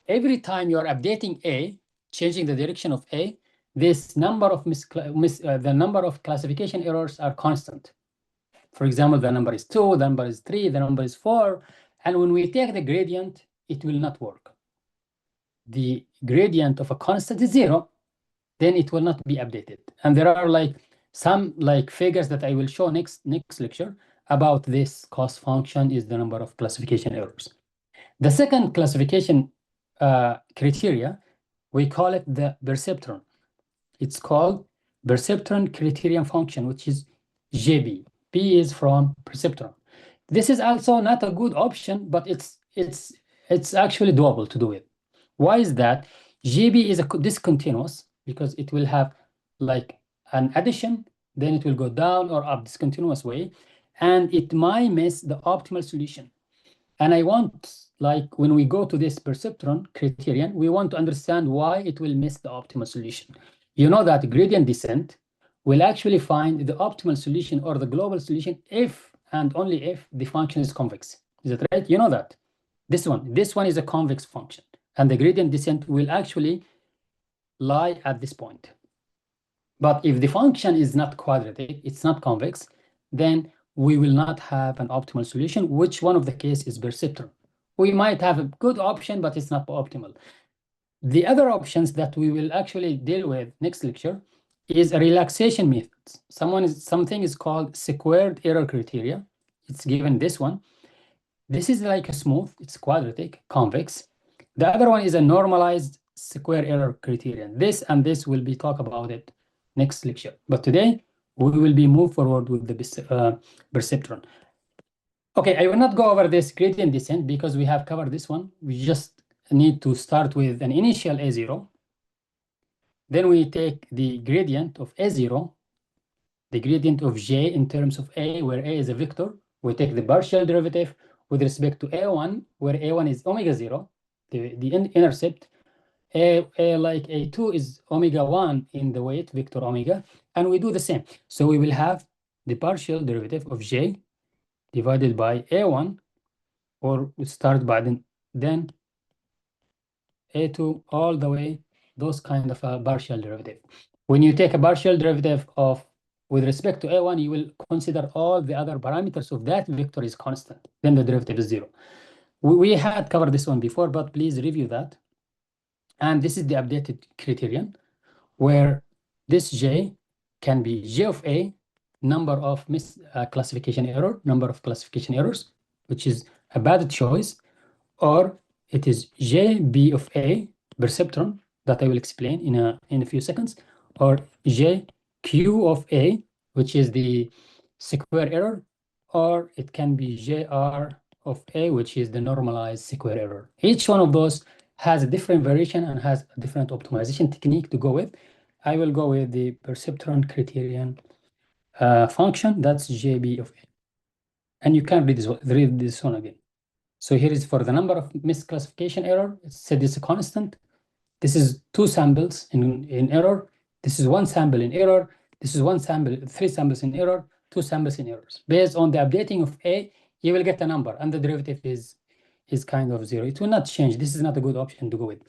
every time you're updating A, changing the direction of A, this number of the number of classification errors are constant. For example, the number is 2, the number is 3, the number is 4, and when we take the gradient, it will not work. The gradient of a constant is 0, then it will not be updated. And there are like some like figures that I will show next lecture about this cost function is the number of classification errors. The second classification criteria, we call it the perceptron. It's called perceptron criterion function, which is JB. P is from perceptron. This is also not a good option, but it's actually doable to do it. Why is that? JB is a discontinuous because it will have like an addition, then it will go down or up discontinuous way, and it might miss the optimal solution. And I want, like when we go to this perceptron criterion, we want to understand why it will miss the optimal solution. You know that gradient descent will actually find the optimal solution or the global solution if and only if the function is convex. Is that right? You know that. This one is a convex function, and the gradient descent will actually lie at this point. But if the function is not quadratic, it's not convex, then we will not have an optimal solution, which one of the case is perceptron. We might have a good option, but it's not optimal. The other options that we will actually deal with next lecture is a relaxation method. Something is called squared error criteria. It's given this one. This is like a smooth, it's quadratic, convex. The other one is a normalized square error criterion. This and this will be talk about it next lecture. But today we will be move forward with the perceptron. Okay, I will not go over this gradient descent because we have covered this one. We just need to start with an initial A0. Then we take the gradient of A0, the gradient of J in terms of A, where A is a vector. We take the partial derivative with respect to A1, where A1 is omega 0, the intercept. Like A2 is omega 1 in the weight, vector omega, and we do the same. So we will have the partial derivative of J divided by A1, or we start by then A2 all the way, those kind of a partial derivative. When you take a partial derivative of with respect to A1, you will consider all the other parameters of that vector is constant. Then the derivative is 0. We had covered this one before, but please review that. And this is the updated criterion, where this J can be J of A, number of classification errors, which is a bad choice, or it is JB of A, perceptron, that I will explain in a few seconds, or JQ of A, which is the square error, or it can be JR of A, which is the normalized square error. Each one of those has a different variation and has a different optimization technique to go with. I will go with the perceptron criterion function, that's JB of A. And you can read this one again. So here is for the number of misclassification error, it's said it's a constant. This is 2 samples in error. This is 1 sample in error. This is 1 sample, 3 samples in error, 2 samples in errors. Based on the updating of A, you will get a number, and the derivative is kind of 0. It will not change. This is not a good option to go with.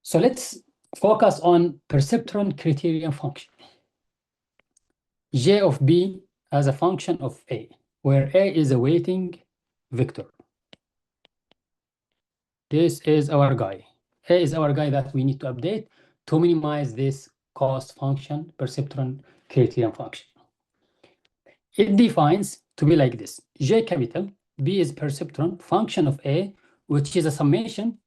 So let's focus on perceptron criterion function. J of B as a function of A, where A is a weighting vector. This is our guy. A is our guy that we need to update to minimize this cost function, perceptron criterion function. It defines to be like this. J capital, B is perceptron, function of A, which is a summation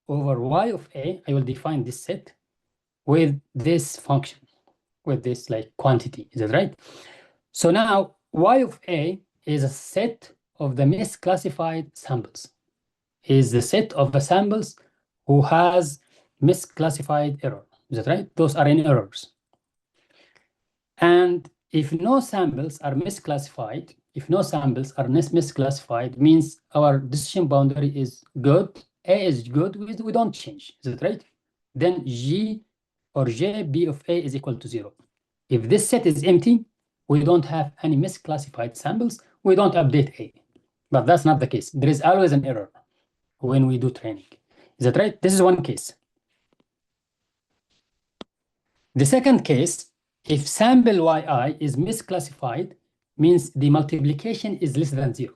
over Y of A. I will define this set with this function, with this like quantity. Is that right? So now Y of A is a set of the misclassified samples. Is the set of the samples who has misclassified error. Is that right? Those are in errors. And if no samples are misclassified, means our decision boundary is good, A is good, we don't change. Is that right? Then G or J, B of A is equal to 0. If this set is empty, we don't have any misclassified samples, we don't update A. But that's not the case. There is always an error when we do training. Is that right? This is one case. The second case, if sample yi is misclassified, means the multiplication is less than 0.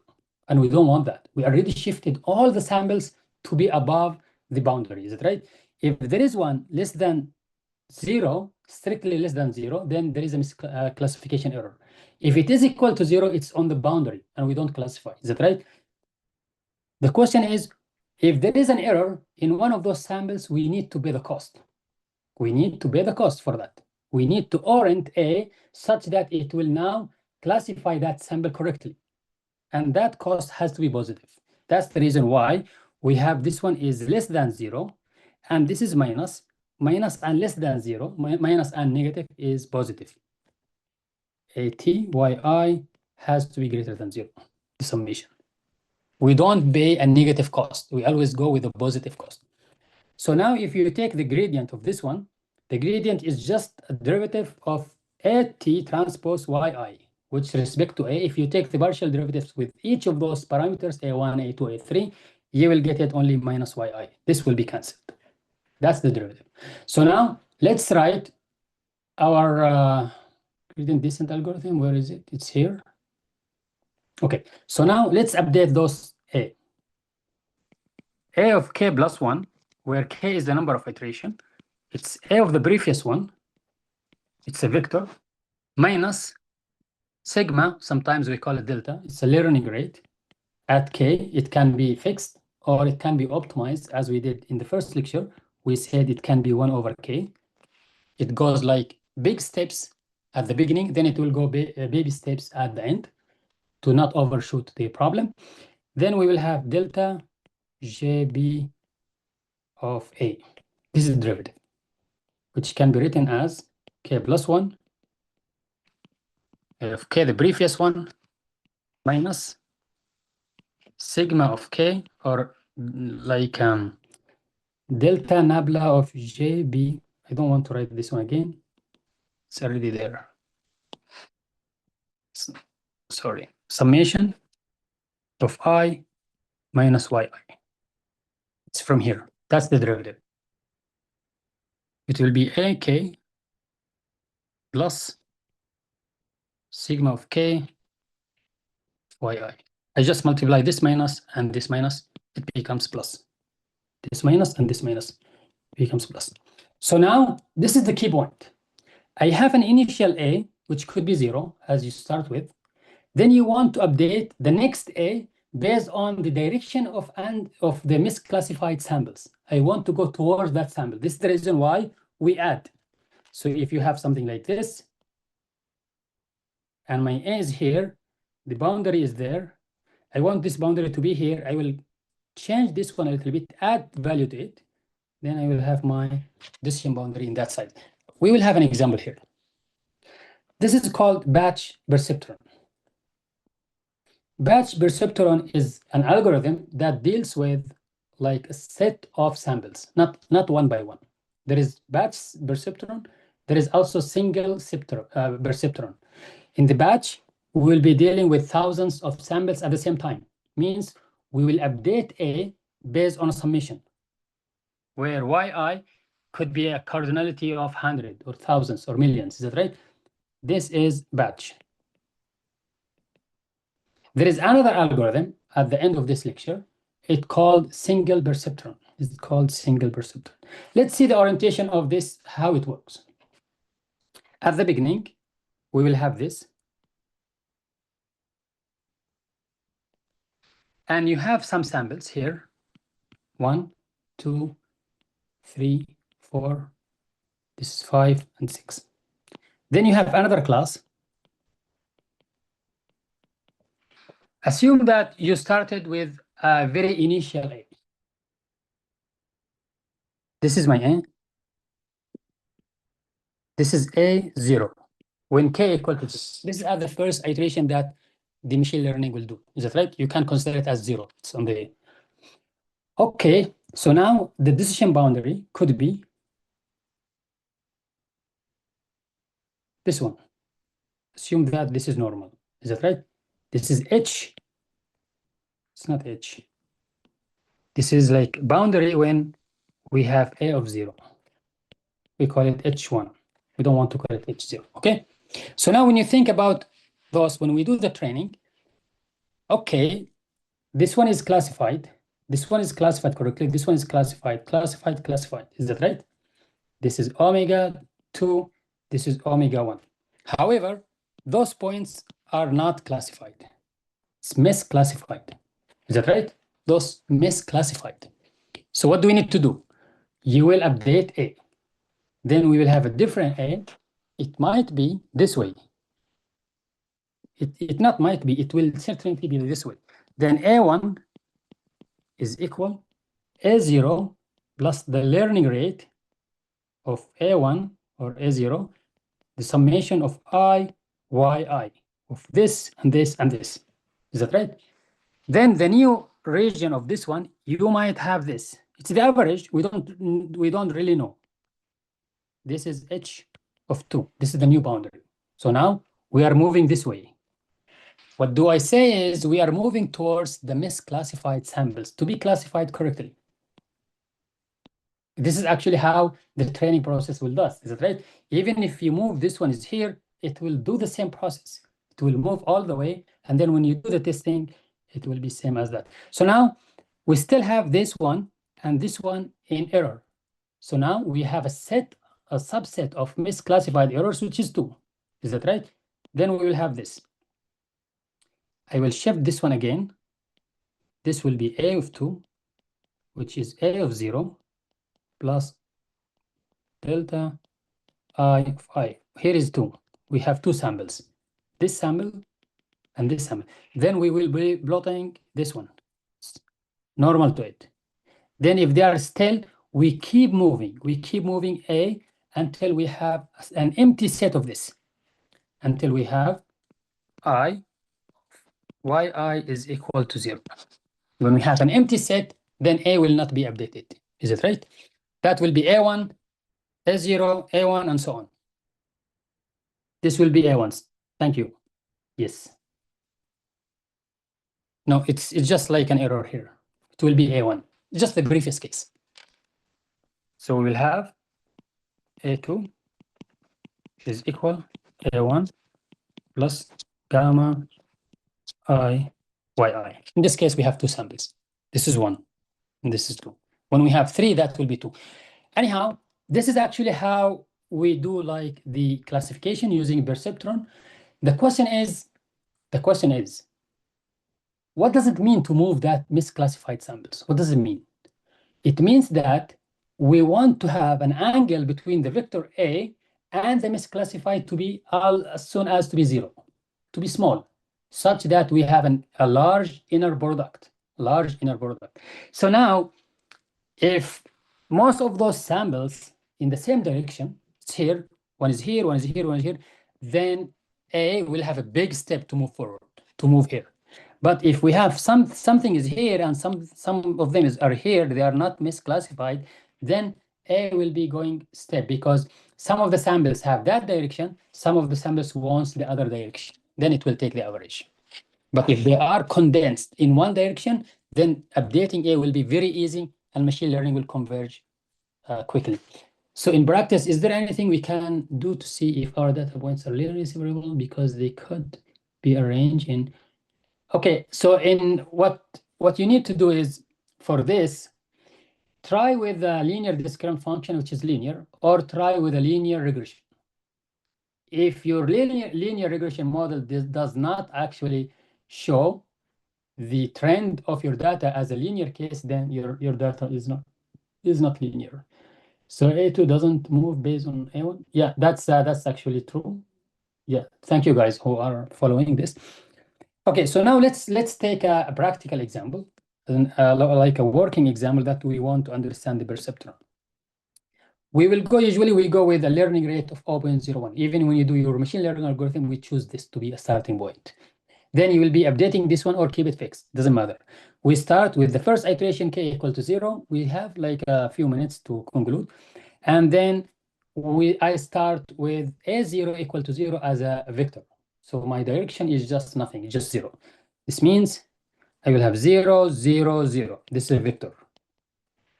And we don't want that. We already shifted all the samples to be above the boundary. Is that right? If there is one less than 0, strictly less than 0, then there is a misclassification error. If it is equal to 0, it's on the boundary and we don't classify. Is that right? The question is, if there is an error in one of those samples, we need to pay the cost. We need to pay the cost for that. We need to orient A such that it will now classify that sample correctly. And that cost has to be positive. That's the reason why we have this one is less than 0, and this is minus and less than 0, minus and negative is positive. ATYI has to be greater than 0, the summation. We don't pay a negative cost. We always go with a positive cost. So now if you take the gradient of this one, the gradient is just a derivative of AT transpose YI, which respect to A. If you take the partial derivatives with each of those parameters, A1, A2, A3, you will get it only minus YI. This will be cancelled. That's the derivative. So now let's write our gradient descent algorithm. Where is it? It's here. Okay, so now let's update those A. A of K plus 1, where K is the number of iteration. It's A of the previous one. It's a vector minus sigma, sometimes we call it delta. It's a learning rate at K. It can be fixed or it can be optimized, as we did in the first lecture. We said it can be 1 over K. It goes like big steps at the beginning, then it will go baby steps at the end to not overshoot the problem. Then we will have delta JB of A. This is the derivative, which can be written as K plus 1 of K, the previous one, minus sigma of K, or like delta nabla of JB. I don't want to write this one again. It's already there. Sorry. Summation of I minus YI. It's from here. That's the derivative. It will be AK plus sigma of K YI. I just multiply this minus and this minus, it becomes plus. This minus and this minus becomes plus. So now this is the key point. I have an initial A, which could be 0, as you start with. Then you want to update the next A based on the direction of the misclassified samples. I want to go towards that sample. This is the reason why we add. So if you have something like this, and my A is here, the boundary is there. I want this boundary to be here. I will change this one a little bit, add value to it. Then I will have my decision boundary in that side. We will have an example here. This is called batch perceptron. Batch perceptron is an algorithm that deals with like a set of samples, not one by one. There is batch perceptron. There is also single perceptron. In the batch, we will be dealing with thousands of samples at the same time. Means we will update A based on a summation, where yi could be a cardinality of 100 or thousands or millions. Is that right? This is batch. There is another algorithm at the end of this lecture. It's called single perceptron. It's called single perceptron. Let's see the orientation of this, how it works. At the beginning, we will have this. And you have some samples here. 1, 2, 3, 4. This is 5 and 6. Then you have another class. Assume that you started with a very initial A. This is my A. This is A0. When K equal to this is the first iteration that the machine learning will do. Is that right? You can consider it as 0. It's on the A. Okay, so now the decision boundary could be this one. Assume that this is normal. Is that right? This is H. It's not H. This is like boundary when we have A of 0. We call it H1. We don't want to call it H0. Okay. So now when you think about those, when we do the training, okay, this one is classified. This one is classified correctly. This one is classified. Is that right? This is omega 2. This is omega 1. However, those points are not classified. It's misclassified. Is that right? Those misclassified. So what do we need to do? You will update A. Then we will have a different A. It might be this way. It not might be, it will certainly be this way. Then A1 is equal A0 plus the learning rate of A1 or A0, the summation of I, yi, of this and this and this. Is that right? Then the new region of this one, you might have this. It's the average. We don't really know. This is H of 2. This is the new boundary. So now we are moving this way. What do I say is we are moving towards the misclassified samples to be classified correctly. This is actually how the training process will do. Is that right? Even if you move this one is here, it will do the same process. It will move all the way. And then when you do the testing, it will be same as that. So now we still have this one and this one in error. So now we have a subset of misclassified errors, which is 2. Is that right? Then we will have this. I will shift this one again. This will be A of 2, which is A of 0 plus delta I of I. Here is 2. We have 2 samples. This sample and this sample. Then we will be plotting this one, normal to it. Then if they are still, we keep moving. We keep moving A until we have an empty set of this. Until we have yi is equal to 0. When we have an empty set, then A will not be updated. Is it right? That will be A1, A0, A1, and so on. This will be A1s. Thank you. Yes. No, it's just like an error here. It will be A1, just the previous case. So we will have A2 is equal A1 plus gamma I yi. In this case, we have 2 samples. This is 1, and this is 2. When we have 3, that will be 2. Anyhow, this is actually how we do like the classification using perceptron. The question is, what does it mean to move that misclassified samples? What does it mean? It means that we want to have an angle between the vector A and the misclassified to be as soon as to be 0, to be small, such that we have a large inner product, So now, if most of those samples in the same direction, it's here, one is here, one is here, one is here, then A will have a big step to move forward, to move here. But if we have something is here and some of them are here, they are not misclassified, then A will be going step, because some of the samples have that direction, some of the samples wants the other direction. Then it will take the average. But if they are condensed in one direction, then updating A will be very easy and machine learning will converge quickly. So in practice, is there anything we can do to see if our data points are linearly separable, because they could be arranged in... Okay, so in what you need to do is, for this, try with a linear discriminant function, which is linear, or try with a linear regression. If your linear regression model does not actually show the trend of your data as a linear case, then your data is not linear. So A2 doesn't move based on A1. Yeah, that's actually true. Yeah, thank you guys who are following this. Okay, so now let's take a practical example, like a working example that we want to understand the perceptron. Usually we go with a learning rate of 0.01. Even when you do your machine learning algorithm, we choose this to be a starting point. Then you will be updating this one or keep it fixed, doesn't matter. We start with the first iteration k equal to 0. We have like a few minutes to conclude. And then I start with A0 equal to 0 as a vector. So my direction is just nothing, just 0. This means I will have 0, 0, 0. This is a vector.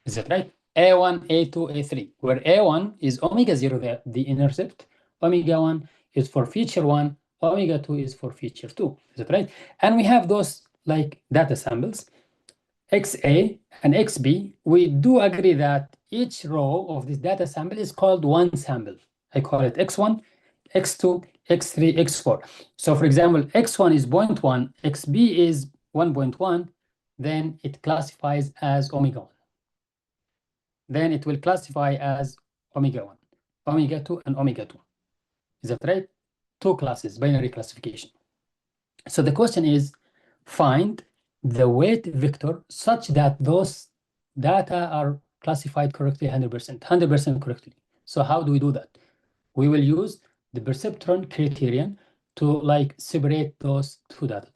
Is that right? A1, A2, A3, where A1 is omega 0, the intercept. Omega 1 is for feature 1. Omega 2 is for feature 2. Is that right? And we have those like data samples, XA and XB. We do agree that each row of this data sample is called one sample. I call it X1, X2, X3, X4. So for example, X1 is 0.1, XB is 1.1, then it classifies as omega 1. Then it will classify as omega 1, omega 2, and omega 2. Is that right? Two classes, binary classification. So the question is, find the weight vector such that those data are classified correctly 100% correctly. So how do we do that? We will use the perceptron criterion to like separate those two data.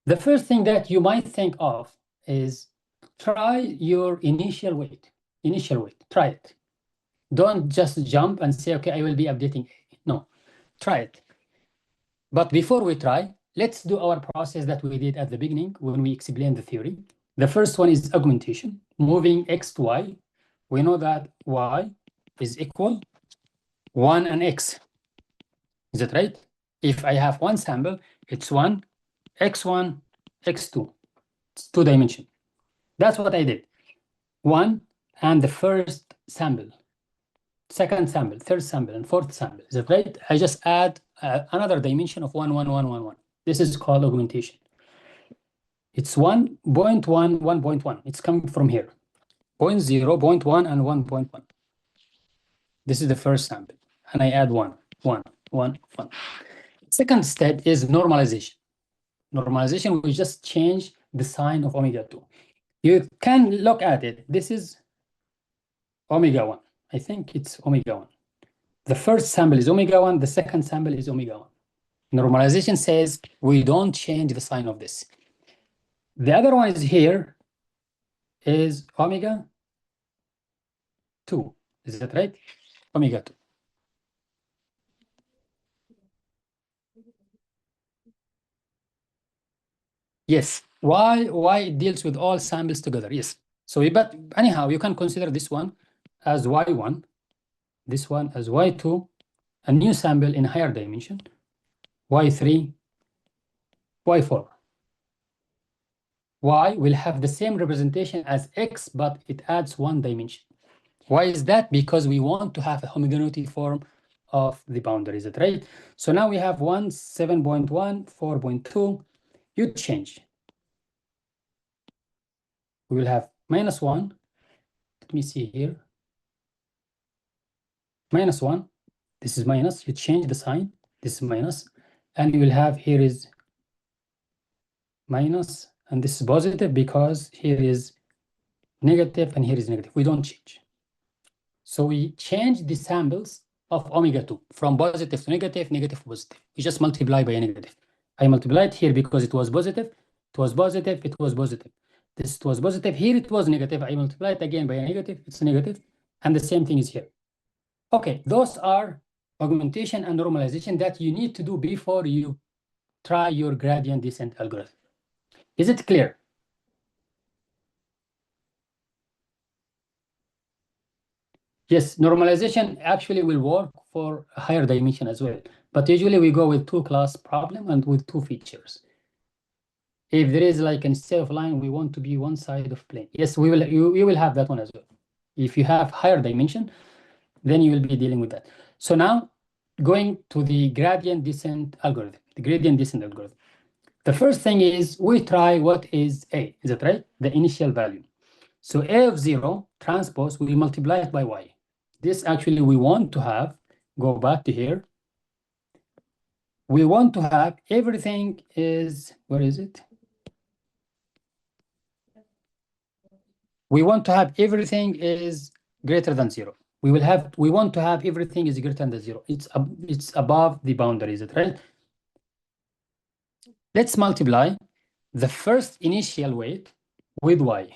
The first thing that you might think of is try your initial weight. Try it. Don't just jump and say, okay, I will be updating. No, try it. But before we try, let's do our process that we did at the beginning when we explained the theory. The first one is augmentation, moving x to y. We know that y is equal 1 and x. Is that right? If I have one sample, it's 1, x1, x2. It's 2 dimension. That's what I did. 1 and the first sample, second sample, third sample, and fourth sample. Is that right? I just add another dimension of 1, 1, 1, 1, 1. This is called augmentation. It's 1.1, 1.1. It's coming from here. 0.0, 0.1, and 1.1. This is the first sample. And I add 1, 1, 1, 1. Second step is normalization. Normalization, we just change the sign of omega 2. You can look at it. This is omega 1. I think it's omega 1. The first sample is omega 1. The second sample is omega 1. Normalization says we don't change the sign of this. The other one is here is omega 2. Is that right? Omega 2. Yes. Why it deals with all samples together? Yes. So, but anyhow, you can consider this one as y1, this one as y2, a new sample in higher dimension, y3, y4. Y will have the same representation as x, but it adds one dimension. Why is that? Because we want to have a homogeneity form of the boundary. Is that right? So now we have 1, 7.1, 4.2. You change. We will have -1. Let me see here. -1. This is minus. You change the sign. This is minus. And you will have here is minus, and this is positive because here is negative and here is negative. We don't change. So we change the samples of omega 2 from positive to negative, negative to positive. We just multiply by a negative. I multiplied here because it was positive. It was positive. It was positive. This was positive. Here it was negative. I multiplied again by a negative. It's negative. And the same thing is here. Okay, those are augmentation and normalization that you need to do before you try your gradient descent algorithm. Is it clear? Yes, normalization actually will work for a higher dimension as well. But usually we go with two-class problem and with two features. If there is like instead of line, we want to be one side of plane. Yes, we will. You will have that one as well. If you have higher dimension, then you will be dealing with that. So now going to the gradient descent algorithm, the gradient descent algorithm. The first thing is we try what is A. Is that right? The initial value. So A of 0 transpose, we multiply it by Y. This actually we want to have, go back to here. We want to have everything is, where is it? We want to have everything is greater than 0. We want to have everything is greater than 0. It's above the boundary, is it right? Let's multiply the first initial weight with Y.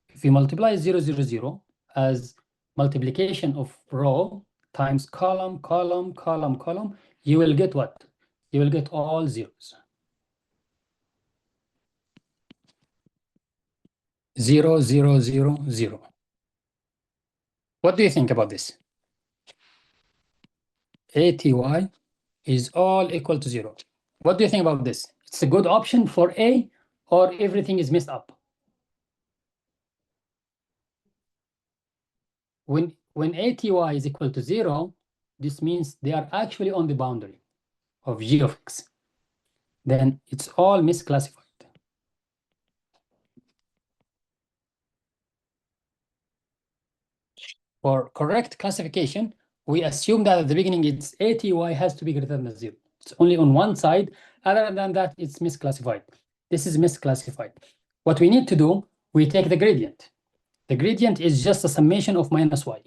If we multiply 0, 0, 0 as multiplication of row times column, column, column, column, you will get what? You will get all zeros. 0, 0, 0, 0. What do you think about this? ATY is all equal to 0. What do you think about this? It's a good option for A, or everything is messed up? When ATY is equal to 0, this means they are actually on the boundary of G of X. Then it's all misclassified. For correct classification, we assume that at the beginning it's ATY has to be greater than 0. It's only on one side. Other than that, it's misclassified. This is misclassified. What we need to do, we take the gradient. The gradient is just a summation of minus y.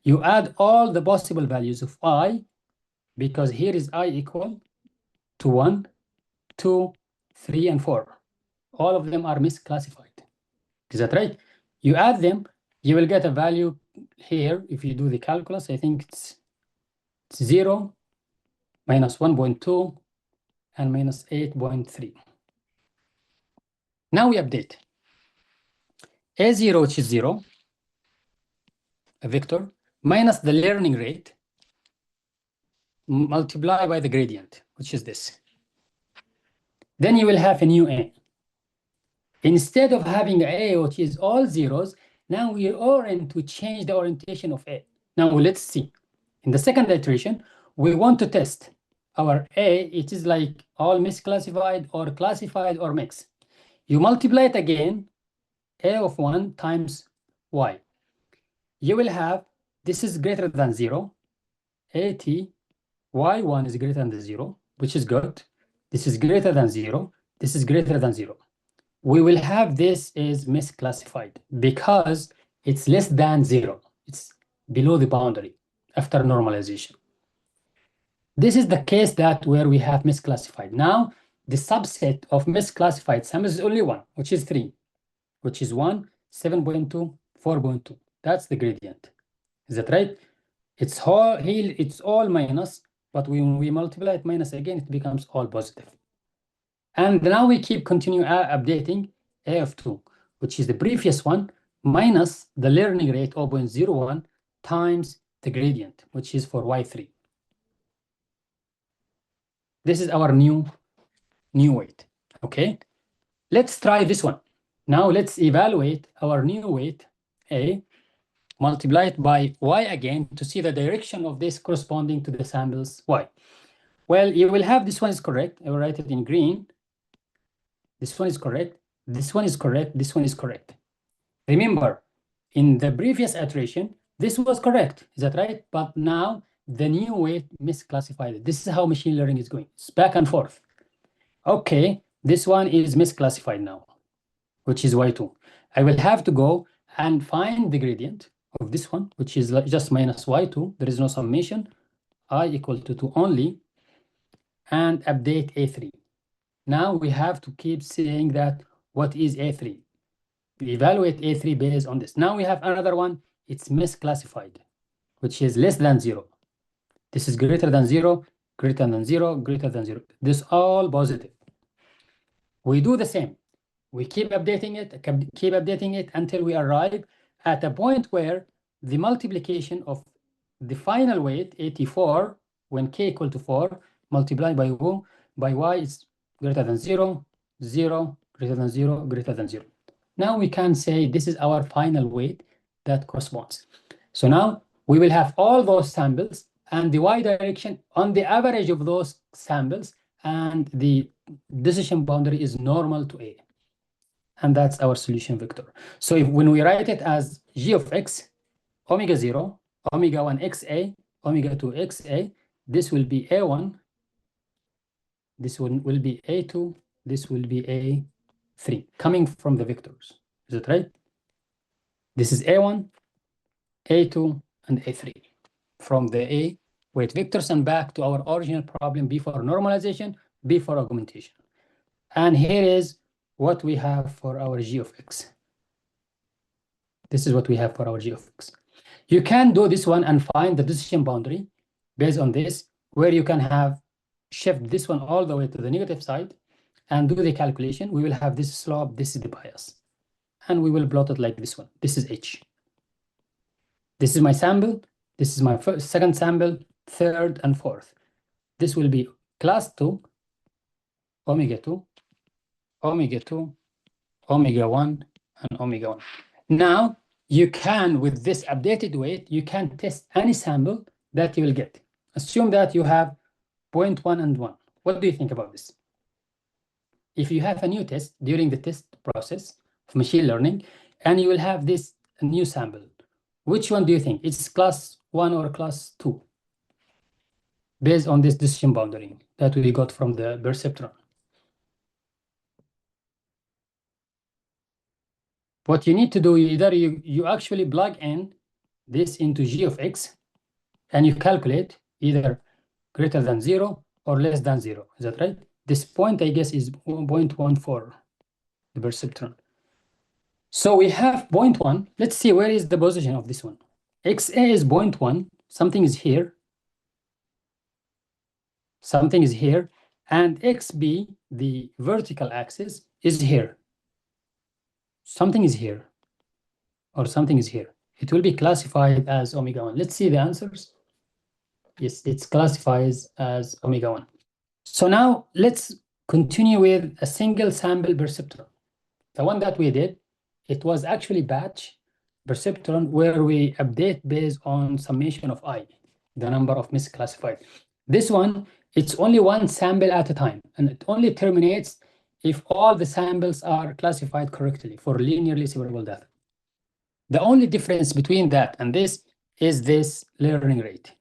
You add all the possible values of I, because here is I equal to 1, 2, 3, and 4. All of them are misclassified. Is that right? You add them, you will get a value here. If you do the calculus, I think it's 0, minus 1.2, and minus 8.3. Now we update. A0, which is 0, a vector, minus the learning rate, multiply by the gradient, which is this. Then you will have a new A. Instead of having A, which is all zeros, now we orient to change the orientation of A. Now let's see. In the second iteration, we want to test our A. It is like all misclassified or classified or mixed. You multiply it again, A of 1 times Y. You will have, this is greater than 0. AT, Y1 is greater than 0, which is good. This is greater than 0. This is greater than 0. We will have this is misclassified because it's less than 0. It's below the boundary after normalization. This is the case that where we have misclassified. Now, the subset of misclassified samples is only one, which is 3, which is 1, 7.2, 4.2. That's the gradient. Is that right? It's all minus, but when we multiply it minus again, it becomes all positive. And now we continue updating A of 2, which is the previous one, minus the learning rate 0.01 times the gradient, which is for Y3. This is our new weight, okay? Let's try this one. Now let's evaluate our new weight, A, multiply it by Y again to see the direction of this corresponding to the samples Y. Well, you will have this one is correct. I will write it in green. This one is correct. This one is correct. This one is correct. Remember, in the previous iteration, this was correct. Is that right? But now the new weight misclassified. This is how machine learning is going. It's back and forth. Okay, this one is misclassified now, which is Y2. I will have to go and find the gradient of this one, which is just minus Y2. There is no summation. I equal to 2 only, and update A3. Now we have to keep saying that what is A3? We evaluate A3 based on this. Now we have another one, it's misclassified, which is less than 0. This is greater than 0, greater than 0, greater than 0. This all positive. We do the same. We keep updating it until we arrive at a point where the multiplication of the final weight, 84, when k equal to 4, multiplied by whom? By y is greater than 0, 0, greater than 0, greater than 0. Now we can say this is our final weight that corresponds. So now we will have all those samples and the y direction on the average of those samples, and the decision boundary is normal to A. And that's our solution vector. So if when we write it as g of x, omega 0, omega 1 xa, omega 2 xa, this will be A1, this one will be A2, this will be A3, coming from the vectors. Is it right? This is A1, A2, and A3 from the A weight vectors, and back to our original problem before normalization, before augmentation. And here is what we have for our g of x. This is what we have for our g of x. You can do this one and find the decision boundary based on this, where you can have shift this one all the way to the negative side and do the calculation. We will have this slope, this is the bias, and we will plot it like this one. This is h. This is my sample. This is my second sample, third, and fourth. This will be class 2, omega 2, omega 2, omega 1, and omega 1. Now, you can, with this updated weight, you can test any sample that you will get. Assume that you have 0.1 and 1. What do you think about this? If you have a new test during the test process of machine learning, and you will have this new sample, which one do you think? It's class 1 or class 2? Based on this decision boundary that we got from the perceptron. What you need to do, either you actually plug in this into g of x, and you calculate either greater than 0 or less than 0. Is that right? This point, I guess, is 0.14, the perceptron. So we have 0.1. Let's see where is the position of this one. xa is 0.1. Something is here. Something is here. And xb, the vertical axis, is here. Something is here, or something is here. It will be classified as omega 1. Let's see the answers. Yes, it's classified as omega 1. So now let's continue with a single sample perceptron. The one that we did, it was actually batch perceptron, where we update based on summation of I, the number of misclassified. This one, it's only one sample at a time, and it only terminates if all the samples are classified correctly for linearly separable data. The only difference between that and this is this learning rate.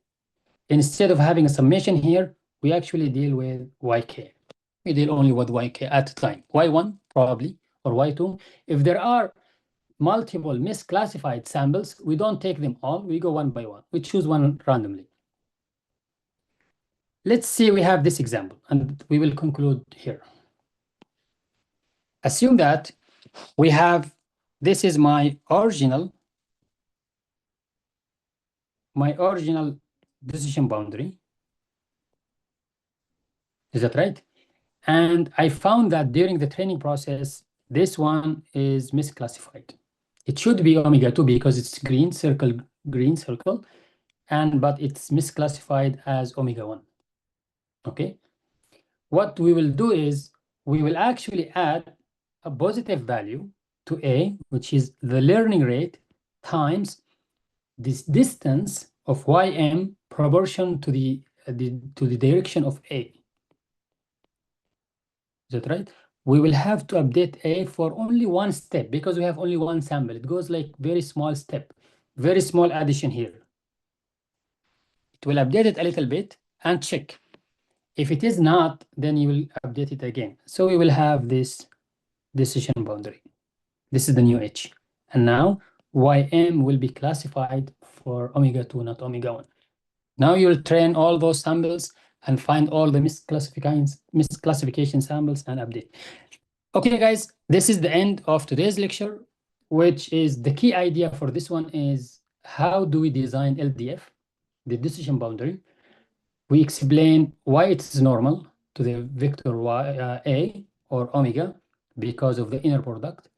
Instead of having a summation here, we actually deal with yk. We deal only with yk at a time. y1 probably, or y2. If there are multiple misclassified samples, we don't take them all, we go one by one. We choose one randomly. Let's see, we have this example, and we will conclude here. Assume that we have, this is my original decision boundary. Is that right? And I found that during the training process, this one is misclassified. It should be omega 2 because it's green circle, but it's misclassified as omega 1. Okay. What we will do is we will actually add a positive value to A, which is the learning rate times this distance of ym proportion to the direction of A. Is that right? We will have to update A for only one step because we have only one sample. It goes like very small step, very small addition here. It will update it a little bit and check. If it is not, then you will update it again. So we will have this decision boundary. This is the new H. And now ym will be classified for omega 2, not omega 1. Now you will train all those samples and find all the misclassification samples and update. Okay, guys, this is the end of today's lecture, which is the key idea for this one is how do we design LDF, the decision boundary. We explain why it's normal to the vector y, A or omega because of the inner product.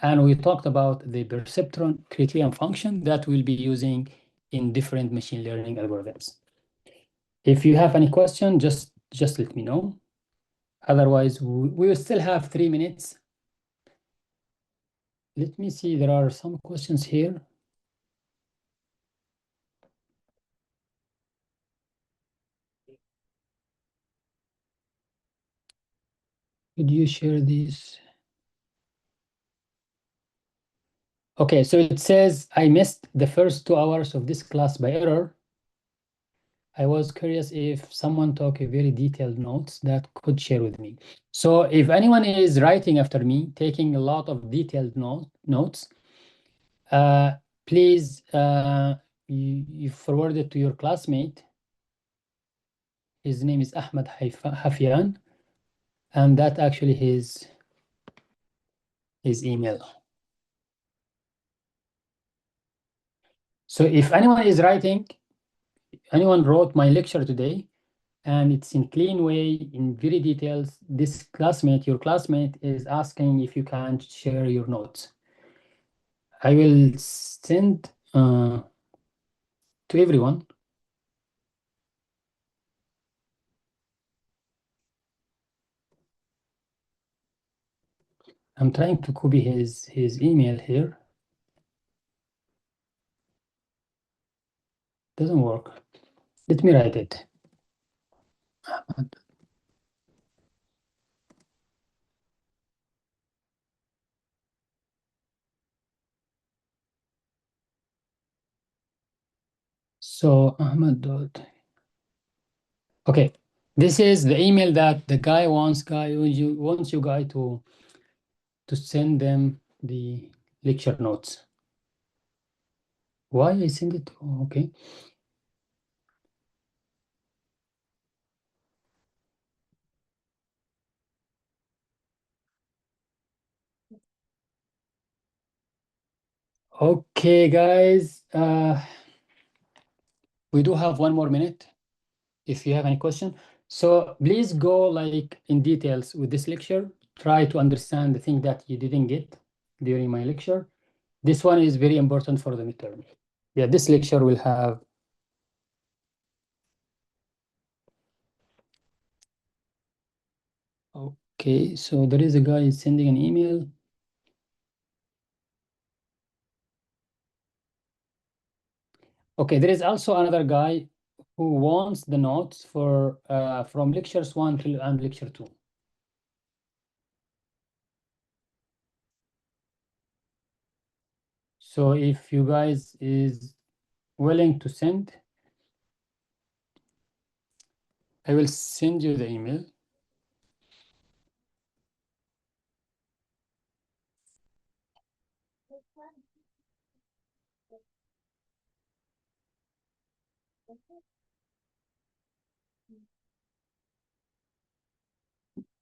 And we talked about the perceptron criterion function that we'll be using in different machine learning algorithms. If you have any question, just let me know. Otherwise, we will still have 3 minutes. Let me see, there are some questions here. Could you share this? Okay, so it says, I missed the first 2 hours of this class by error. I was curious if someone took a very detailed notes that could share with me. So if anyone is writing after me, taking a lot of detailed notes, please, you forward it to your classmate. His name is Ahmed Hafian, and that actually his email. So if anyone is writing, anyone wrote my lecture today, and it's in clean way, in very details, this classmate, your classmate is asking if you can share your notes. I will send to everyone. I'm trying to copy his email here. Doesn't work. Let me write it. So Ahmed dot. Okay, this is the email that the guy wants you guys to send them the lecture notes. Why I send it? Okay. Okay, guys. We do have 1 more minute if you have any question. So please go like in details with this lecture. Try to understand the thing that you didn't get during my lecture. This one is very important for the midterm. Yeah, this lecture will have. Okay, so there is a guy sending an email. Okay, there is also another guy who wants the notes for from lectures 1 and lecture 2. So if you guys is willing to send, I will send you the email.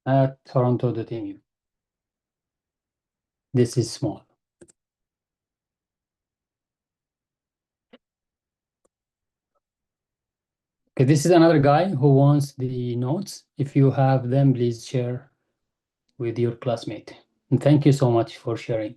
At toronto.mu. This is small. Okay, this is another guy who wants the notes. If you have them, please share with your classmate. And thank you so much for sharing.